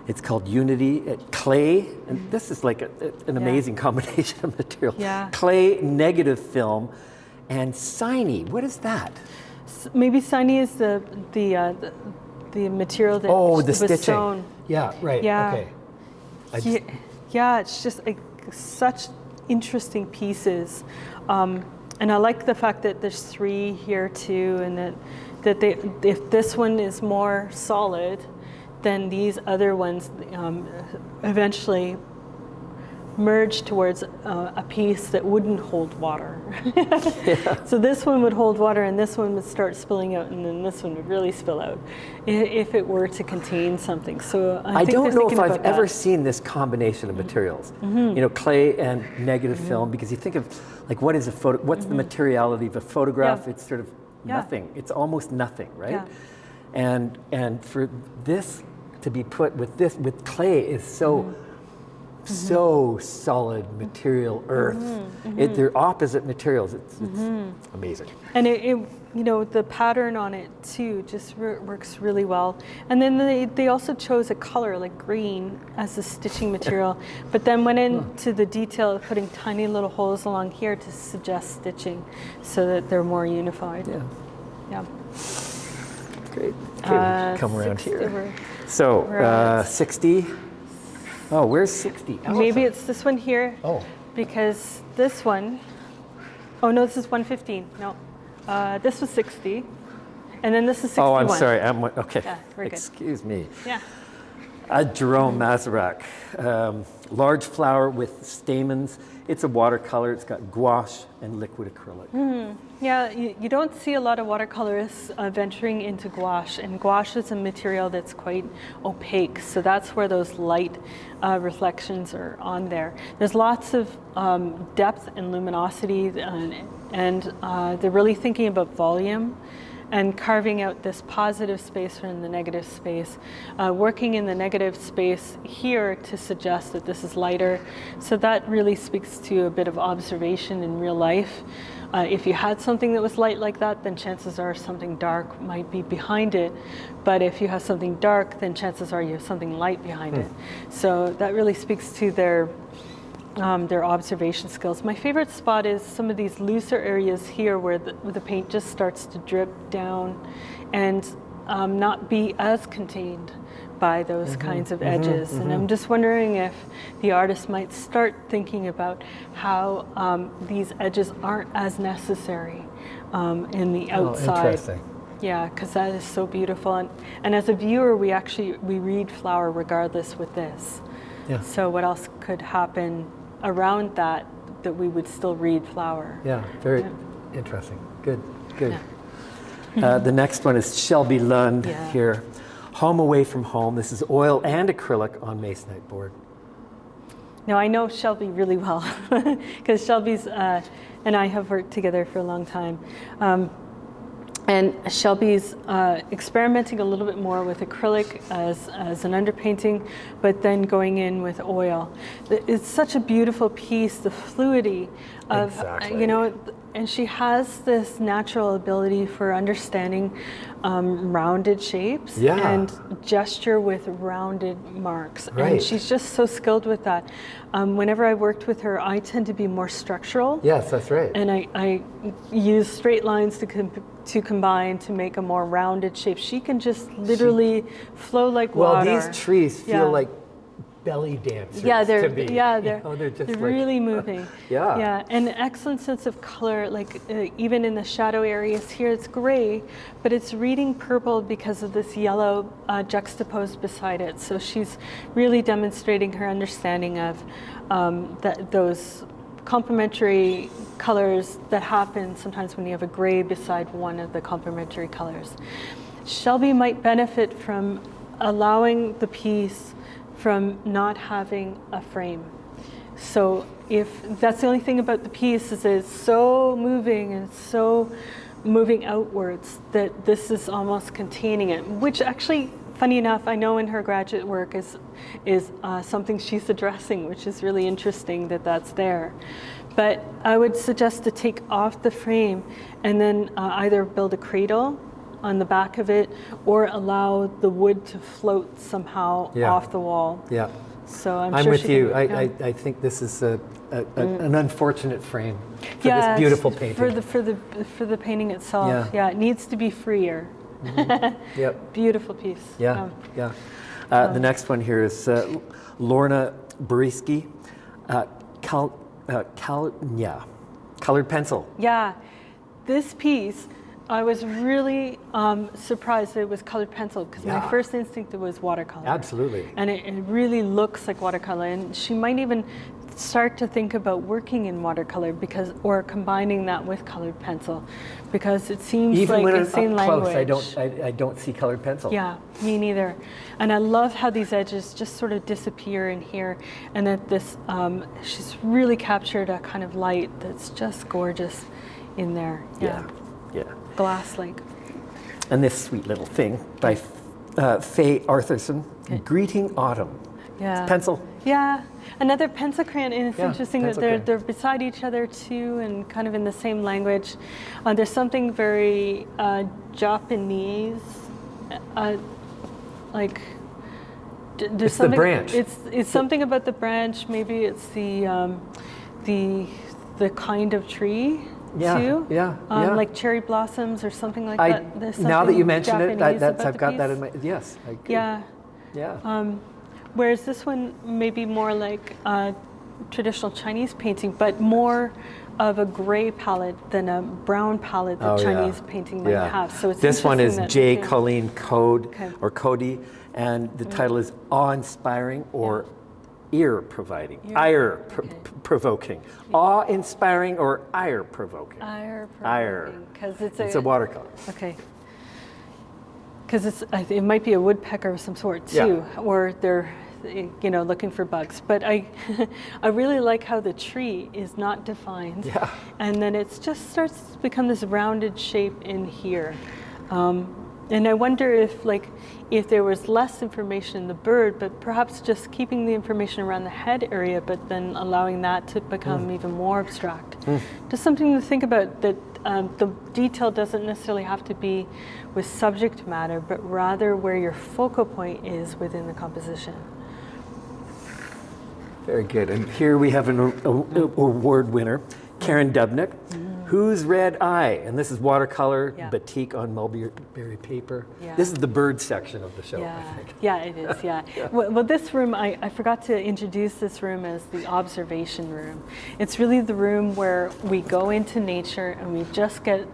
It's called Unity. Clay, and this is like an amazing combination of material. Clay, negative film, and Siny. What is that? Maybe Siny is the material that was stitching. sewn. Okay. It's just like such interesting pieces. And I like the fact that there's 3 here too, and that if this one is more solid, then these other ones eventually merge towards a piece that wouldn't hold water. So this one would hold water, and this one would start spilling out, and then this one would really spill out if it were to contain something. So I don't know if I've ever seen this combination of materials. You know, clay and negative film, because you think of like what is a photo? What's the materiality of a photograph? It's sort of nothing. It's almost nothing, right? And for this to be put with clay is so solid material earth. They're opposite materials. It's amazing. And it you know, the pattern on it too just works really well. And then they also chose a color like green as the stitching material, but then went into the detail of putting tiny little holes along here to suggest stitching so that they're more unified. Great. Okay, come around here. So 60. Oh, where's 60? Maybe it's this one here. Because this one, no, this is 115. No, this was 60, and then this is 61. Oh, I'm sorry. Okay. We're good. Excuse me. Jerome Mazurek. Large flower with stamens. It's a watercolor. It's got gouache and liquid acrylic. You don't see a lot of watercolorists venturing into gouache, and gouache is a material that's quite opaque, so that's where those light reflections are on there. There's lots of depth and luminosity, and they're really thinking about volume and carving out this positive space from the negative space, working in the negative space here to suggest that this is lighter. So that really speaks to a bit of observation in real life. If you had something that was light like that, then chances are something dark might be behind it. But if you have something dark, then chances are you have something light behind it. So that really speaks to their observation skills. My favorite spot is some of these looser areas here where the paint just starts to drip down and not be as contained by those kinds of edges. And I'm just wondering if the artist might start thinking about how these edges aren't as necessary in the outside. Interesting. Yeah, because that is so beautiful. And as a viewer, we read flower regardless with this. Yeah. So what else could happen around that we would still read flower? Yeah, very interesting. Good, good. The next one is Shelby Lund here. Home Away from Home. This is oil and acrylic on masonite board. Now, I know Shelby really well because Shelby's and I have worked together for a long time. And Shelby's experimenting a little bit more with acrylic as an underpainting, but then going in with oil. It's such a beautiful piece, the fluidity of, you know, and she has this natural ability for understanding rounded shapes and gesture with rounded marks. Right. And she's just so skilled with that. Whenever I worked with her, I tend to be more structural. Yes, that's right. And I use straight lines to combine to make a more rounded shape. She can just literally flow like water. Well, these trees feel like belly dancers to me. Yeah, they're just they're like, really moving. Yeah. And an excellent sense of color, like even in the shadow areas here, it's gray, but it's reading purple because of this yellow juxtaposed beside it. So she's really demonstrating her understanding of those complementary colors that happen sometimes when you have a gray beside one of the complementary colors. Shelby might benefit from allowing the piece from not having a frame. So if that's the only thing about the piece is that it's so moving and so moving outwards that this is almost containing it, which actually, funny enough, I know in her graduate work is something she's addressing, which is really interesting that that's there. But I would suggest to take off the frame and then either build a cradle on the back of it or allow the wood to float somehow off the wall. Yeah. So I'm I'm sure with you. I think this is an unfortunate frame for this beautiful painting. For the painting itself. Yeah, it needs to be freer. Yep. Beautiful piece. Yeah. The next one here is Lorna Buriski, colored pencil. Yeah, this piece, I was really surprised that it was colored pencil because my first instinct was watercolor. Absolutely. And it really looks like watercolor. And she might even start to think about working in watercolor or combining that with colored pencil because it seems even like when the same language. Close, I don't see colored pencil. Yeah, me neither. And I love how these edges just sort of disappear in here and that this, she's really captured a kind of light that's just gorgeous in there. Yeah. Glass-like. And this sweet little thing by Faye Arthurson, Greeting Autumn. Yeah. It's pencil. Yeah. Another pencil crayon, and it's interesting that pencil they're beside each other too and kind of in the same language. There's something very Japanese, like there's it's something, the branch. It's something about the branch. Maybe it's the kind of tree. Too. Like cherry blossoms or something like that. There's now that you mention it, Japanese I've got that in my, yes. I agree. Yeah. Whereas this one may be more like traditional Chinese painting, but more of a gray palette than a brown palette that Chinese painting might have. So it's this one is J. that, Colleen Cody, and the title is Awe-inspiring or Ear-provoking. Ire-provoking. Awe-inspiring or ire-provoking. Ire-provoking. Because it's a watercolor. Okay. Because it might be a woodpecker of some sort too, or they're looking for bugs. But I really like how the tree is not defined, and then it just starts to become this rounded shape in here. And I wonder if there was less information in the bird, but perhaps just keeping the information around the head area, but then allowing that to become even more abstract. Just something to think about, that the detail doesn't necessarily have to be with subject matter, but rather where your focal point is within the composition. Very good. And here we have an award winner, Karen Dubnik. Whose Red Eye? And this is watercolor, batik on mulberry paper. Yeah. This is the bird section of the show, I think. Yeah, it is, yeah. Well, this room, I forgot to introduce this room as the observation room. It's really the room where we go into nature and we just get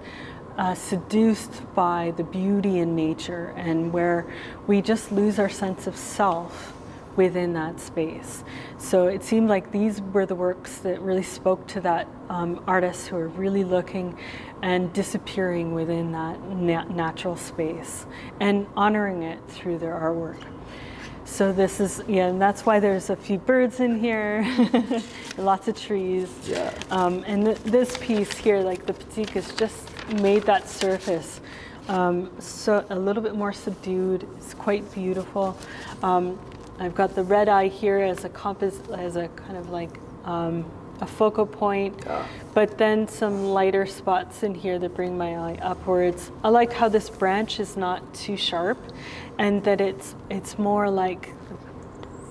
seduced by the beauty in nature, and where we just lose our sense of self within that space. So it seemed like these were the works that really spoke to that artists who are really looking and disappearing within that natural space and honoring it through their artwork. So this is, and that's why there's a few birds in here, lots of trees. Yeah. And this piece here, like the batik, has just made that surface so a little bit more subdued. It's quite beautiful. I've got the red eye here as a kind of like a focal point, but then some lighter spots in here that bring my eye upwards. I like how this branch is not too sharp, and that it's more like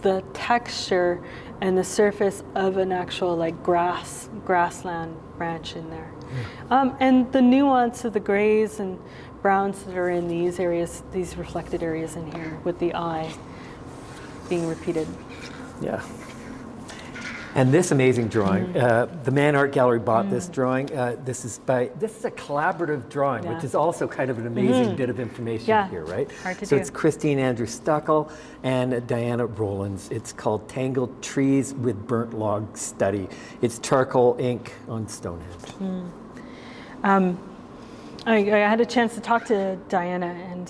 the texture and the surface of an actual like grassland branch in there. And the nuance of the grays and browns that are in these areas, these reflected areas in here, with the eye being repeated. Yeah. And this amazing drawing, the Mann Art Gallery bought this drawing. This is a collaborative drawing, which is also kind of an amazing bit of information here, right? Hard to so do. It's Christine Andrew Stuckel and Diana Rowlands. It's called Tangled Trees with Burnt Log Study. It's charcoal ink on Stonehenge. I had a chance to talk to Diana and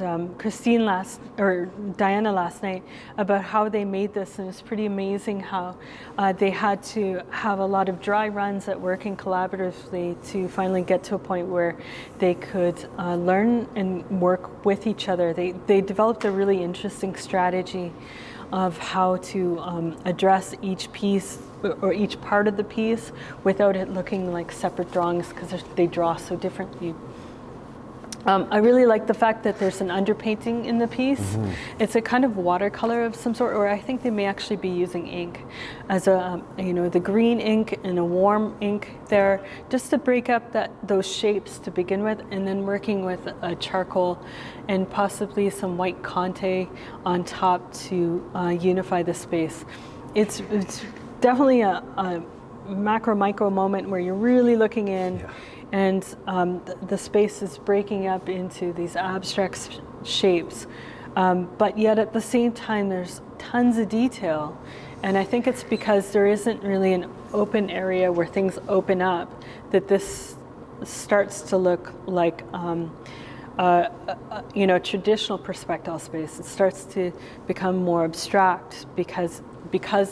Diana last night about how they made this, and it's pretty amazing how they had to have a lot of dry runs at working collaboratively to finally get to a point where they could learn and work with each other. They developed a really interesting strategy of how to address each piece or each part of the piece without it looking like separate drawings, because they draw so differently. I really like the fact that there's an underpainting in the piece. It's a kind of watercolor of some sort, or I think they may actually be using ink as the green ink and a warm ink there, just to break up those shapes to begin with, and then working with a charcoal and possibly some white conte on top to unify the space. It's definitely a macro micro moment where you're really looking in. Yeah. And the space is breaking up into these abstract shapes. But yet at the same time, there's tons of detail. And I think it's because there isn't really an open area where things open up that this starts to look like traditional perspective space. It starts to become more abstract because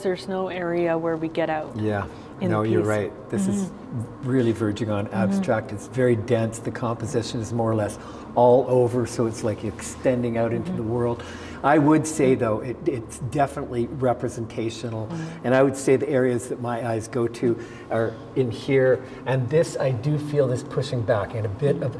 there's no area where we get out. Yeah. No, you're right. This is really verging on abstract. It's very dense. The composition is more or less all over, so it's like extending out into the world. I would say, though, it's definitely representational. And I would say the areas that my eyes go to are in here. And this, I do feel this pushing back and a bit of,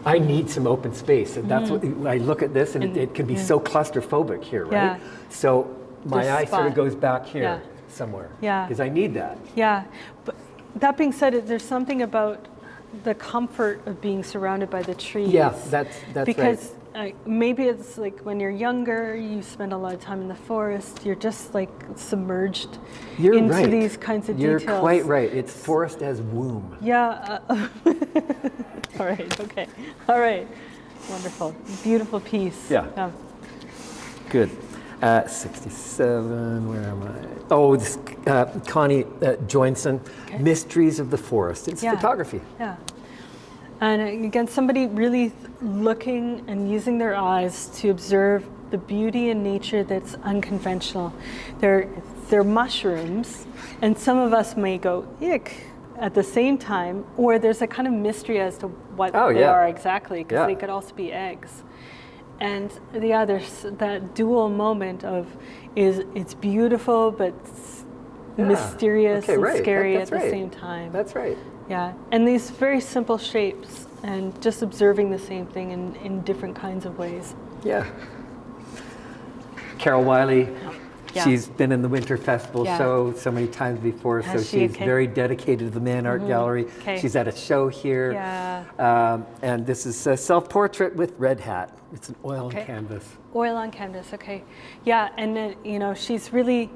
I need some open space. And that's what, I look at this, and it can be so claustrophobic here, right? Yeah. So my This eye sort of spot. goes back here. Yeah. Somewhere. Yeah. Because I need that. Yeah, but that being said, there's something about the comfort of being surrounded by the trees. Yeah, that's because maybe it's like when you're younger, you spend a lot of time in the forest, you're just like submerged into these kinds of details. You're quite right. It's forest as womb. Yeah. All right, okay. All right. Wonderful. Beautiful piece. Yeah. Good. 67, where am I? Oh, this Connie Joinson, Mysteries of the Forest. It's photography. Yeah. And again, somebody really looking and using their eyes to observe the beauty in nature that's unconventional. They're mushrooms, and some of us may go, ick, at the same time, or there's a kind of mystery as to what they are exactly, because they could also be eggs. And yeah, there's that dual moment of it's beautiful but mysterious Okay, and right. scary That's at the right. same time. That's right. Yeah, and these very simple shapes and just observing the same thing in different kinds of ways. Yeah. Carol Wiley, Yeah. she's been in the Winter Festival Yeah. show so many times before, Has so she? she's Okay. very dedicated to the Mann Art Gallery. Okay. She's at a show here. Yeah. And this is a self-portrait with red hat. It's an oil Okay. on canvas. Oil on canvas, okay. Yeah, and then, she's really,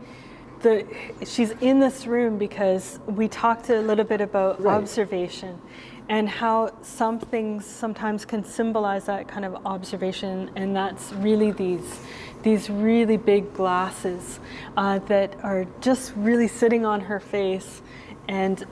she's in this room because we talked a little bit about Right. observation and how some things sometimes can symbolize that kind of observation, and that's really these really big glasses that are just really sitting on her face, and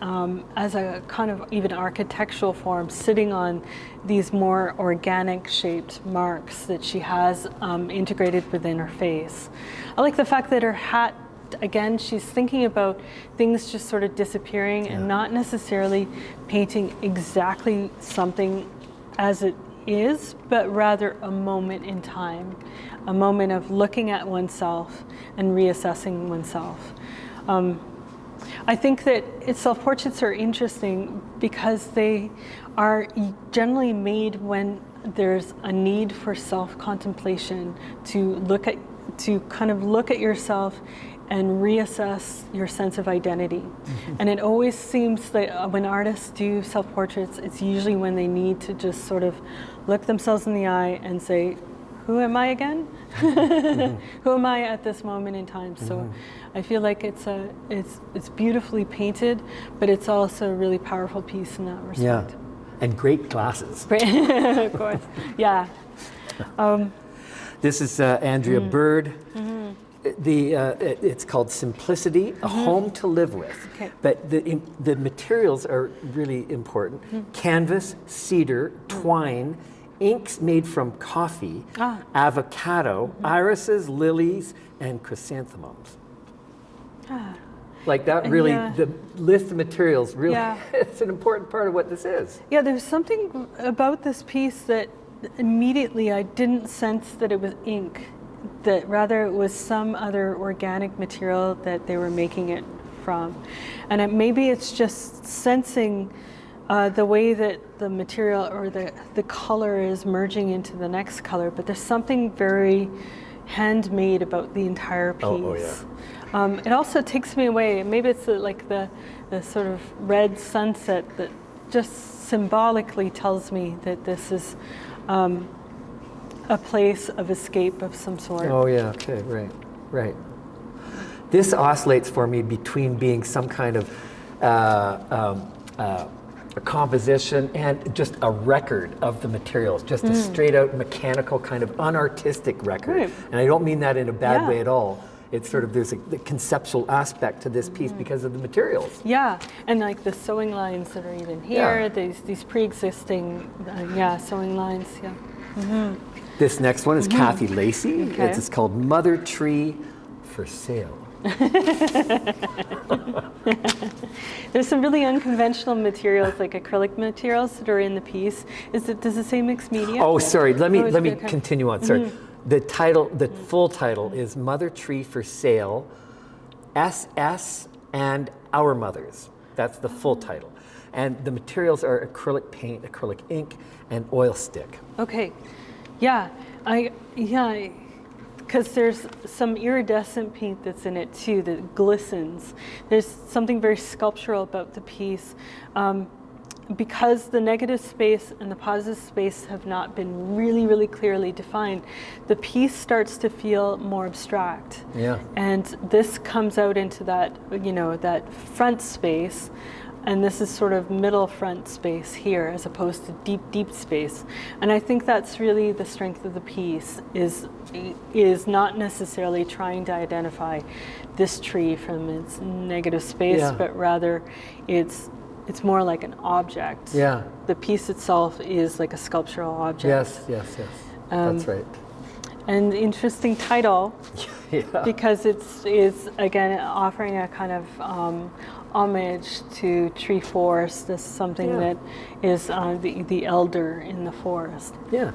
as a kind of even architectural form, sitting on these more organic shaped marks that she has integrated within her face. I like the fact that her hat, again, she's thinking about things just sort of disappearing and not necessarily painting exactly something as it is, but rather a moment in time, a moment of looking at oneself and reassessing oneself. I think that self-portraits are interesting because they are generally made when there's a need for self-contemplation, to kind of look at yourself and reassess your sense of identity. And it always seems that when artists do self-portraits, it's usually when they need to just sort of look themselves in the eye and say, who am I again? Who am I at this moment in time? So I feel like it's beautifully painted, but it's also a really powerful piece in that respect. Yeah, and great glasses. Of course, yeah. This is Andrea Bird. It's called Simplicity, a home to live with. Okay. But the materials are really important. Canvas, cedar, twine, inks made from coffee, avocado, irises, lilies, and chrysanthemums. Like that really, the list of materials really, it's an important part of what this is. Yeah, there's something about this piece that immediately I didn't sense that it was ink, that rather it was some other organic material that they were making it from. And maybe it's just sensing the way that the material or the color is merging into the next color, but there's something very handmade about the entire piece. Oh, yeah. It also takes me away, maybe it's like the sort of red sunset that just symbolically tells me that this is a place of escape of some sort. Oh yeah, okay, right. This oscillates for me between being some kind of a composition and just a record of the materials, just a straight out mechanical kind of unartistic record. Right. And I don't mean that in a bad way at all. It's sort of, there's the conceptual aspect to this piece because of the materials. Yeah, and like the sewing lines that are even here, these pre-existing, sewing lines, This next one is Kathy Lacey. Okay. It's called Mother Tree for Sale. There's some really unconventional materials, like acrylic materials, that are in the piece. Does it say mixed media? Oh, sorry. Let me Okay. continue on. Sorry. The title, the full title is Mother Tree for Sale, SS and Our Mothers. That's the full title. And the materials are acrylic paint, acrylic ink, and oil stick. Okay. Yeah. Because there's some iridescent paint that's in it too that glistens. There's something very sculptural about the piece. Because the negative space and the positive space have not been really, really clearly defined, the piece starts to feel more abstract. Yeah. And this comes out into that, that front space, and this is sort of middle front space here as opposed to deep, deep space. And I think that's really the strength of the piece, is not necessarily trying to identify this tree from its negative space, but rather it's more like an object. Yeah. The piece itself is like a sculptural object. Yes. That's right. And interesting title, Yeah. because it's again offering a kind of homage to tree forest as something that is the elder in the forest. Yeah.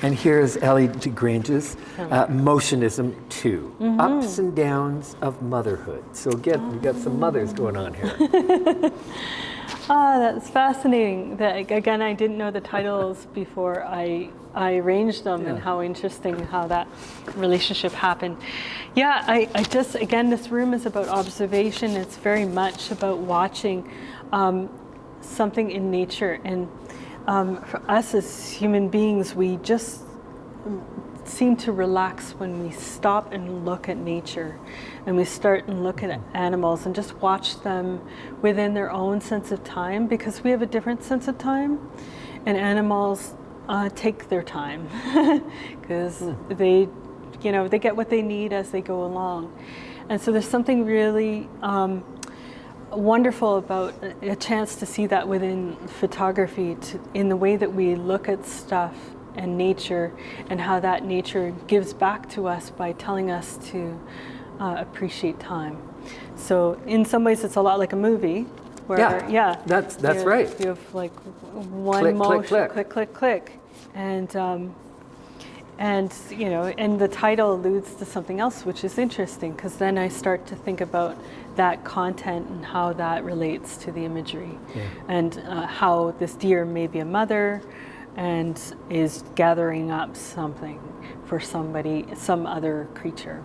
And here's Ellie DeGrange's Motionism 2, Ups and Downs of Motherhood. So again, we've got some mothers going on here. That's fascinating. Again, I didn't know the titles before I arranged them, and how interesting how that relationship happened. Yeah, I just, again, this room is about observation. It's very much about watching something in nature. And for us as human beings, we just seem to relax when we stop and look at nature, and we start and look at animals and just watch them within their own sense of time, because we have a different sense of time, and animals take their time because they get what they need as they go along. And so there's something really wonderful about a chance to see that within photography, in the way that we look at stuff and nature, and how that nature gives back to us by telling us to appreciate time. So in some ways it's a lot like a movie where that's right. You have like one click, motion, click, click, click, click. And the title alludes to something else, which is interesting, because then I start to think about that content and how that relates to the imagery, and how this deer may be a mother and is gathering up something for somebody, some other creature.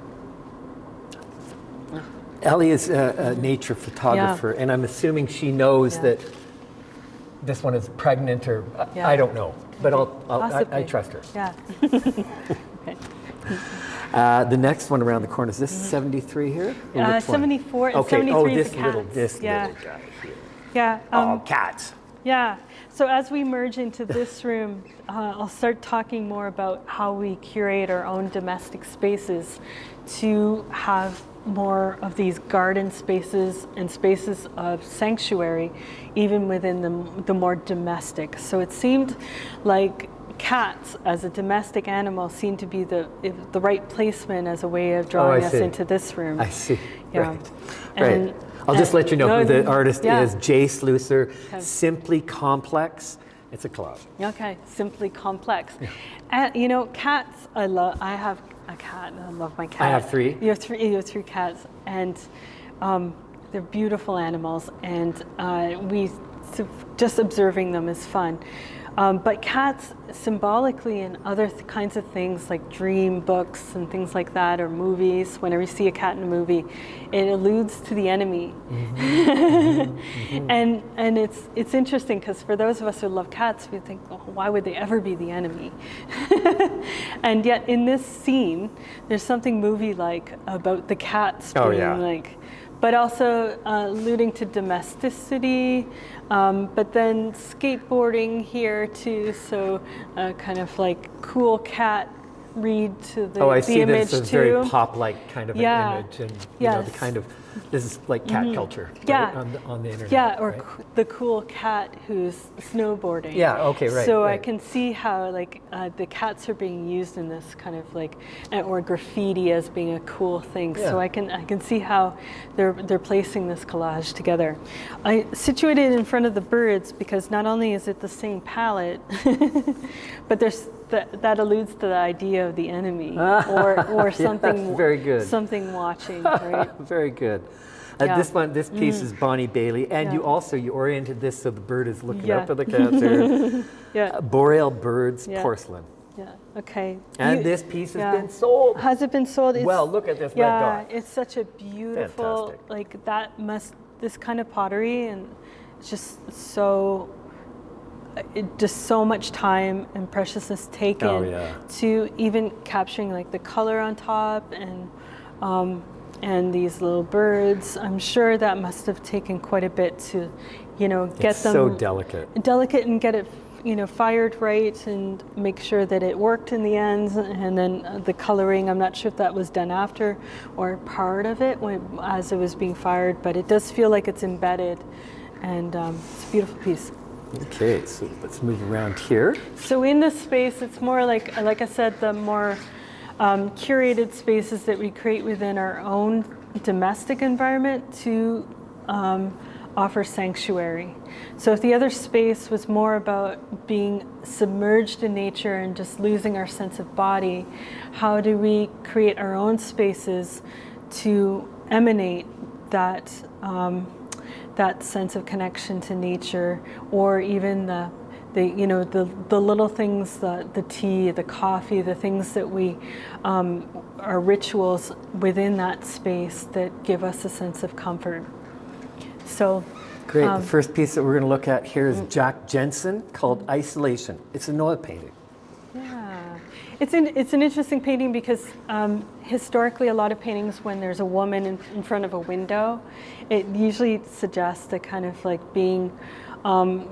Ellie is a nature photographer, and I'm assuming she knows that this one is pregnant, or I don't know, but I trust her. Yeah. Okay. The next one around the corner, is this 73 here? 74. Okay. 73 this is little cats. guy here. Yeah. Cats. Yeah. So as we merge into this room, I'll start talking more about how we curate our own domestic spaces to have more of these garden spaces and spaces of sanctuary, even within the more domestic. So it seemed like cats as a domestic animal seemed to be the right placement as a way of drawing us into this room. I see. Yeah. Right. And, right. I'll just let you know who the artist is. Jay Slusser. Okay. Simply Complex. It's a collage. Okay, Simply Complex. And cats, I have a cat, and I love my cat. I have 3. You have 3 cats, and they're beautiful animals, and just observing them is fun. But cats symbolically, and other kinds of things like dream books and things like that, or movies, whenever you see a cat in a movie, it alludes to the enemy. And it's interesting, because for those of us who love cats, we think, oh, why would they ever be the enemy? And yet in this scene, there's something movie-like about the cats being like, but also alluding to domesticity, but then skateboarding here too, so kind of like cool cat read to the I see image this as too. Very pop-like kind of an image, and the kind of, this is like cat culture, right? on the internet. Yeah, or right? the cool cat who's snowboarding. Yeah, okay, right. So right. I can see how the cats are being used in this kind of like, or graffiti as being a cool thing. Yeah. So I can see how they're placing this collage together. I situated in front of the birds because not only is it the same palette, but there's that alludes to the idea of the enemy, or something. Yes, very good. Something watching, right? Very good. This piece is Bonnie Bailey, and you oriented this so the bird is looking up at the cats there. Boreal Birds, porcelain. Yeah. Okay. And this piece has been sold. Has it been sold? Look at this red dot. It's such a beautiful, fantastic. this kind of pottery, and it's just so much time and preciousness taken to even capturing like the color on top, and these little birds. I'm sure that must have taken quite a bit to, get them so delicate and get it, fired right, and make sure that it worked in the ends. And then the coloring, I'm not sure if that was done after or part of it as it was being fired, but it does feel like it's embedded, and it's a beautiful piece. Okay, so let's move around here. So in this space, it's more like I said, the more curated spaces that we create within our own domestic environment to offer sanctuary. So if the other space was more about being submerged in nature and just losing our sense of body, how do we create our own spaces to emanate that that sense of connection to nature, or even the little things, the tea, the coffee, the things that we are rituals within that space that give us a sense of comfort. So great. The first piece that we're going to look at here is Jack Jensen, called Isolation. It's an oil painting. yeah, it's an interesting painting because historically a lot of paintings, when there's a woman in front of a window, it usually suggests a kind of like being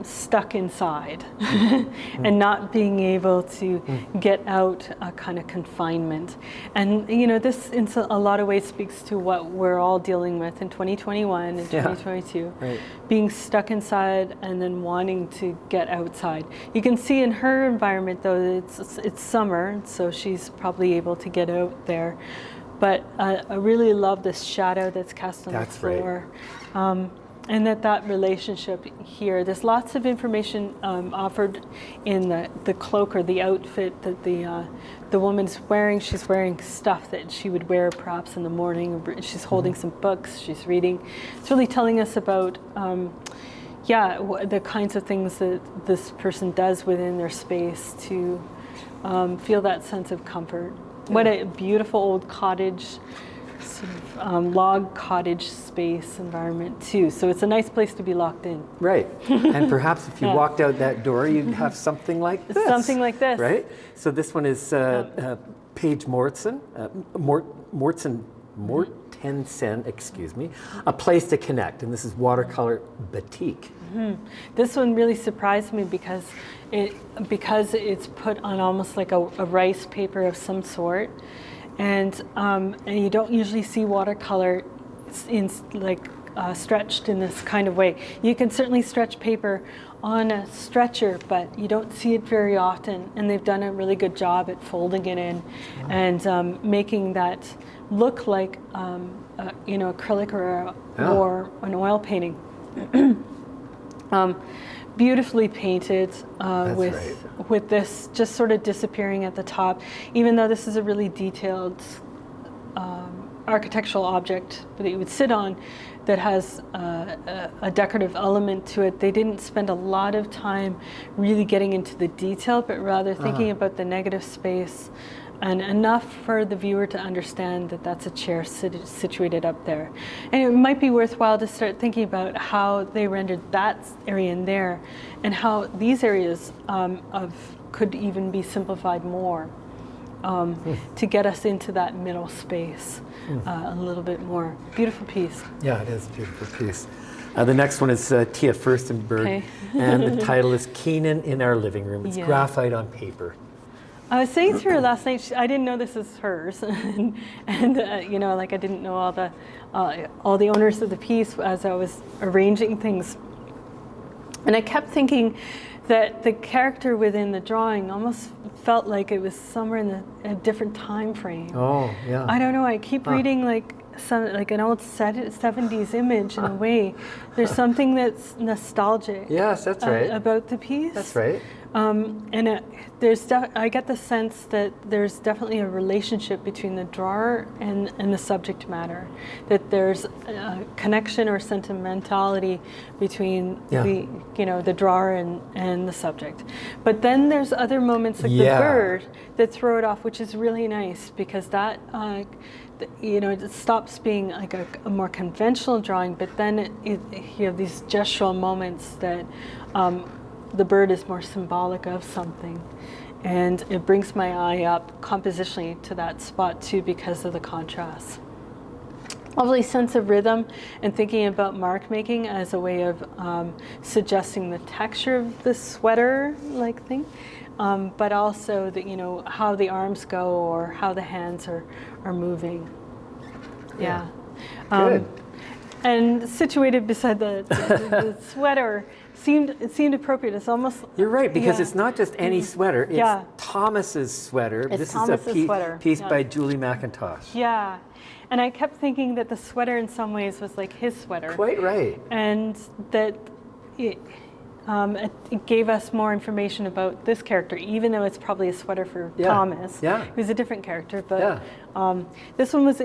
stuck inside and not being able to get out, a kind of confinement. And this in a lot of ways speaks to what we're all dealing with in 2021 and 2022, right. Being stuck inside and then wanting to get outside. You can see in her environment though, it's summer, so she's probably able to get out there. But I really love this shadow that's cast on the floor. Right. And that relationship here, there's lots of information offered in the cloak or the outfit that the woman's wearing. She's wearing stuff that she would wear perhaps in the morning. She's holding some books, she's reading. It's really telling us about the kinds of things that this person does within their space to feel that sense of comfort. What a beautiful old cottage, sort of log cottage space environment too. So it's a nice place to be locked in. Right. And perhaps if you walked out that door, you'd have something like this. Something like this. Right? So this one is Paige Mortensen, Mortensen, excuse me, A Place to Connect. And this is watercolor batik. This one really surprised me because it's put on almost like a rice paper of some sort. And you don't usually see watercolor stretched in this kind of way. You can certainly stretch paper on a stretcher, but you don't see it very often. And they've done a really good job at folding it in and making that look like acrylic or an oil painting. Beautifully painted with this just sort of disappearing at the top, even though this is a really detailed architectural object that you would sit on that has a decorative element to it. They didn't spend a lot of time really getting into the detail, but rather thinking about the negative space and enough for the viewer to understand that that's a chair situated up there. And it might be worthwhile to start thinking about how they rendered that area in there and how these areas could even be simplified more to get us into that middle space a little bit more. Beautiful piece. Yeah, it is a beautiful piece. The next one is Tia Furstenberg, and the title is Keenan in Our Living Room. It's graphite on paper. I was saying to her last night, I didn't know this is hers, and I didn't know all the owners of the piece as I was arranging things, and I kept thinking that the character within the drawing almost felt like it was somewhere in a different time frame. Oh, yeah. I don't know. I keep reading like an old 70s image in a way. There's something that's nostalgic. Yes, that's right. About the piece. That's right. And I get the sense that there's definitely a relationship between the drawer and the subject matter. That there's a connection or sentimentality between the drawer and the subject. But then there's other moments like the bird that throw it off, which is really nice because that it stops being like a more conventional drawing. But then you have these gestural moments that. The bird is more symbolic of something, and it brings my eye up compositionally to that spot too because of the contrast. Lovely sense of rhythm, and thinking about mark making as a way of suggesting the texture of the sweater-like thing, but also how the arms go or how the hands are moving. Yeah. Good. And situated beside the sweater. It seemed appropriate. It's almost. You're right, because it's not just any sweater. It's Thomas's sweater. It's this Thomas's is a sweater, piece yeah. by Julie McIntosh. Yeah, and I kept thinking that the sweater in some ways was like his sweater. Quite right. And that it gave us more information about this character, even though it's probably a sweater for Thomas, who's a different character. But this one was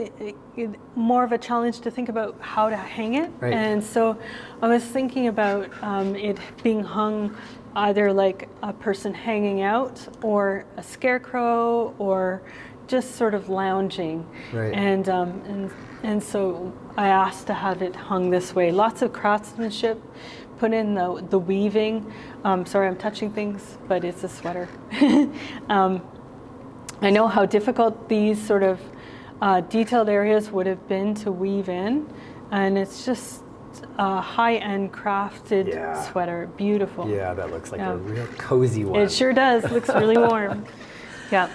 more of a challenge to think about how to hang it. Right. And so I was thinking about it being hung either like a person hanging out or a scarecrow or just sort of lounging. Right. And so I asked to have it hung this way. Lots of craftsmanship, put in the weaving. Sorry, I'm touching things, but it's a sweater. I know how difficult these sort of detailed areas would have been to weave in, and it's just a high-end crafted sweater. Beautiful. Yeah, that looks like a real cozy one. It sure does. Looks really warm. Yeah.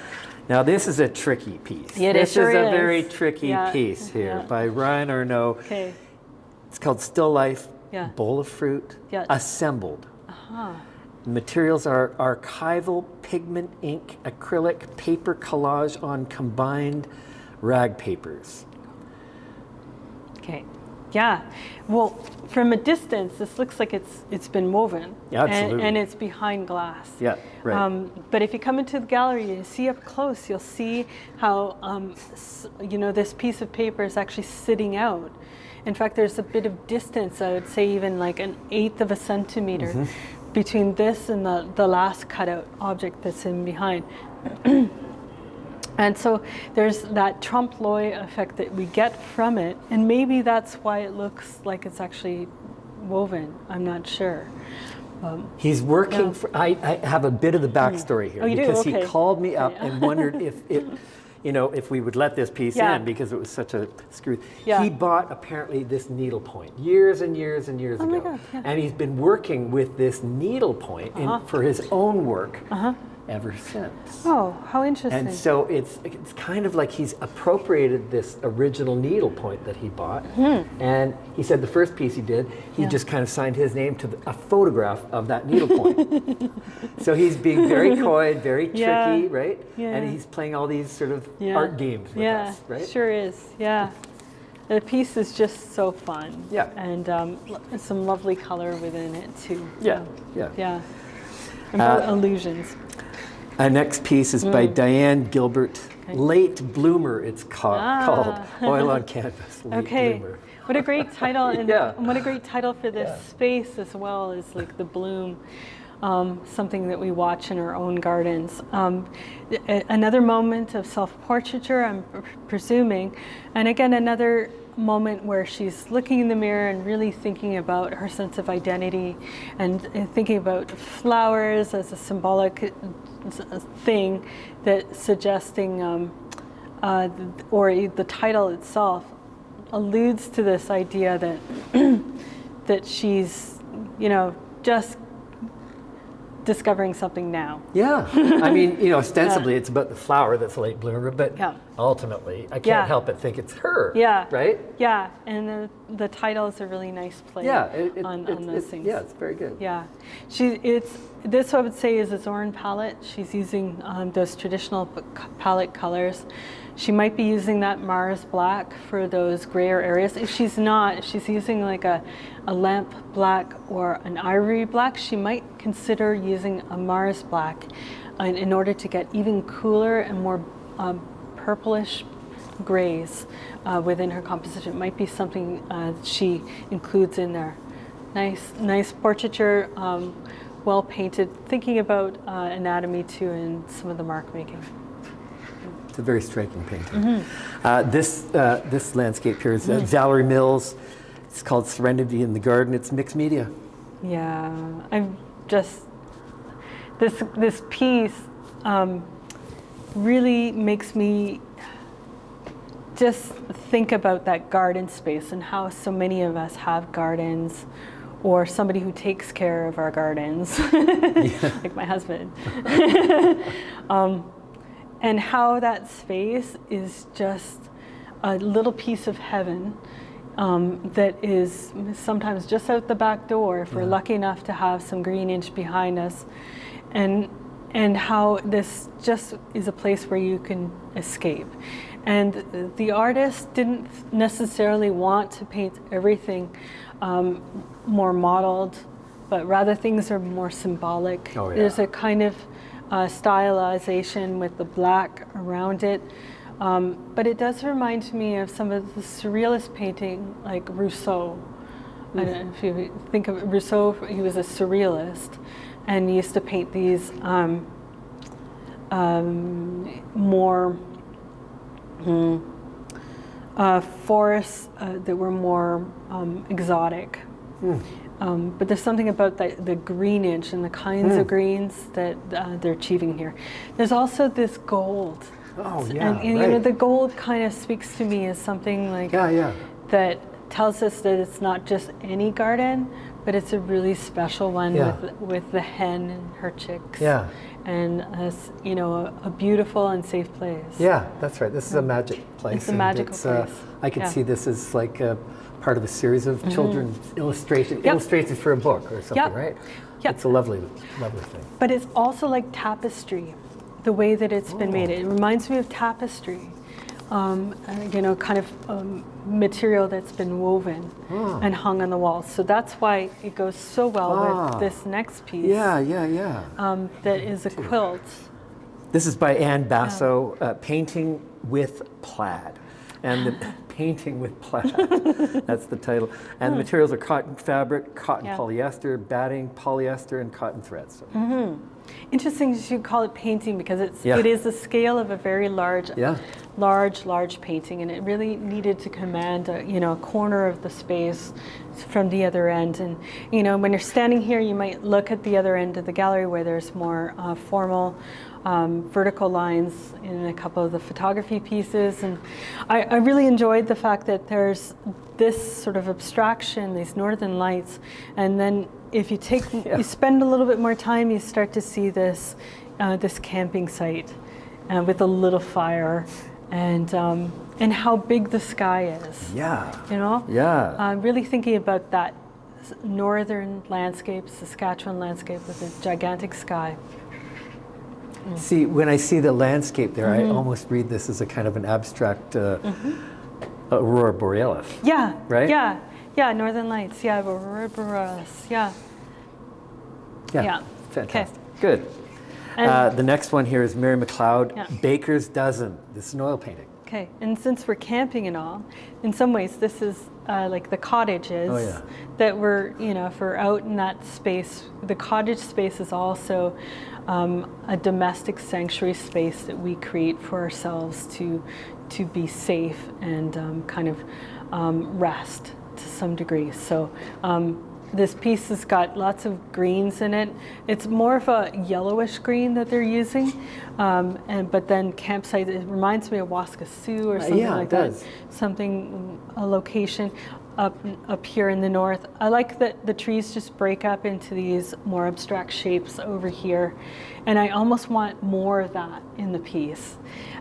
Now this is a tricky piece. Yeah, this sure is a is. very tricky piece here by Ryan Arnaud. Okay. It's called Still Life, Yeah. Bowl of Fruit, Yeah. Assembled. Uh-huh. The materials are archival, pigment, ink, acrylic, paper collage on combined rag papers. Okay. Yeah. Well, from a distance, this looks like it's been woven. Yeah, absolutely. And it's behind glass. Yeah, right. But if you come into the gallery and you see up close, you'll see how this piece of paper is actually sitting out. In fact, there's a bit of distance, I would say even like 1/8 of a centimeter between this and the last cutout object that's in behind. And so there's that trompe l'oeil effect that we get from it, and maybe that's why it looks like it's actually woven. I'm not sure. He's working for, I have a bit of the backstory here, Oh, you do? because Okay. he called me up and wondered if we would let this piece in, because it was such a screw. Yeah. He bought apparently this needlepoint years and years and years Oh ago. my God, yeah. And he's been working with this needlepoint for his own work ever since. Oh, how interesting. And so it's kind of like he's appropriated this original needlepoint that he bought. And he said the first piece he did, he just kind of signed his name to a photograph of that needlepoint. So he's being very coy, very tricky, right? Yeah. And he's playing all these sort of art games with us, right? Sure is. Yeah. The piece is just so fun. Yeah. And some lovely color within it too. Yeah, yeah. Yeah. And illusions. Our next piece is by Diane Gilbert. Late Bloomer, it's called. Oil on Canvas, Late Bloomer. What a great title, and Yeah. what a great title for this space as well, is like the bloom, something that we watch in our own gardens. Another moment of self-portraiture, I'm presuming, and again another moment where she's looking in the mirror and really thinking about her sense of identity, and thinking about flowers as a symbolic thing that suggesting, or the title itself alludes to this idea that that she's, just discovering something now. Yeah, I mean, ostensibly it's about the flower that's a late bloomer, but ultimately I can't help but think it's her. Yeah. Right? Yeah, and the title is a really nice play on those things. Yeah, it's very good. Yeah, this I would say is a Zoran palette. She's using those traditional palette colors. She might be using that Mars black for those grayer areas. If she's not, if she's using like a lamp black or an ivory black, she might consider using a Mars black in order to get even cooler and more purplish grays within her composition. It might be something she includes in there. Nice portraiture, well painted, thinking about anatomy too in some of the mark making. It's a very striking painting. This landscape here is Valerie Mills. It's called Serenity in the Garden. It's mixed media. Yeah, I'm just, this piece really makes me just think about that garden space and how so many of us have gardens, or somebody who takes care of our gardens, like my husband. And how that space is just a little piece of heaven that is sometimes just out the back door if we're lucky enough to have some greenage behind us. And and how this just is a place where you can escape. And the artist didn't necessarily want to paint everything more modeled, but rather things are more symbolic. Oh, yeah. There's a kind of stylization with the black around it. But it does remind me of some of the surrealist painting, like Rousseau. I don't know if you think of Rousseau, he was a surrealist, and he used to paint these more forests that were more exotic. But there's something about the greenage and the kinds of greens that they're achieving here. There's also this gold. Oh, yeah, And you know, the gold kind of speaks to me as something like that tells us that it's not just any garden, but it's a really special one with the hen and her chicks. Yeah. And you know, a beautiful and safe place. Yeah, that's right. This is a magic place. It's a magical place. I could see this as like a part of a series of children's illustrations for a book or something, right? Yep. It's a lovely, lovely thing. But it's also like tapestry, the way that it's been made. It reminds me of tapestry, you know, kind of material that's been woven and hung on the walls. So that's why it goes so well with this next piece. That is a quilt. This is by Anne Basso, Painting with Plaid. And the Painting with Plaid, that's the title. And the materials are cotton fabric, cotton polyester, batting, polyester, and cotton threads. So. Interesting you should call it painting because it is the scale of a very large painting, and it really needed to command a corner of the space from the other end. And you know, when you're standing here, you might look at the other end of the gallery where there's more formal vertical lines in a couple of the photography pieces. And I really enjoyed the fact that there's this sort of abstraction, these northern lights, and then if you take, you spend a little bit more time, you start to see this this camping site with a little fire, and how big the sky is. Yeah. You know. Yeah. Really thinking about that northern landscape, Saskatchewan landscape with a gigantic sky. See, when I see the landscape there, I almost read this as a kind of an abstract aurora borealis. Yeah. Right? Yeah. Yeah. Northern Lights. Yeah. Aurora borealis. Yeah. Yeah. Fantastic. Good. And the next one here is Mary McLeod, Baker's Dozen. This is an oil painting. Okay. And since we're camping and all, in some ways this is like the cottages that were, you know, if we're out in that space. The cottage space is also a domestic sanctuary space that we create for ourselves to be safe and kind of rest to some degree. So this piece has got lots of greens in it. It's more of a yellowish green that they're using, but then campsite, it reminds me of Waskasiu or something like that. Something, a location up here in the north. I like that the trees just break up into these more abstract shapes over here, and I almost want more of that in the piece.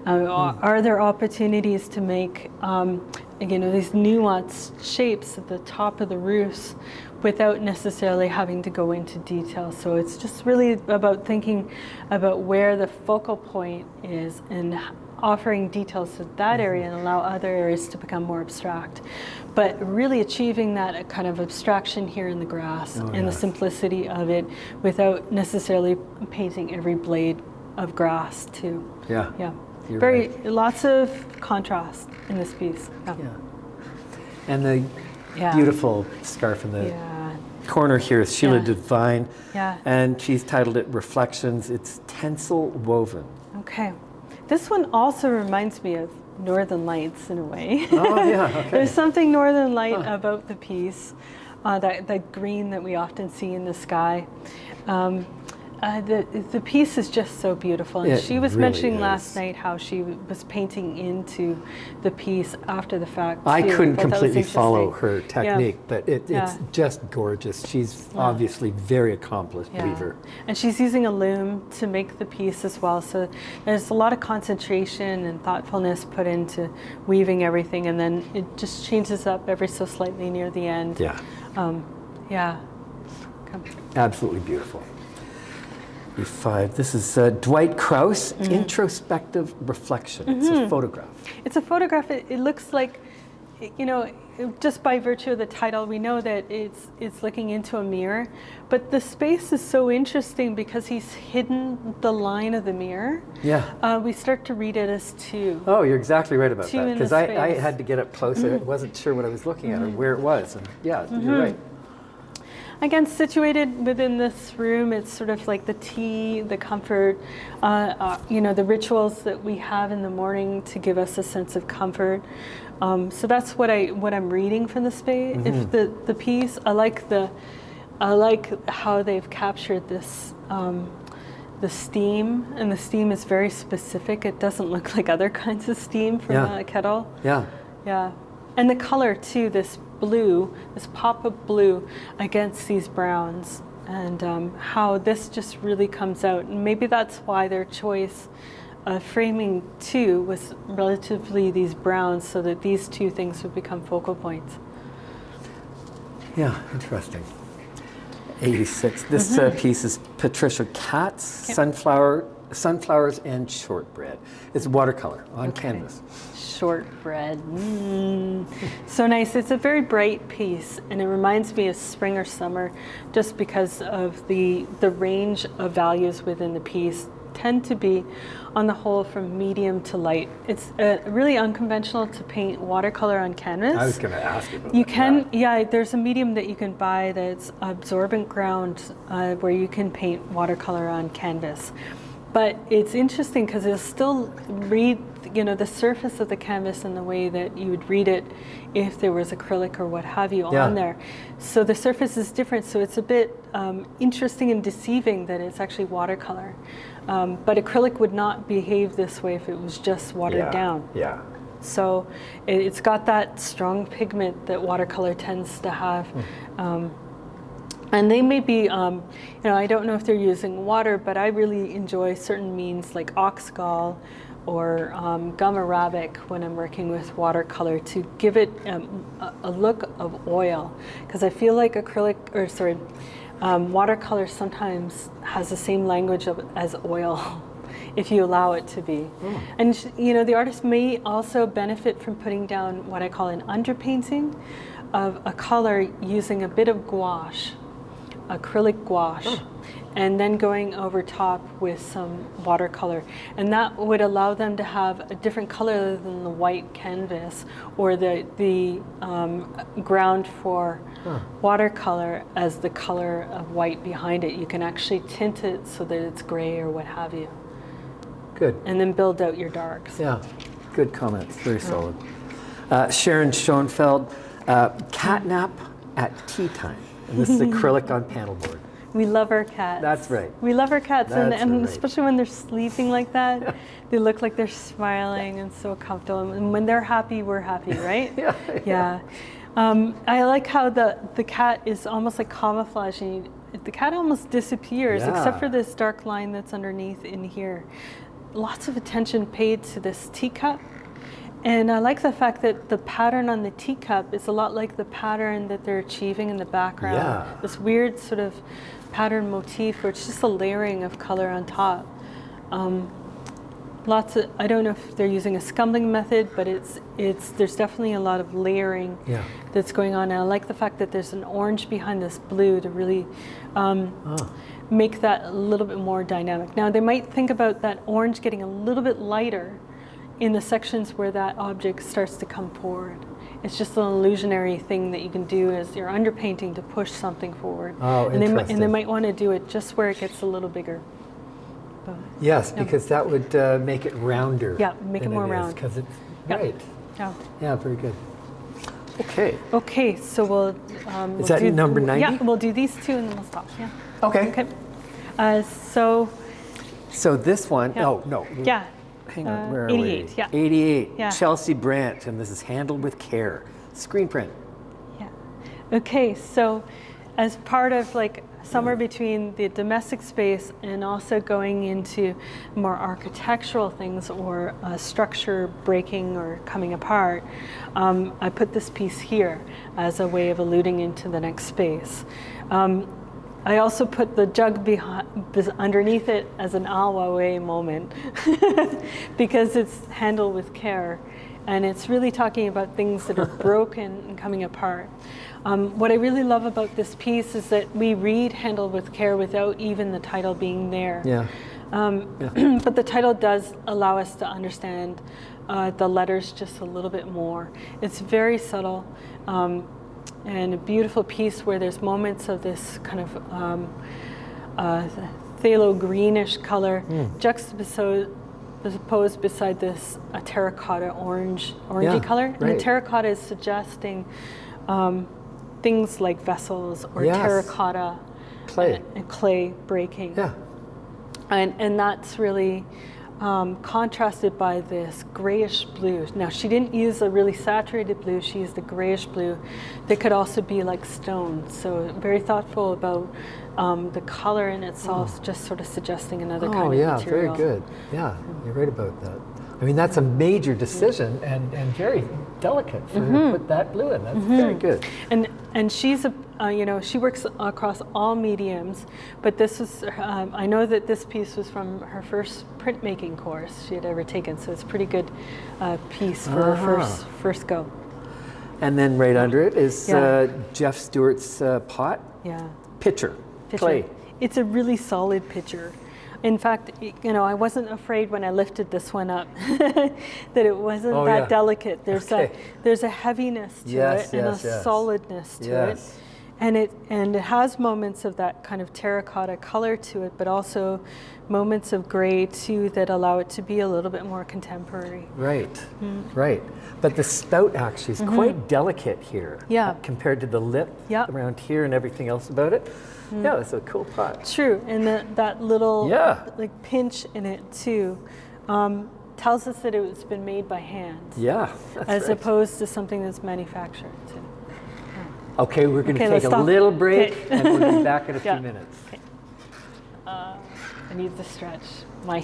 Are there opportunities to make you know, these nuanced shapes at the top of the roofs without necessarily having to go into detail? So it's just really about thinking about where the focal point is and offering details to that area and allow other areas to become more abstract. But really achieving that kind of abstraction here in the grass and the simplicity of it without necessarily painting every blade of grass too. Yeah. Very lots of contrast in this piece. And the beautiful scarf in the corner here is Sheila Devine. And she's titled it Reflections. It's tencel woven. Okay. This one also reminds me of Northern Lights in a way. Oh, yeah, okay. There's something Northern Light about the piece, that green that we often see in the sky. The piece is just so beautiful. And she was mentioning last night how she was painting into the piece after the fact. I couldn't completely follow her technique, but it's just gorgeous. She's obviously very accomplished weaver. And she's using a loom to make the piece as well. So there's a lot of concentration and thoughtfulness put into weaving everything, and then it just changes up ever so slightly near the end. Absolutely beautiful. E5. This is Dwight Krause, Introspective Reflection. It's a photograph. It's a photograph. It looks like, you know, just by virtue of the title, we know that it's looking into a mirror. But the space is so interesting because he's hidden the line of the mirror. Yeah. We start to read it as two. Oh, you're exactly right about Two that. in Because the I space. had to get up close. I wasn't sure what I was looking at or where it was. And yeah, you're right. Again, situated within this room, it's sort of like the tea, the comfort, you know, the rituals that we have in the morning to give us a sense of comfort. So that's what I'm reading from the space. If the piece, I like how they've captured this the steam, and the steam is very specific. It doesn't look like other kinds of steam from a kettle. Yeah. Yeah, and the color too. This blue, this pop of blue against these browns, and how this just really comes out. And maybe that's why their choice of framing two was relatively these browns, so that these two things would become focal points. Yeah, interesting. 86. This piece is Patricia Katz's Sunflowers and Shortbread. It's watercolor on canvas. Shortbread. So nice. It's a very bright piece, and it reminds me of spring or summer just because of the range of values within the piece tend to be, on the whole, from medium to light. It's really unconventional to paint watercolor on canvas. I was going to ask you about You that. can, yeah, there's a medium that you can buy that's absorbent ground where you can paint watercolor on canvas. But it's interesting because it'll still read, you know, the surface of the canvas in the way that you would read it if there was acrylic or what have you on there. So the surface is different, so it's a bit interesting and deceiving that it's actually watercolor. But acrylic would not behave this way if it was just watered down. Yeah. So it's got that strong pigment that watercolor tends to have. And they may be, you know, I don't know if they're using water, but I really enjoy certain means like oxgall or gum arabic when I'm working with watercolor to give it a look of oil. Because I feel like watercolor sometimes has the same language as oil if you allow it to be. And you know, the artist may also benefit from putting down what I call an underpainting of a color using a bit of gouache, acrylic gouache, and then going over top with some watercolor. And that would allow them to have a different color than the white canvas or the ground for watercolor as the color of white behind it. You can actually tint it so that it's gray or what have you. Good. And then build out your darks. Yeah, good comments. Very solid. Sharon Schoenfeld, Catnap at Tea Time. And this is acrylic on panelboard. We love our cats. That's right. We love our cats, That's and right. especially when they're sleeping like that, they look like they're smiling and so comfortable. And when they're happy, we're happy, right? Yeah. I like how the cat is almost like camouflaging. The cat almost disappears, except for this dark line that's underneath in here. Lots of attention paid to this teacup. And I like the fact that the pattern on the teacup is a lot like the pattern that they're achieving in the background. Yeah. This weird sort of pattern motif where it's just a layering of color on top. I don't know if they're using a scumbling method, but there's definitely a lot of layering that's going on. And I like the fact that there's an orange behind this blue to really make that a little bit more dynamic. Now they might think about that orange getting a little bit lighter in the sections where that object starts to come forward. It's just an illusionary thing that you can do as you're underpainting to push something forward. Oh, interesting. And they might want to do it just where it gets a little bigger. But, yes, because that would make it rounder. Yeah, make it more round. Because it's right. Yeah, very good. Okay. Okay, so we'll Is that number 90? Yeah, we'll do these two and then we'll stop. Yeah. Okay. So this one, oh, no. Yeah. Hang on, where are 88, we? yeah. 88, Yeah. Chelsea Brandt, and this is handled with care. Screen print. Yeah. Okay, so as part of like somewhere between the domestic space and also going into more architectural things or structure breaking or coming apart, I put this piece here as a way of alluding into the next space. I also put the jug underneath it as an ah-wah-weh moment because it's handled with care. And it's really talking about things that are broken and coming apart. What I really love about this piece is that we read Handled with Care without even the title being there. Yeah. But the title does allow us to understand the letters just a little bit more. It's very subtle and a beautiful piece where there's moments of this kind of phthalo greenish color juxtaposed beside this terracotta orangey color. And the terracotta is suggesting things like vessels or terracotta and clay breaking. Yeah. And that's really contrasted by this grayish blue. Now, she didn't use a really saturated blue, she used a grayish blue that could also be like stone. So very thoughtful about the color in itself, just sort of suggesting another kind of material. Very good. Yeah, you're right about that. I mean, that's a major decision and very delicate for her to put that blue in. That's very good. And she's she works across all mediums, but this was, I know that this piece was from her first printmaking course she had ever taken, so it's a pretty good piece for her first go. And then right under it is Jeff Stewart's pot. Yeah. Pitcher. Clay. It's a really solid pitcher. In fact, I wasn't afraid when I lifted this one up that it wasn't that delicate. There's a heaviness to it and a solidness to it. And it has moments of that kind of terracotta color to it, but also moments of gray too that allow it to be a little bit more contemporary. Right, right. But the spout actually is quite delicate here compared to the lip around here and everything else about it. Yeah, it's a cool pot. True, and that little like pinch in it too tells us that it's been made by hand. Yeah, as opposed to something that's manufactured. So. Okay, we're going to take a little break and we'll be back in a few minutes. Okay. I need to stretch my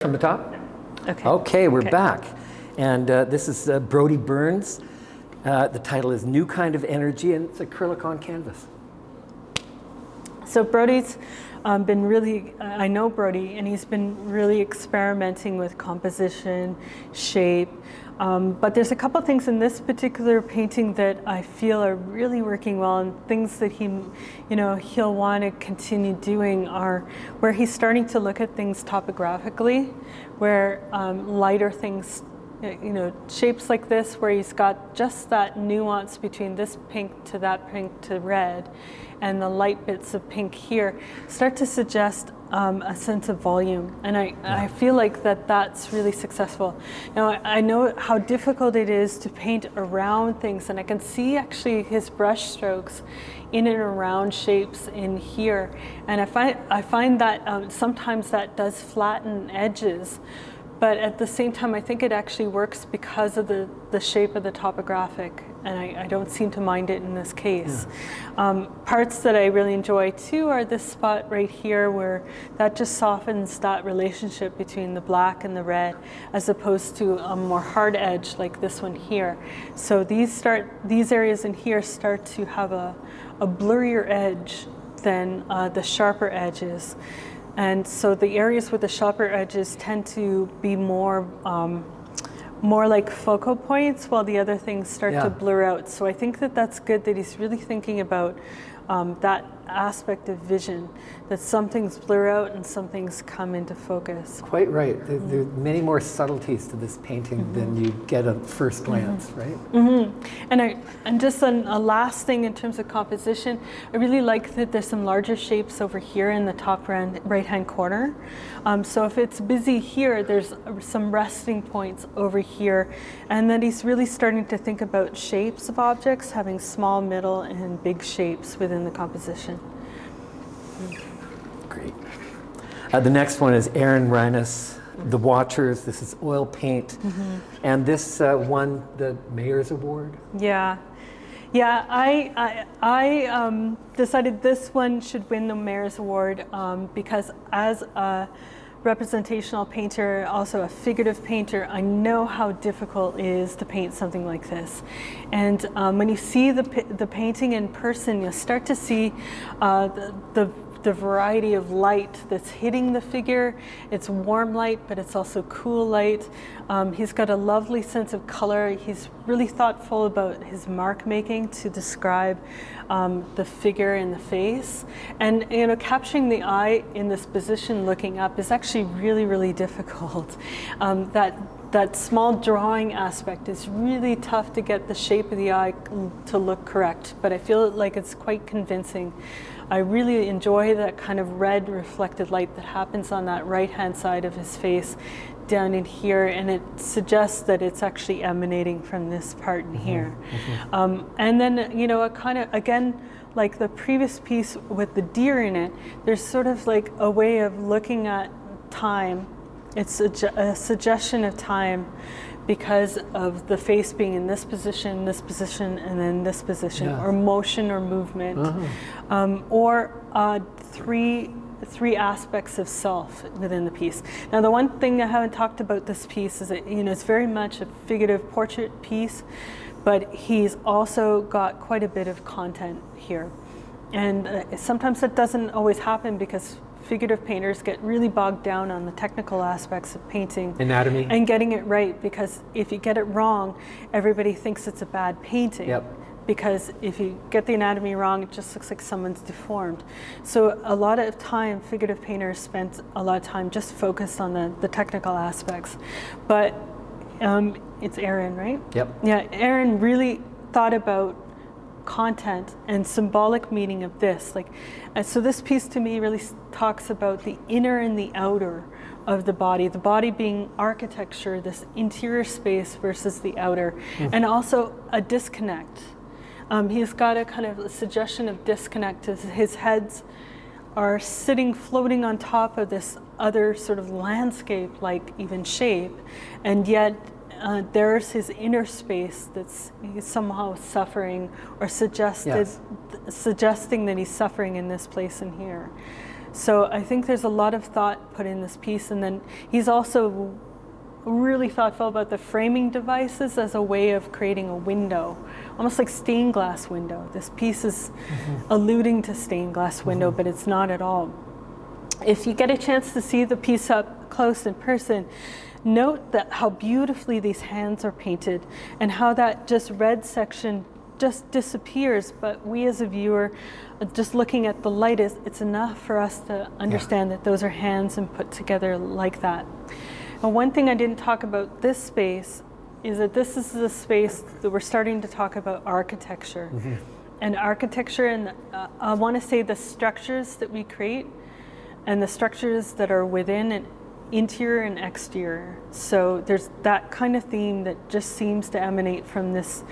From the top? Okay. Okay, we're back. And this is Brodie Burns. The title is New Kind of Energy, and it's acrylic on canvas. So Brodie's been really, I know Brodie, and he's been really experimenting with composition, shape. But there's a couple things in this particular painting that I feel are really working well, and things that he'll want to continue doing are where he's starting to look at things topographically, where lighter things, shapes like this, where he's got just that nuance between this pink to that pink to red, and the light bits of pink here start to suggest a sense of volume. And I feel like that's really successful. Now, I know how difficult it is to paint around things, and I can see actually his brush strokes in and around shapes in here. And I find that sometimes that does flatten edges, but at the same time, I think it actually works because of the shape of the topographic, and I don't seem to mind it in this case. Yeah. Parts that I really enjoy too are this spot right here, where that just softens that relationship between the black and the red, as opposed to a more hard edge like this one here. So these areas in here start to have a blurrier edge than the sharper edges. And so the areas with the sharper edges tend to be more like focal points, while the other things start to blur out. So I think that's good that he's really thinking about that aspect of vision, that some things blur out and some things come into focus. Quite right. There are many more subtleties to this painting than you get at first glance, right? And just a last thing in terms of composition, I really like that there's some larger shapes over here in the top right-hand corner. So if it's busy here, there's some resting points over here, and that he's really starting to think about shapes of objects, having small, middle, and big shapes within the composition. Great. The next one is Aaron Rhinus, The Watchers. This is oil paint. And this won the Mayor's Award. Yeah. I decided this one should win the Mayor's Award because as a representational painter, also a figurative painter, I know how difficult it is to paint something like this. And when you see the painting in person, you'll start to see the variety of light that's hitting the figure. It's warm light, but it's also cool light. He's got a lovely sense of color. He's really thoughtful about his mark making to describe the figure in the face. And capturing the eye in this position looking up is actually really, really difficult. That small drawing aspect is really tough to get the shape of the eye to look correct, but I feel like it's quite convincing. I really enjoy that kind of red reflected light that happens on that right-hand side of his face down in here, and it suggests that it's actually emanating from this part in here. And then, a kind of, again, like the previous piece with the deer in it, there's sort of like a way of looking at time. It's a suggestion of time because of the face being in this position, and then this position, or motion or movement, or three aspects of self within the piece. Now, the one thing I haven't talked about this piece is that it's very much a figurative portrait piece, but he's also got quite a bit of content here, and sometimes that doesn't always happen because figurative painters get really bogged down on the technical aspects of painting. Anatomy. And getting it right, because if you get it wrong, everybody thinks it's a bad painting. Yep. Because if you get the anatomy wrong, it just looks like someone's deformed. So a lot of time, figurative painters spent a lot of time just focused on the technical aspects. But it's Aaron, right? Yep. Yeah, Aaron really thought about content and symbolic meaning of this. So this piece to me really talks about the inner and the outer of the body being architecture, this interior space versus the outer, and also a disconnect. He's got a kind of a suggestion of disconnect as his heads are floating on top of this other sort of landscape-like even shape, and yet there's his inner space that's somehow suffering, or suggesting that he's suffering in this place and here. So I think there's a lot of thought put in this piece, and then he's also really thoughtful about the framing devices as a way of creating a window, almost like stained glass window. This piece is alluding to stained glass window, but it's not at all. If you get a chance to see the piece up close in person, note that how beautifully these hands are painted and how that just red section just disappears, but we as a viewer, just looking at the light, it's enough for us to understand that those are hands and put together like that. And one thing I didn't talk about this space is that this is the space that we're starting to talk about architecture. And architecture, and I want to say the structures that we create and the structures that are within and interior and exterior. So there's that kind of theme that just seems to emanate from this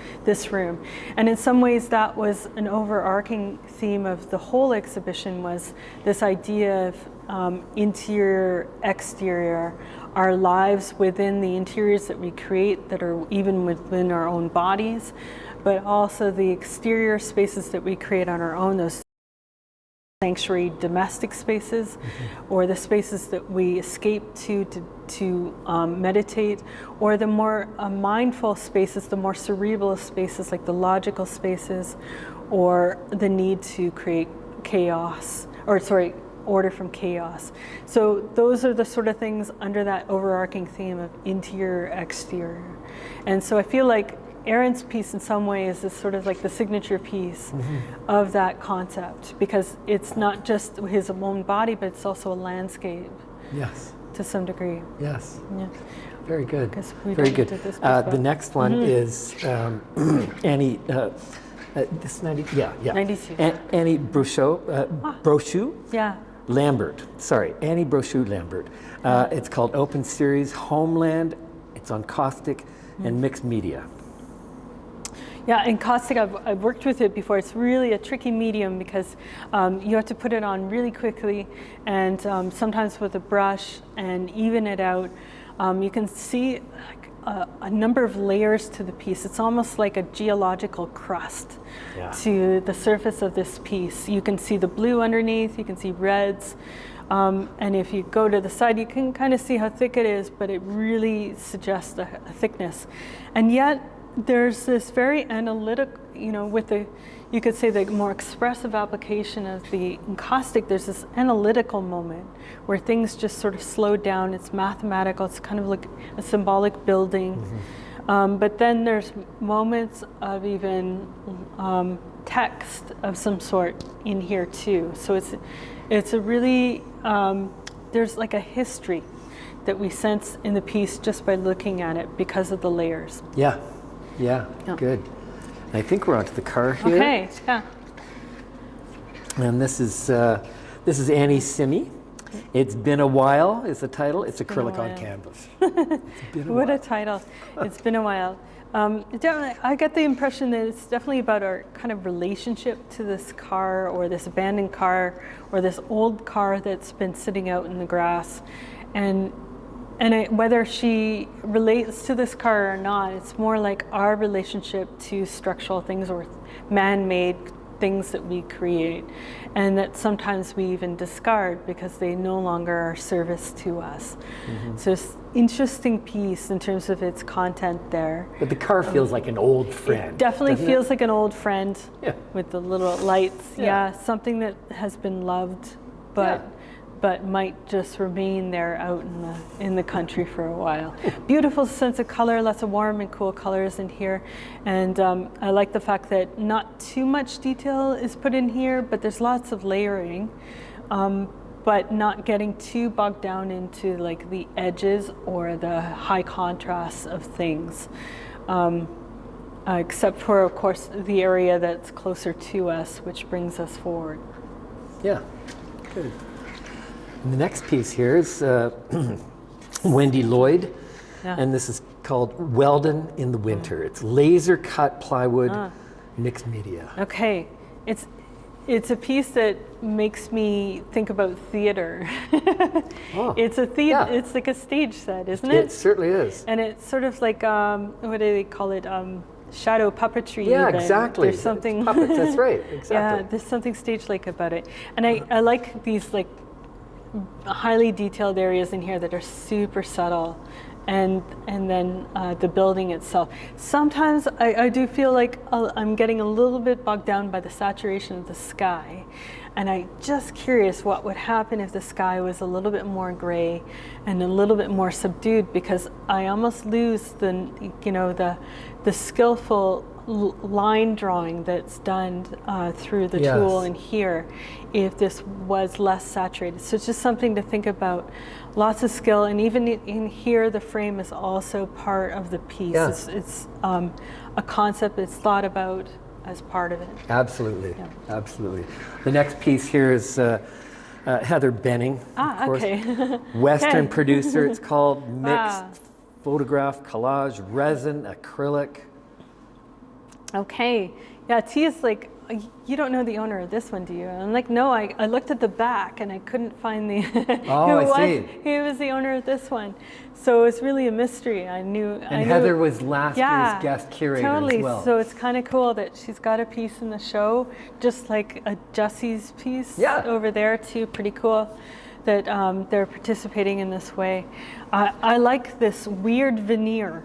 room. And in some ways that was an overarching theme of the whole exhibition, was this idea of interior, exterior, our lives within the interiors that we create that are even within our own bodies, but also the exterior spaces that we create on our own, those sanctuary domestic spaces, or the spaces that we escape to meditate, or the more mindful spaces, the more cerebral spaces like the logical spaces, or the need to create chaos, order from chaos. So those are the sort of things under that overarching theme of interior, exterior. And so I feel like Aaron's piece in some ways is sort of like the signature piece of that concept, because it's not just his own body, but it's also a landscape. Yes. To some degree. Yes. Yeah. Very good. Very good. This the next one is Annie. This 90. Yeah. 92. Annie Brochu. Yeah. Lambert. Sorry, Annie Brochu Lambert. It's called Open Series Homeland. It's on caustic and mixed media. Yeah, and caustic, I've worked with it before. It's really a tricky medium because you have to put it on really quickly, and sometimes with a brush and even it out. You can see a number of layers to the piece. It's almost like a geological crust to the surface of this piece. You can see the blue underneath, you can see reds, and if you go to the side, you can kind of see how thick it is, but it really suggests a thickness. And yet, there's this very analytic, with the, you could say the more expressive application of the encaustic, there's this analytical moment where things just sort of slow down. It's mathematical, it's kind of like a symbolic building. But then there's moments of even text of some sort in here too. So it's a really, there's like a history that we sense in the piece just by looking at it because of the layers. Yeah, good. I think we're onto the car here. Okay, yeah. And this is Annie Simi. It's Been a While is the title. It's acrylic on canvas. What a title. It's been a while. I get the impression that it's definitely about our kind of relationship to this car, or this abandoned car, or this old car that's been sitting out in the grass. And whether she relates to this car or not, it's more like our relationship to structural things or man-made things that we create, and that sometimes we even discard because they no longer are service to us. So it's an interesting piece in terms of its content there. But the car feels like an old friend. It definitely feels like an old friend with the little lights. Yeah. Something that has been loved, but might just remain there out in the country for a while. Beautiful sense of color, lots of warm and cool colors in here. And I like the fact that not too much detail is put in here, but there's lots of layering, but not getting too bogged down into like the edges or the high contrasts of things. Except for, of course, the area that's closer to us, which brings us forward. Yeah, good. And the next piece here is Wendy Lloyd, and this is called Weldon in the Winter. It's laser cut plywood, mixed media. Okay, it's a piece that makes me think about theater. It's a theater. Yeah. It's like a stage set, isn't it? It certainly is. And it's sort of like what do they call it? Shadow puppetry. Yeah, even. exactly. There's something. Puppets. That's right. Exactly. Yeah, there's something stage-like about it, and I like these like highly detailed areas in here that are super subtle. And then the building itself. Sometimes I do feel like I'm getting a little bit bogged down by the saturation of the sky. And I'm just curious what would happen if the sky was a little bit more gray and a little bit more subdued, because I almost lose the skillful line drawing that's done through the tool in here if this was less saturated. So it's just something to think about. Lots of skill, and even in here the frame is also part of the piece. Yeah. It's a concept that's thought about as part of it. Absolutely, absolutely. The next piece here is Heather Benning, of course. Okay. Western producer. It's called Mixed Photograph Collage, Resin, Acrylic. Okay. Yeah, T is like, you don't know the owner of this one, do you? And I'm like, no, I looked at the back and I couldn't find the who was the owner of this one. So it's really a mystery. I knew Heather was last year's guest curator as well. So it's kind of cool that she's got a piece in the show, just like a Jesse's piece over there too. Pretty cool that they're participating in this way. I like this weird veneer.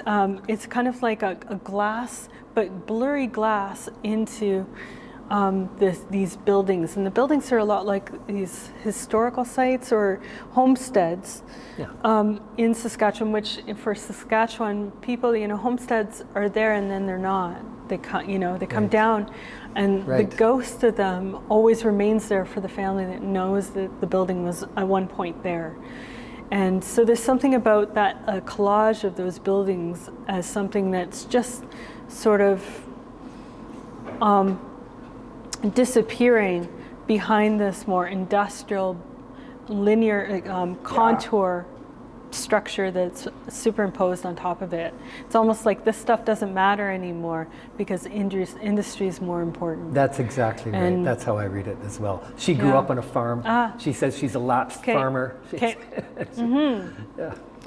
It's kind of like a glass, but blurry glass into these buildings. And the buildings are a lot like these historical sites or homesteads in Saskatchewan, which for Saskatchewan people, homesteads are there and then they're not. They come down, and the ghost of them always remains there for the family that knows that the building was at one point there. And so there's something about that collage of those buildings as something that's just sort of disappearing behind this more industrial, linear contour structure that's superimposed on top of it. It's almost like this stuff doesn't matter anymore because industry is more important. That's exactly right. That's how I read it as well. She grew up on a farm. She says she's a lapsed farmer.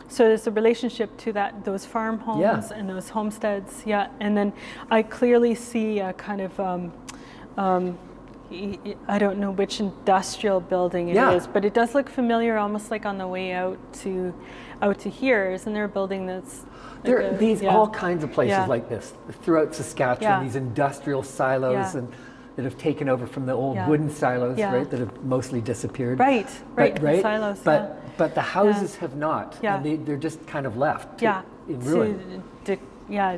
So there's a relationship to those farm homes and those homesteads. And then I clearly see a kind of I don't know which industrial building it is, but it does look familiar, almost like on the way out to here. Isn't there a building that's there? All kinds of places like this throughout Saskatchewan. These industrial silos and that have taken over from the old wooden silos, right? That have mostly disappeared. Right. The silos. But the houses have not. And they're just kind of left in ruin.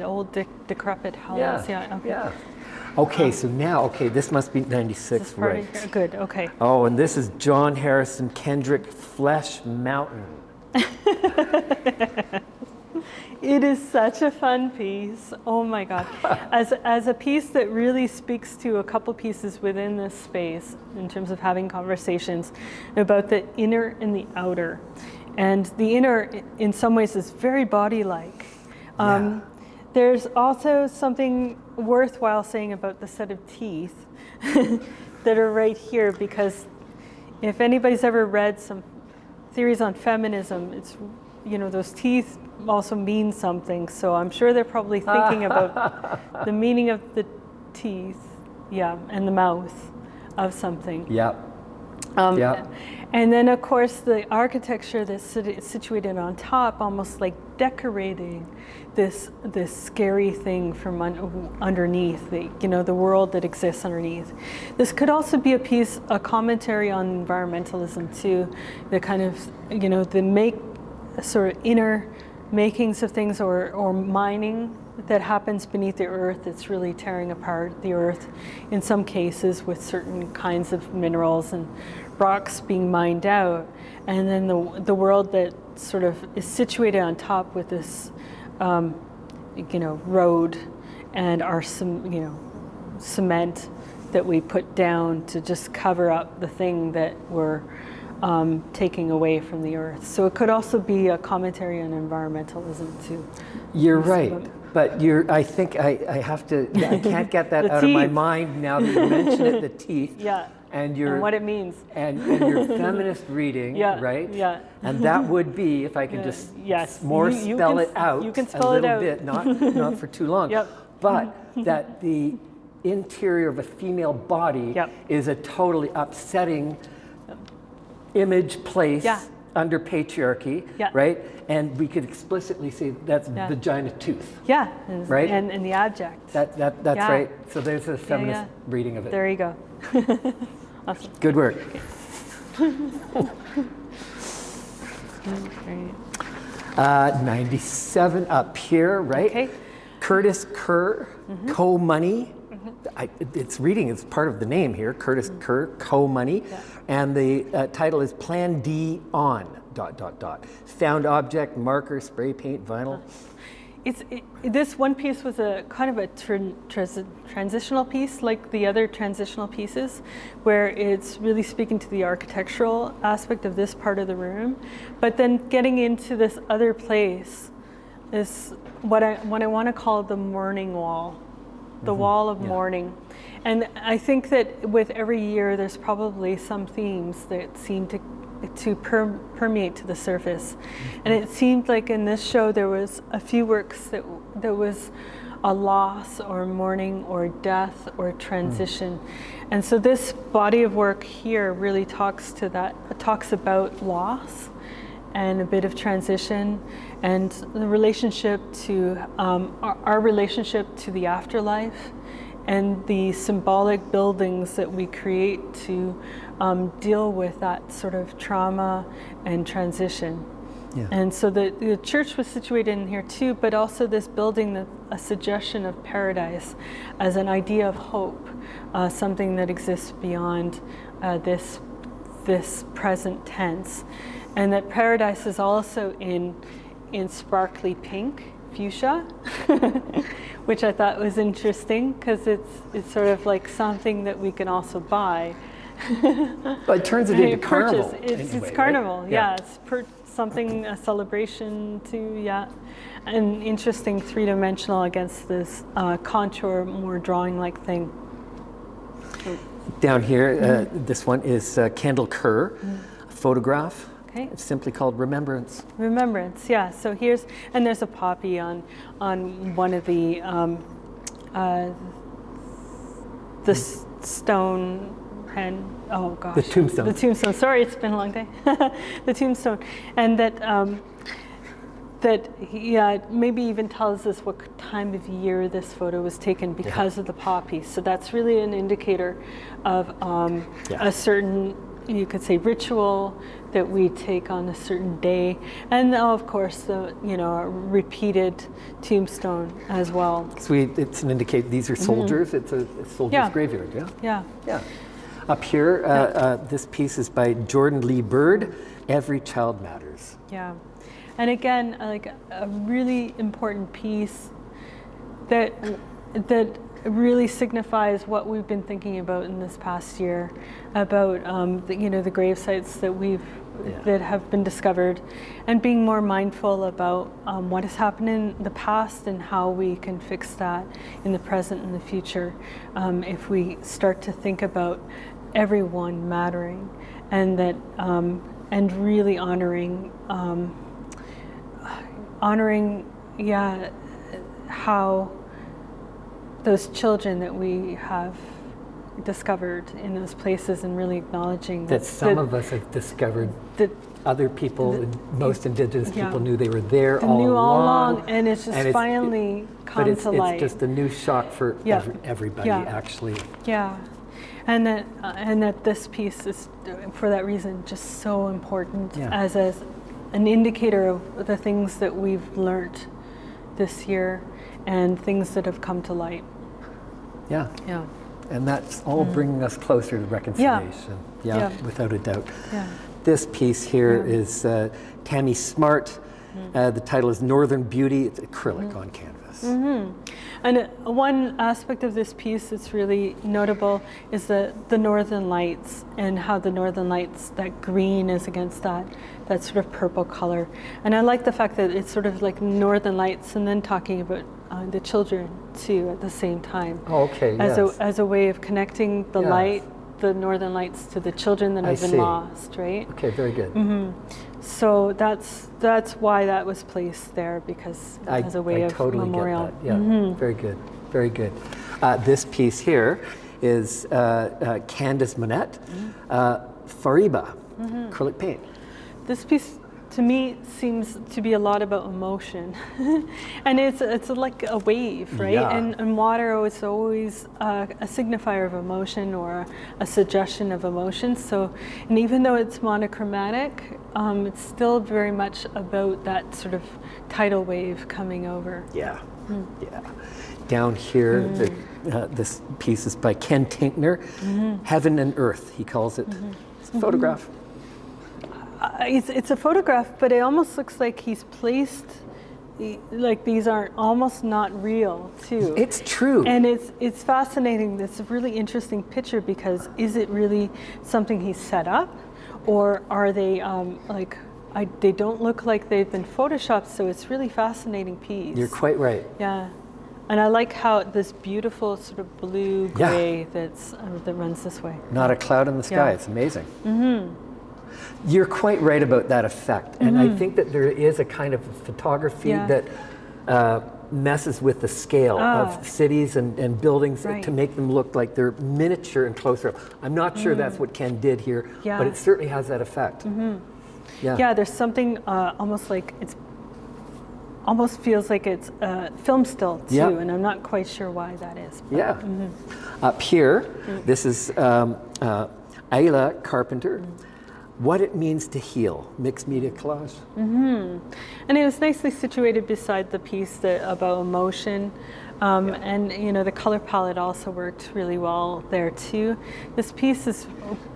Old decrepit houses. Okay, so now, this must be 96, right? Good, okay. Oh, and this is John Harrison Kendrick, Flesh Mountain. It is such a fun piece. Oh my God. As a piece that really speaks to a couple pieces within this space in terms of having conversations about the inner and the outer. And the inner, in some ways, is very body-like. There's also something worthwhile saying about the set of teeth that are right here, because if anybody's ever read some theories on feminism, it's, those teeth also mean something. So I'm sure they're probably thinking about the meaning of the teeth, and the mouth of something. And then, of course, the architecture that's situated on top, almost like decorating this scary thing from underneath, the world that exists underneath. This could also be a commentary on environmentalism too, the kind of, the sort of inner makings of things or mining that happens beneath the earth that's really tearing apart the earth in some cases with certain kinds of minerals and rocks being mined out, and then the world that sort of is situated on top with this road and our cement that we put down to just cover up the thing that we're taking away from the earth. So it could also be a commentary on environmentalism too. You're right. But I think I have to, I can't get that out of my mind now that you mention it, the teeth. And what it means. And your feminist reading, right? And that would be, if I can just spell it out you can spell a little it out. bit, not for too long. But that the interior of a female body is a totally upsetting image place Yeah. under patriarchy, Yeah. right? And we could explicitly say that's vagina tooth. Yeah, Right? and the adject. That's Yeah. right. So there's a feminist yeah. reading of it. There you go. Awesome. Good work. Right. 97 up here, right? Okay. Curtis Kerr, Co-Money. It's reading, it's part of the name here, Curtis Kerr, Co-Money. Yeah. And the title is Plan D on, ... Found object, marker, spray paint, vinyl. This one piece was a kind of a transitional piece, like the other transitional pieces, where it's really speaking to the architectural aspect of this part of the room, but then getting into this other place is what I want to call the mourning wall, the wall of mourning. And I think that with every year, there's probably some themes that seem to permeate to the surface. And it seemed like in this show there was a few works that there was a loss or mourning or death or transition. And so this body of work here really talks about loss and a bit of transition and the relationship to our relationship to the afterlife and the symbolic buildings that we create to deal with that sort of trauma and transition. Yeah. And so the church was situated in here too, but also this building, a suggestion of paradise as an idea of hope, something that exists beyond this present tense. And that paradise is also in sparkly pink, fuchsia, which I thought was interesting because it's sort of like something that we can also buy. But it turns it into carnival. It's carnival, right? Yeah. It's something, a celebration too, yeah. An interesting three-dimensional against this contour, more drawing-like thing. Down here, this one is Kendall Kerr, a photograph. Okay. It's simply called Remembrance. Remembrance, yeah. So there's a poppy on one of the stone and oh gosh. The tombstone. The tombstone. Sorry, it's been a long day. The tombstone, and that maybe even tells us what time of year this photo was taken because of the poppy. So that's really an indicator of a certain, you could say, ritual that we take on a certain day, and of course a repeated tombstone as well. So it's an indicator these are soldiers. It's a soldier's graveyard. Yeah. Up here, this piece is by Jordan Lee Bird. Every Child Matters. Yeah, and again, like a really important piece that really signifies what we've been thinking about in this past year, about the grave sites that have been discovered, and being more mindful about what has happened in the past and how we can fix that in the present and the future. If we start to think about everyone mattering, and that and really honoring how those children that we have discovered in those places, and really acknowledging that some of us have discovered that other people, most Indigenous people, knew they were there all along, and it's just finally come to light. It's just a new shock for everybody, actually. Yeah, and that this piece is, for that reason, just so important as an indicator of the things that we've learned this year and things that have come to light. Yeah. And that's all bringing us closer to reconciliation. Yeah, without a doubt. Yeah. This piece here is Tammy Smart. The title is Northern Beauty. It's acrylic on canvas. And one aspect of this piece that's really notable is the northern lights, and how the northern lights, that green is against that sort of purple color. And I like the fact that it's sort of like northern lights and then talking about the children too at the same time. Oh, okay, as a way of connecting the light, the northern lights, to the children that have been lost, right? Okay, very good. So that's why that was placed there, because as a way of totally memorial. Get that. Yeah, very good, very good. This piece here is Candace Monette, Fariba. acrylic paint. This piece, to me, seems to be a lot about emotion. And it's like a wave, right? Yeah. And water is always a signifier of emotion or a suggestion of emotion. So, and even though it's monochromatic, it's still very much about that sort of tidal wave coming over. Yeah, yeah. Down here, this piece is by Ken Tinkner, Heaven and Earth, he calls it. It's a photograph. It's a photograph, but it almost looks like he's placed, like these are almost not real, too. It's true. And it's fascinating. It's a really interesting picture because is it really something he's set up, or are they they don't look like they've been photoshopped? So it's really fascinating piece. You're quite right. Yeah, and I like how this beautiful sort of blue gray that runs this way. Not a cloud in the sky. Yeah. It's amazing. You're quite right about that effect. And I think that there is a kind of photography that messes with the scale of cities and buildings to make them look like they're miniature and closer. I'm not sure that's what Ken did here, but it certainly has that effect. Yeah, there's something almost like almost feels like it's film still too, and I'm not quite sure why that is. But, Up here, this is Ayla Carpenter. What it means to heal, mixed media collage. And it was nicely situated beside the piece about emotion. And the color palette also worked really well there too. This piece is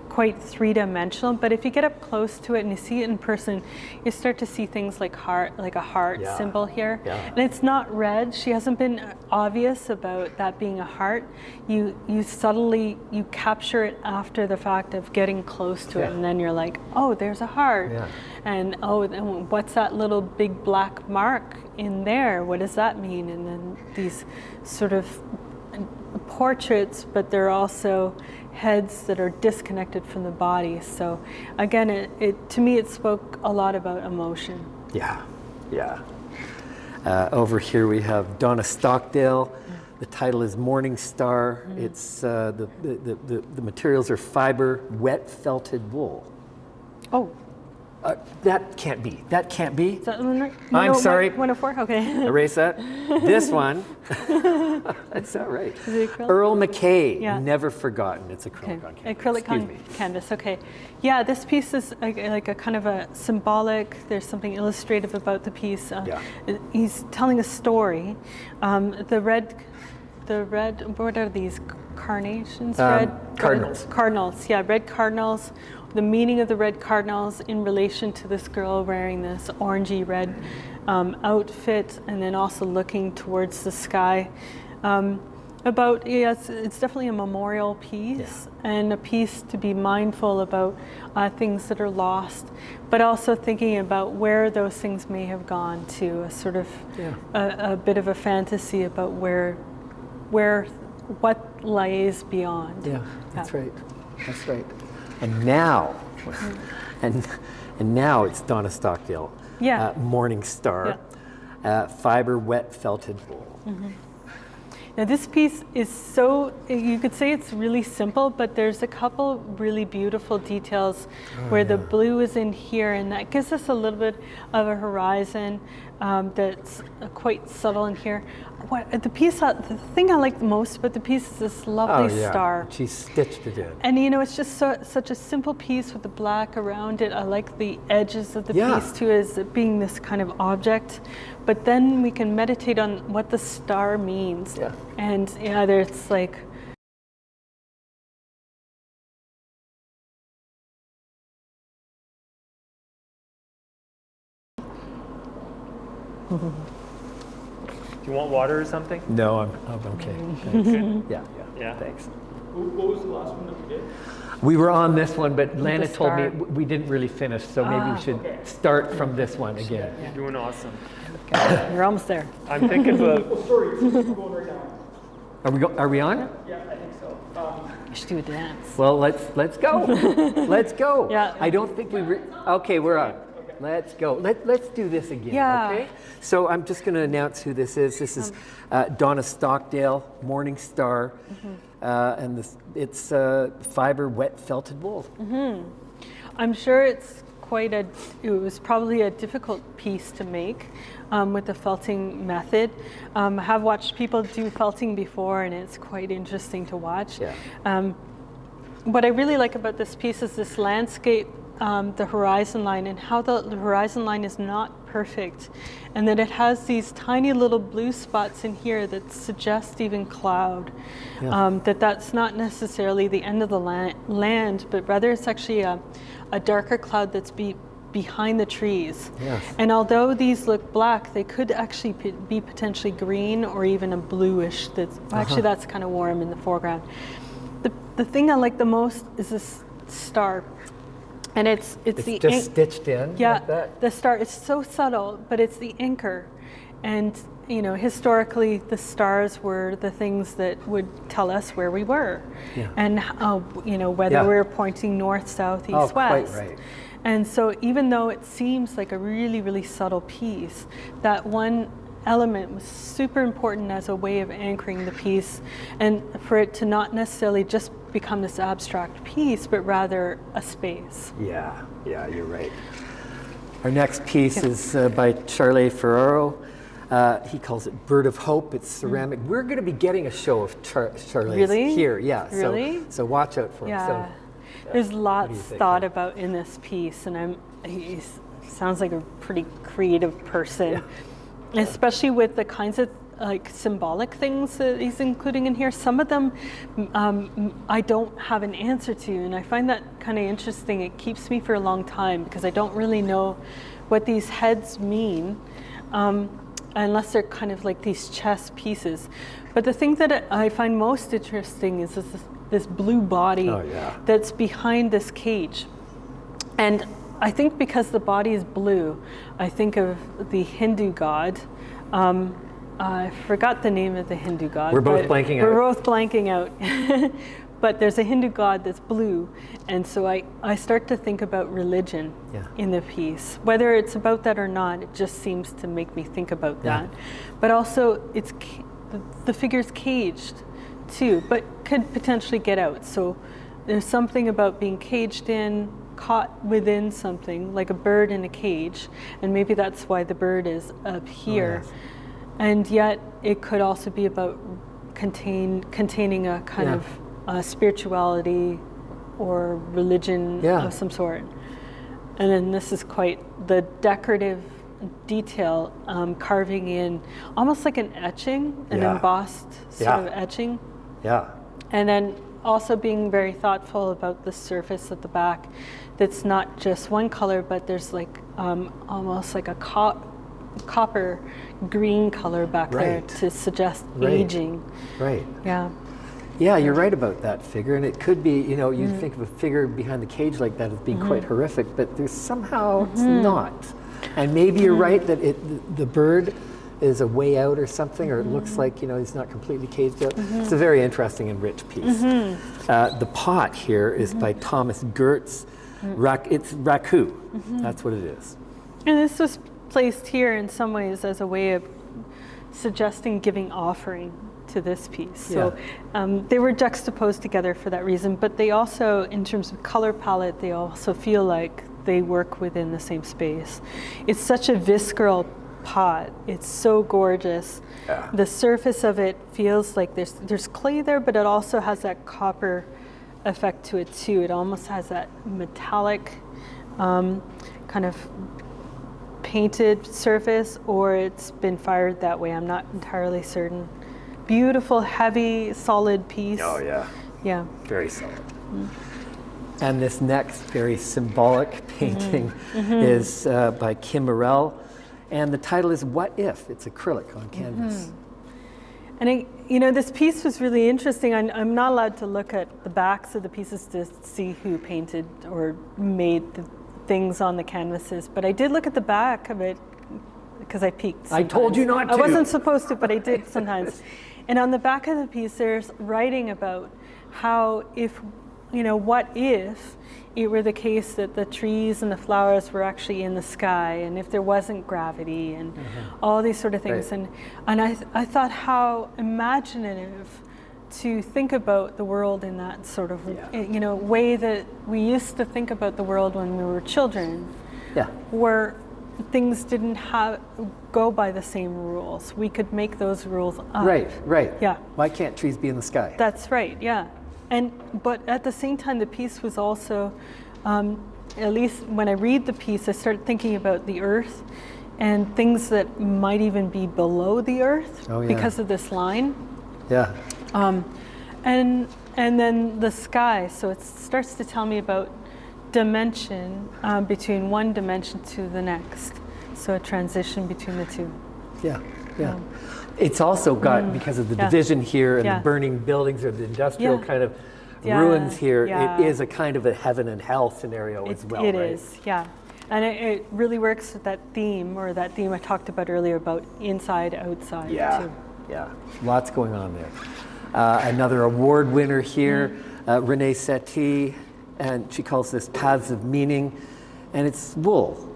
quite three-dimensional, but if you get up close to it and you see it in person, you start to see things like a heart symbol here. And it's not red. She hasn't been obvious about that being a heart. You subtly, you capture it after the fact of getting close to it, and then you're like, oh, there's a heart. And and what's that little big black mark in there? What does that mean? And then these sort of portraits, but they're also heads that are disconnected from the body. So again, it to me it spoke a lot about emotion. Over here we have Donna Stockdale. The title is Morning Star. It's the materials are fiber, wet felted wool. Oh. That can't be. That can't be. Is that one right? I'm sorry. 104? Okay. Erase that. This one. That's not right. Is it acrylic? Earl McKay. Yeah. Never forgotten. It's acrylic on canvas. Acrylic on canvas. Okay. Yeah, this piece is like a kind of a symbolic. There's something illustrative about the piece. He's telling a story. The red. What are these? Carnations? Cardinals. Cardinals. Yeah, red cardinals. The meaning of the red cardinals in relation to this girl wearing this orangey red outfit, and then also looking towards the sky. It's definitely a memorial piece, and a piece to be mindful about things that are lost, but also thinking about where those things may have gone to, a sort of a bit of a fantasy about what lies beyond. That's right. That's right. And now, and now it's Donna Stockdale. Morning Star, fiber, wet felted wool. Now this piece is you could say it's really simple, but there's a couple really beautiful details where the blue is in here, and that gives us a little bit of a horizon that's quite subtle in here. The thing I like the most about the piece is this lovely star. She stitched it in. And it's just such a simple piece with the black around it. I like the edges of the piece too, as it being this kind of object. But then we can meditate on what the star means. And there's like, Do you want water or something? No, I'm okay. Thanks. Yeah. Thanks. What was the last one that we did? We were on this one, but Lana told me start. we didn't really finish, so maybe we should start from this one again. You're doing awesome. you're almost there. I'm thinking of Oh, sorry, we're going right now. Are we on? Yeah, I think so. You should do a dance. Well, let's go. Let's go. Yeah. I don't think okay, we're on. Let's go. Let's do this again. Yeah. Okay. So I'm just going to announce who this is. This is Donna Stockdale, Morning Star, and it's fiber, wet felted wool. I'm sure it was probably a difficult piece to make with the felting method. I have watched people do felting before, and it's quite interesting to watch. Yeah. What I really like about this piece is this landscape, the horizon line, and how the horizon line is not perfect, and that it has these tiny little blue spots in here that suggest even cloud. Yeah. That's not necessarily the end of the land, but rather it's actually a darker cloud that's behind the trees. Yes. And although these look black, they could actually be potentially green or even a bluish. Actually, that's kind of warm in the foreground. The thing I like the most is this star. And it's the just stitched in. Yeah, like that. the star. It's so subtle, but it's the anchor. And historically, the stars were the things that would tell us where we were, Yeah. and whether Yeah. we were pointing north, south, east, Oh, quite west. right. And so, even though it seems like a really, really subtle piece, that one element was super important as a way of anchoring the piece, and for it to not necessarily just become this abstract piece, but rather a space. Yeah, you're right. Our next piece is by Charlie Ferraro. He calls it Bird of Hope. It's ceramic. We're going to be getting a show of Charlie's Really? here. Yeah. Really? So watch out for him. Yeah. So, There's lots think? thought about in this piece, and he sounds like a pretty creative person, especially with the kinds of symbolic things that he's including in here. Some of them I don't have an answer to, and I find that kind of interesting. It keeps me for a long time because I don't really know what these heads mean, unless they're kind of like these chess pieces. But the thing that I find most interesting is this blue body that's behind this cage. And I think because the body is blue, I think of the Hindu god. I forgot the name of the Hindu god. We're both blanking out. We're both blanking out. But there's a Hindu god that's blue. And so I start to think about religion in the piece. Whether it's about that or not, it just seems to make me think about that. But also, the figure's caged too, but could potentially get out. So there's something about being caged in, caught within something, like a bird in a cage, and maybe that's why the bird is up here. Oh, yes. And yet it could also be about containing a kind of spirituality or religion of some sort. And then this is quite the decorative detail, carving in almost like an etching, an embossed sort of etching. Yeah. And then also being very thoughtful about the surface at the back, that's not just one color, but there's like almost like a copper green color back there to suggest aging. Right. Yeah. Yeah, you're right about that figure, and it could be, you think of a figure behind the cage like that as being quite horrific, but there's somehow it's not. And maybe you're right that the bird is a way out or something, or it looks like, he's not completely caged out. It's a very interesting and rich piece. The pot here is by Thomas Gertz. It's raku. That's what it is. And this was placed here in some ways as a way of suggesting giving offering to this piece. So they were juxtaposed together for that reason, but they also, in terms of color palette, they also feel like they work within the same space. It's such a visceral pot. It's so gorgeous. Yeah. The surface of it feels like there's clay there, but it also has that copper effect to it too. It almost has that metallic kind of painted surface, or it's been fired that way. I'm not entirely certain. Beautiful, heavy, solid piece. Oh yeah. Yeah. Very solid. And this next very symbolic painting is by Kim Morell, and the title is What If? It's acrylic on canvas. And this piece was really interesting. I'm not allowed to look at the backs of the pieces to see who painted or made the things on the canvases, but I did look at the back of it because I peeked sometimes. I told you not to. I wasn't supposed to, but I did sometimes. And on the back of the piece, there's writing about how what if it were the case that the trees and the flowers were actually in the sky, and if there wasn't gravity, and all these sort of things. Right. And I thought how imaginative to think about the world in that sort of way that we used to think about the world when we were children, where things didn't go by the same rules. We could make those rules up. Right. Yeah. Why can't trees be in the sky? That's right. Yeah. But at the same time, the piece was also, at least when I read the piece, I start thinking about the earth and things that might even be below the earth because of this line. Yeah. And then the sky. So it starts to tell me about dimension between one dimension to the next. So a transition between the two. Yeah. It's also got, because of the division here and the burning buildings or the industrial kind of ruins here, it is a kind of a heaven and hell scenario as well, It right? is, yeah. And it really works with that theme I talked about earlier about inside, outside, too. Yeah, lots going on there. Another award winner here, Renee Settee, and she calls this Paths of Meaning, and it's wool.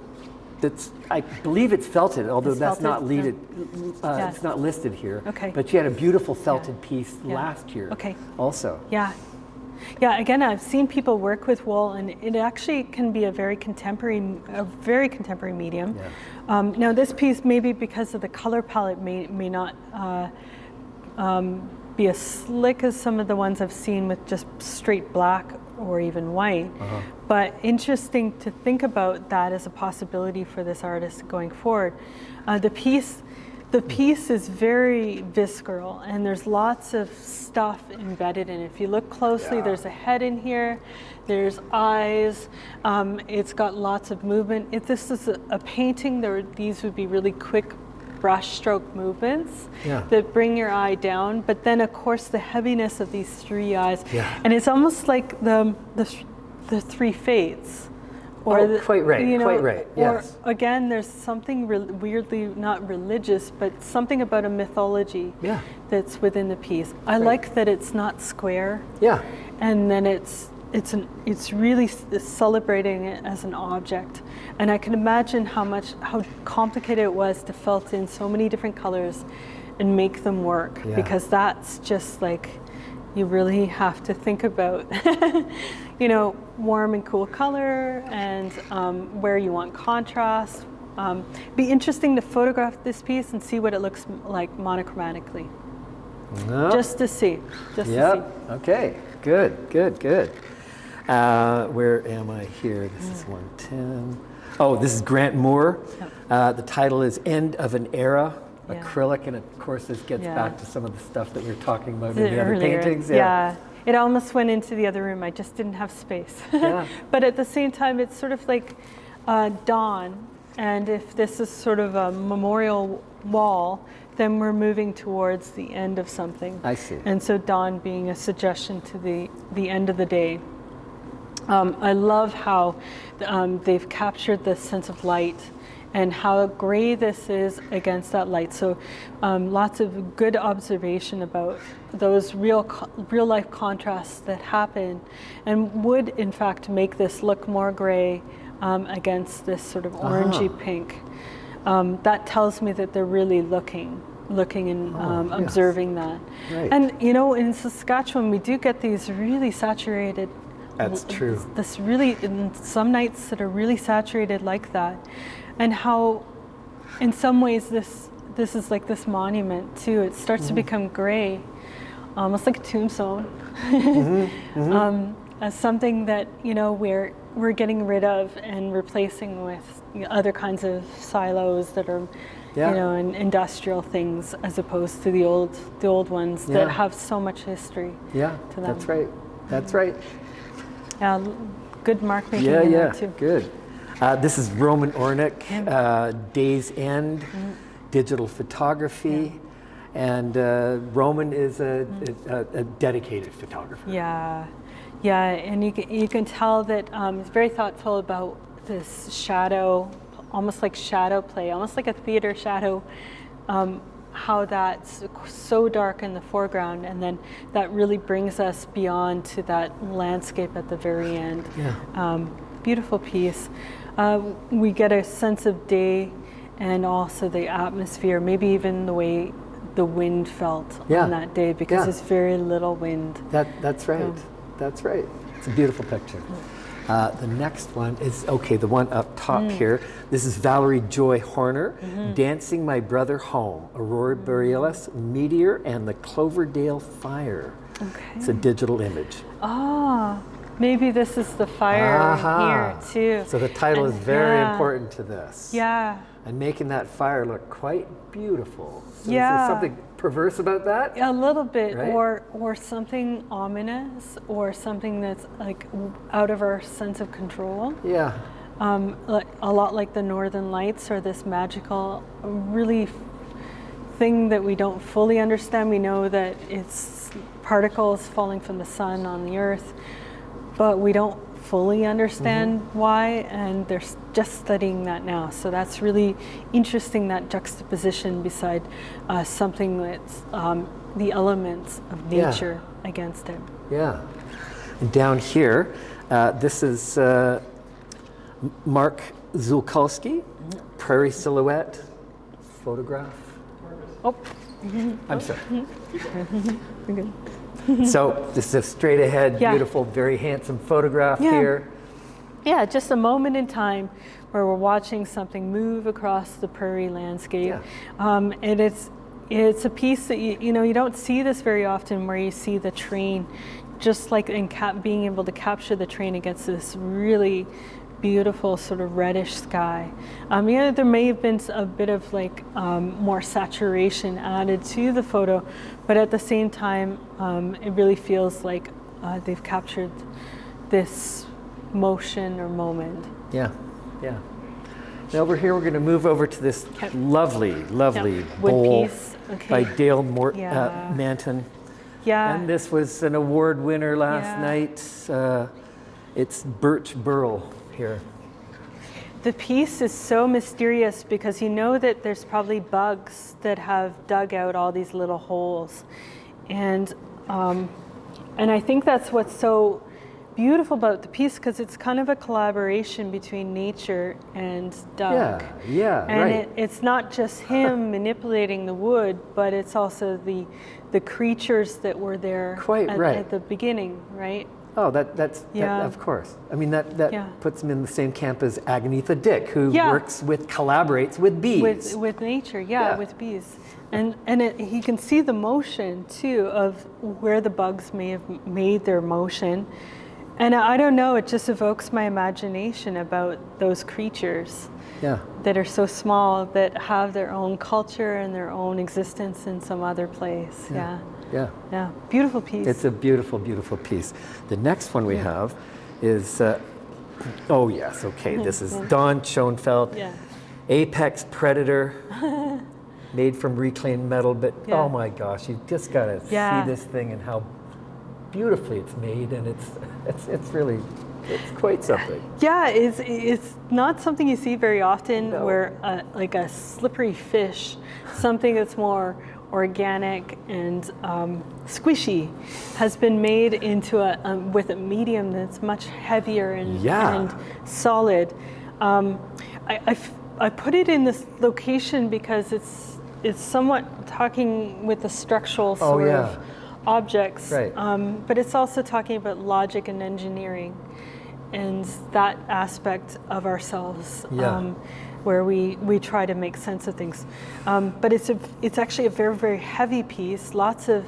I believe it's felted, although that's not it's not listed here. Okay. But she had a beautiful felted piece last year also. Yeah. Yeah, again, I've seen people work with wool, and it actually can be a very contemporary medium. Yeah. Now, this piece, maybe because of the color palette, may not be as slick as some of the ones I've seen with just straight black or even white. But interesting to think about that as a possibility for this artist going forward. The piece is very visceral, and there's lots of stuff embedded in it. If you look closely, there's a head in here, there's eyes, it's got lots of movement. If this is a painting, these would be really quick brush stroke movements that bring your eye down, but then of course the heaviness of these three eyes, and it's almost like the three fates. Or quite right, yes. Or again, there's something weirdly not religious, but something about a mythology that's within the piece. I like that it's not square. Yeah. And then it's really celebrating it as an object. And I can imagine how complicated it was to felt in so many different colors and make them work, because that's just like, you really have to think about, warm and cool color and where you want contrast. Be interesting to photograph this piece and see what it looks like monochromatically. Just to see. To see. Okay. Good. Where am I here? This is 110. Oh, this is Grant Moore. The title is End of an Era. Acrylic, and of course this gets back to some of the stuff that we were talking about in the other paintings. It almost went into the other room. I just didn't have space. But at the same time, it's sort of like dawn, and if this is sort of a memorial wall, then we're moving towards the end of something. I see. And so dawn being a suggestion to the end of the day. I love how they've captured the sense of light and how gray this is against that light. So lots of good observation about those real life contrasts that happen and would in fact make this look more gray against this sort of orangey pink. That tells me that they're really looking and observing that. Right. And in Saskatchewan we do get these really saturated. That's true. This really, some nights that are really saturated like that. And how, in some ways, this is like this monument too. It starts to become gray, almost like a tombstone, as something that we're getting rid of and replacing with other kinds of silos that are, and industrial things, as opposed to the old ones that have so much history. To them. That's right. Good mark making in there too. Good. This is Roman Ornick, Day's End, digital photography, and Roman is a dedicated photographer. And you can tell that he's very thoughtful about this shadow, almost like shadow play, almost like a theater shadow, how that's so dark in the foreground, and then that really brings us beyond to that landscape at the very end. Beautiful piece. We get a sense of day and also the atmosphere, maybe even the way the wind felt Yeah. on that day, because Yeah. there's very little wind. That's right. Yeah. That's right. It's a beautiful picture. The next one is, okay, the one up top here. This is Valerie Joy Horner, Dancing My Brother Home, Aurora Borealis, Meteor, and the Cloverdale Fire. Okay. It's a digital image. Ah, maybe this is the fire here too. So the title is very yeah. important to this. Yeah. And making that fire look quite beautiful. So Yeah. Is there something perverse about that? A little bit, Right? or something ominous, or something that's like out of our sense of control. Yeah. Like, a lot like the Northern Lights, or this magical, really thing that we don't fully understand. We know that it's particles falling from the sun on the earth, but we don't fully understand why, and they're just studying that now. So that's really interesting, that juxtaposition beside something that's the elements of nature against it. Yeah. And down here, this is Mark Zulkulski, Prairie Silhouette photograph. Oh, I'm sorry. we're good. So this is a straight ahead, Yeah. beautiful, very handsome photograph Yeah. here. Yeah, just a moment in time where we're watching something move across the prairie landscape. And it's a piece that you don't see this very often, where you see the train, just like in being able to capture the train against this really beautiful sort of reddish sky. There may have been a bit of like more saturation added to the photo, but at the same time, it really feels like they've captured this motion or moment. Yeah, yeah. Now over here, we're going to move over to this lovely wood bowl piece. by Okay. Dale Yeah. Manton. Yeah. And this was an award winner last Yeah. night. It's birch burl here. The piece is so mysterious because you know that there's probably bugs that have dug out all these little holes, and I think that's what's so beautiful about the piece, because it's kind of a collaboration between nature and Doug. Yeah, And right. it's not just him manipulating the wood, but it's also the creatures that were there Quite right. at the beginning, right? Oh, that's Yeah. of course. I mean, that Yeah. puts him in the same camp as Agnetha Dick, who Yeah. collaborates with bees. With nature, Yeah. with bees. And he can see the motion too of where the bugs may have made their motion. And I don't know, it just evokes my imagination about those creatures Yeah. that are so small, that have their own culture and their own existence in some other place. Yeah. Yeah. Beautiful piece. It's a beautiful, beautiful piece. The next one we have is, oh yes, okay, this is Don Schoenfeld, Yeah. Apex Predator, made from reclaimed metal, but Yeah. oh my gosh, you just gotta Yeah. see this thing and how beautifully it's made, and it's really, it's quite something. Yeah, it's not something you see very often, No. where like a slippery fish, something that's more organic and squishy, has been made into with a medium that's much heavier and, Yeah. and solid. I put it in this location because it's somewhat talking with the structural sort yeah. of objects, Right. but it's also talking about logic and engineering, and that aspect of ourselves, Yeah. where we try to make sense of things. But it's actually a very, very heavy piece, lots of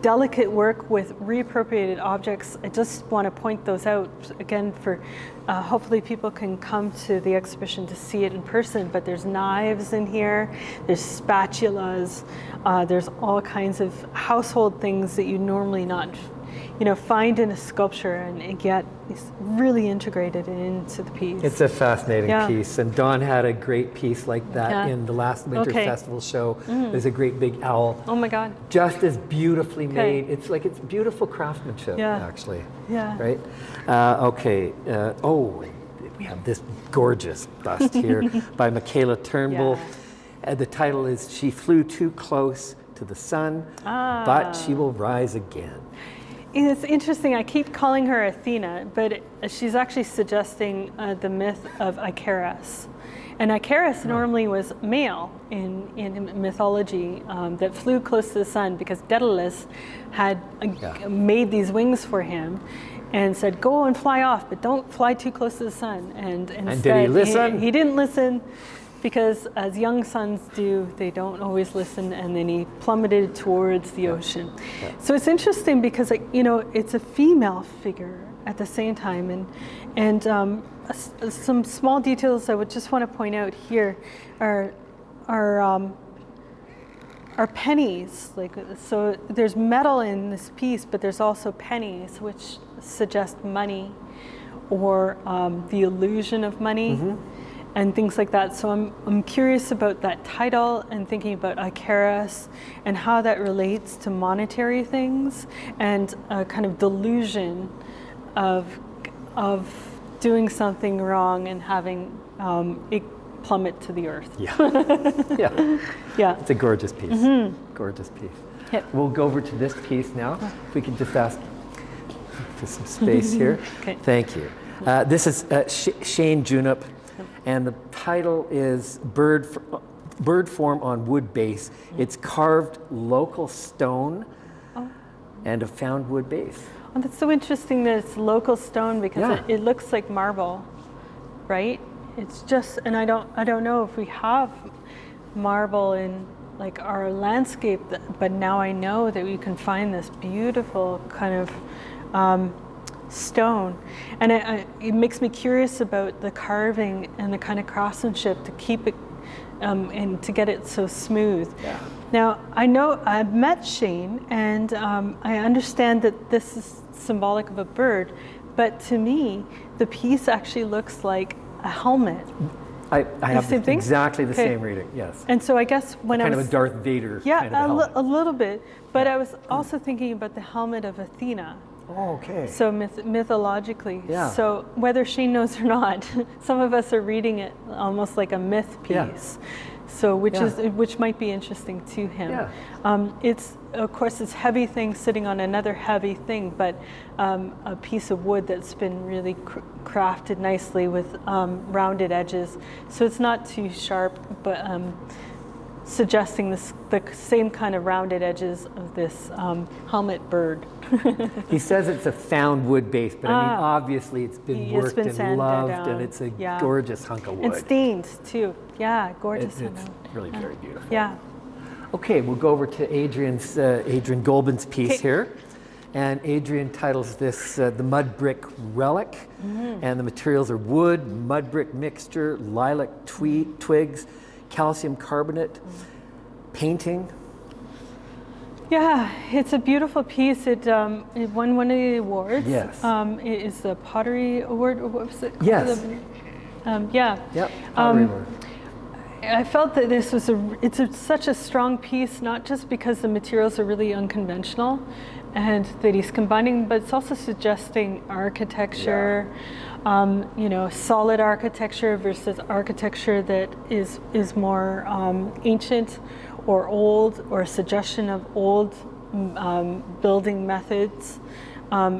delicate work with reappropriated objects. I just want to point those out again for hopefully people can come to the exhibition to see it in person, but there's knives in here, there's spatulas, there's all kinds of household things that you normally not find in a sculpture, and yet it's really integrated into the piece. It's a fascinating Yeah. piece, and Don had a great piece like that Yeah. in the last Winter Okay. Festival show. There's a great big owl, Oh my God. just as beautifully Okay. made. It's beautiful craftsmanship, Yeah. actually. Yeah. Right? Okay. We have this gorgeous bust here by Michaela Turnbull. The title is "She Flew Too Close to the Sun, but She Will Rise Again." It's interesting, I keep calling her Athena, but she's actually suggesting the myth of Icarus. And Icarus normally was male in mythology that flew close to the sun because Daedalus had made these wings for him and said, go and fly off, but don't fly too close to the sun. And instead, did he listen? He didn't listen, because as young sons do, they don't always listen, and then he plummeted towards the ocean. So it's interesting because, it's a female figure at the same time, and some small details I would just want to point out here are pennies. So there's metal in this piece, but there's also pennies, which suggest money or the illusion of money. And things like that. So I'm curious about that title and thinking about Icarus and how that relates to monetary things and a kind of delusion of doing something wrong and having it plummet to the earth. Yeah. It's a gorgeous piece. Gorgeous piece. Yep. We'll go over to this piece now. If we can just ask for some space here. Okay. Thank you. This is Shane Junip. And the title is Bird Form on Wood Base. It's carved local stone and a found wood base. Oh, that's so interesting that it's local stone because it looks like marble, right? It's just, and I don't know if we have marble in like our landscape, but now I know that we can find this beautiful kind of stone, and it makes me curious about the carving and the kind of craftsmanship to keep it and to get it so smooth. Now I know I've met Shane, and I understand that this is symbolic of a bird, but to me the piece actually looks like a helmet. I have same exactly the same reading. Yes. And so I guess when kind I was of a Darth Vader kind of helmet. a little bit, but I was also thinking about the helmet of Athena. Oh, okay. So mythologically. Yeah. So whether Shane knows or not, some of us are reading it almost like a myth piece. So which might be interesting to him. It's of course this heavy thing sitting on another heavy thing, but a piece of wood that's been really crafted nicely with rounded edges. So it's not too sharp, but suggesting the same kind of rounded edges of this helmet bird. He says it's a found wood base, but I mean, obviously it's been worked and sanded loved, down. and it's a gorgeous hunk of wood. And stained too. Yeah, gorgeous. It's really very beautiful. Yeah. Okay, we'll go over to Adrian Golbin's piece here. And Adrian titles this The Mud Brick Relic. And the materials are wood, mud brick mixture, lilac twigs, calcium carbonate, painting. Yeah, it's a beautiful piece. It won one of the awards. Yes. It is the Pottery Award, or what was it called? Yes. Yep, Pottery Award. I felt that this was such a strong piece, not just because the materials are really unconventional and that he's combining, but it's also suggesting architecture, solid architecture versus architecture that is more ancient or old, or a suggestion of old building methods.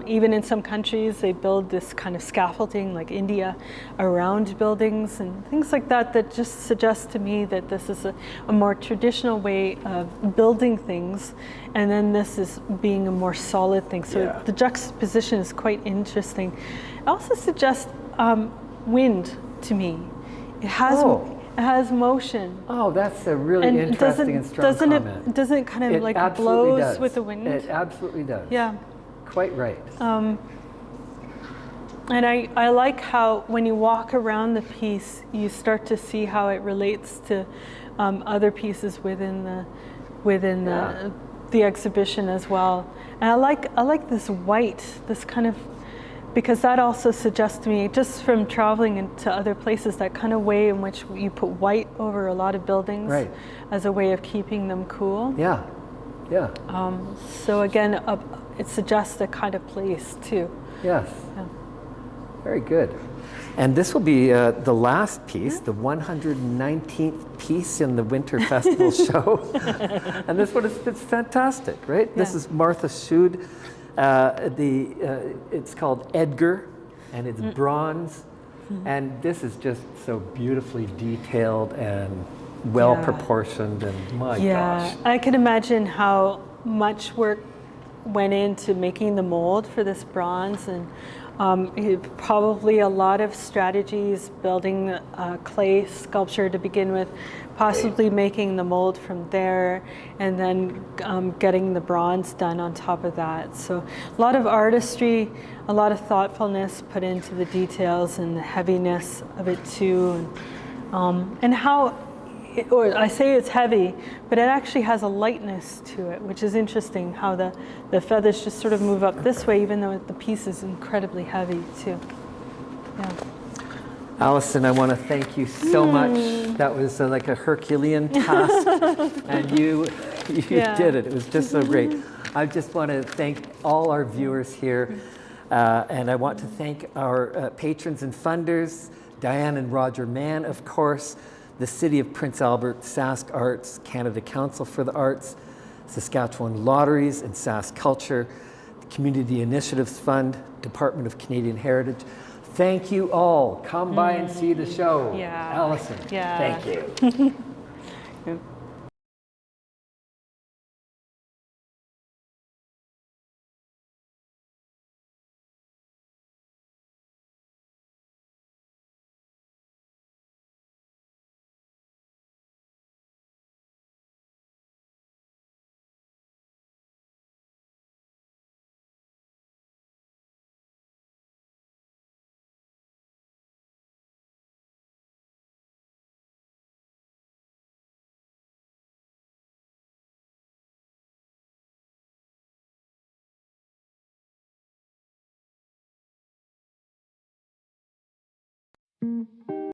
Even in some countries, they build this kind of scaffolding, like India, around buildings and things like that, that just suggests to me that this is a more traditional way of building things, and then this is being a more solid thing. So the juxtaposition is quite interesting. It also suggests wind to me. It has motion. Oh, that's a really interesting and strong comment. Doesn't it kind of like absolutely blows does. with the wind? It absolutely does. Yeah. Quite right. And I like how when you walk around the piece, you start to see how it relates to other pieces within the exhibition as well. And I like this white, this kind of, because that also suggests to me, just from traveling into other places, that kind of way in which you put white over a lot of buildings as a way of keeping them cool. Yeah. So again, it suggests a kind of place too. Yes. Yeah. Very good. And this will be the last piece, the 119th piece in the Winter Festival show. And this one it's fantastic, right? Yeah. This is Martha Sood. It's called Edgar, and it's bronze And this is just so beautifully detailed and well proportioned, and my gosh. I can imagine how much work went into making the mold for this bronze, and probably a lot of strategies, building clay sculpture to begin with, possibly making the mold from there, and then getting the bronze done on top of that. So a lot of artistry, a lot of thoughtfulness put into the details and the heaviness of it too, and how, or I say it's heavy, but it actually has a lightness to it, which is interesting, how the feathers just sort of move up this way, even though the piece is incredibly heavy too. Yeah. Allyson, I want to thank you so much. That was like a Herculean task, and you did it. It was just so great. I just want to thank all our viewers here, and I want to thank our patrons and funders, Diane and Roger Mann, of course, the City of Prince Albert, Sask Arts, Canada Council for the Arts, Saskatchewan Lotteries and SaskCulture, the Community Initiatives Fund, Department of Canadian Heritage. Thank you all. Come by and see the show. Yeah. Allyson, Yeah. thank you. Mm-hmm.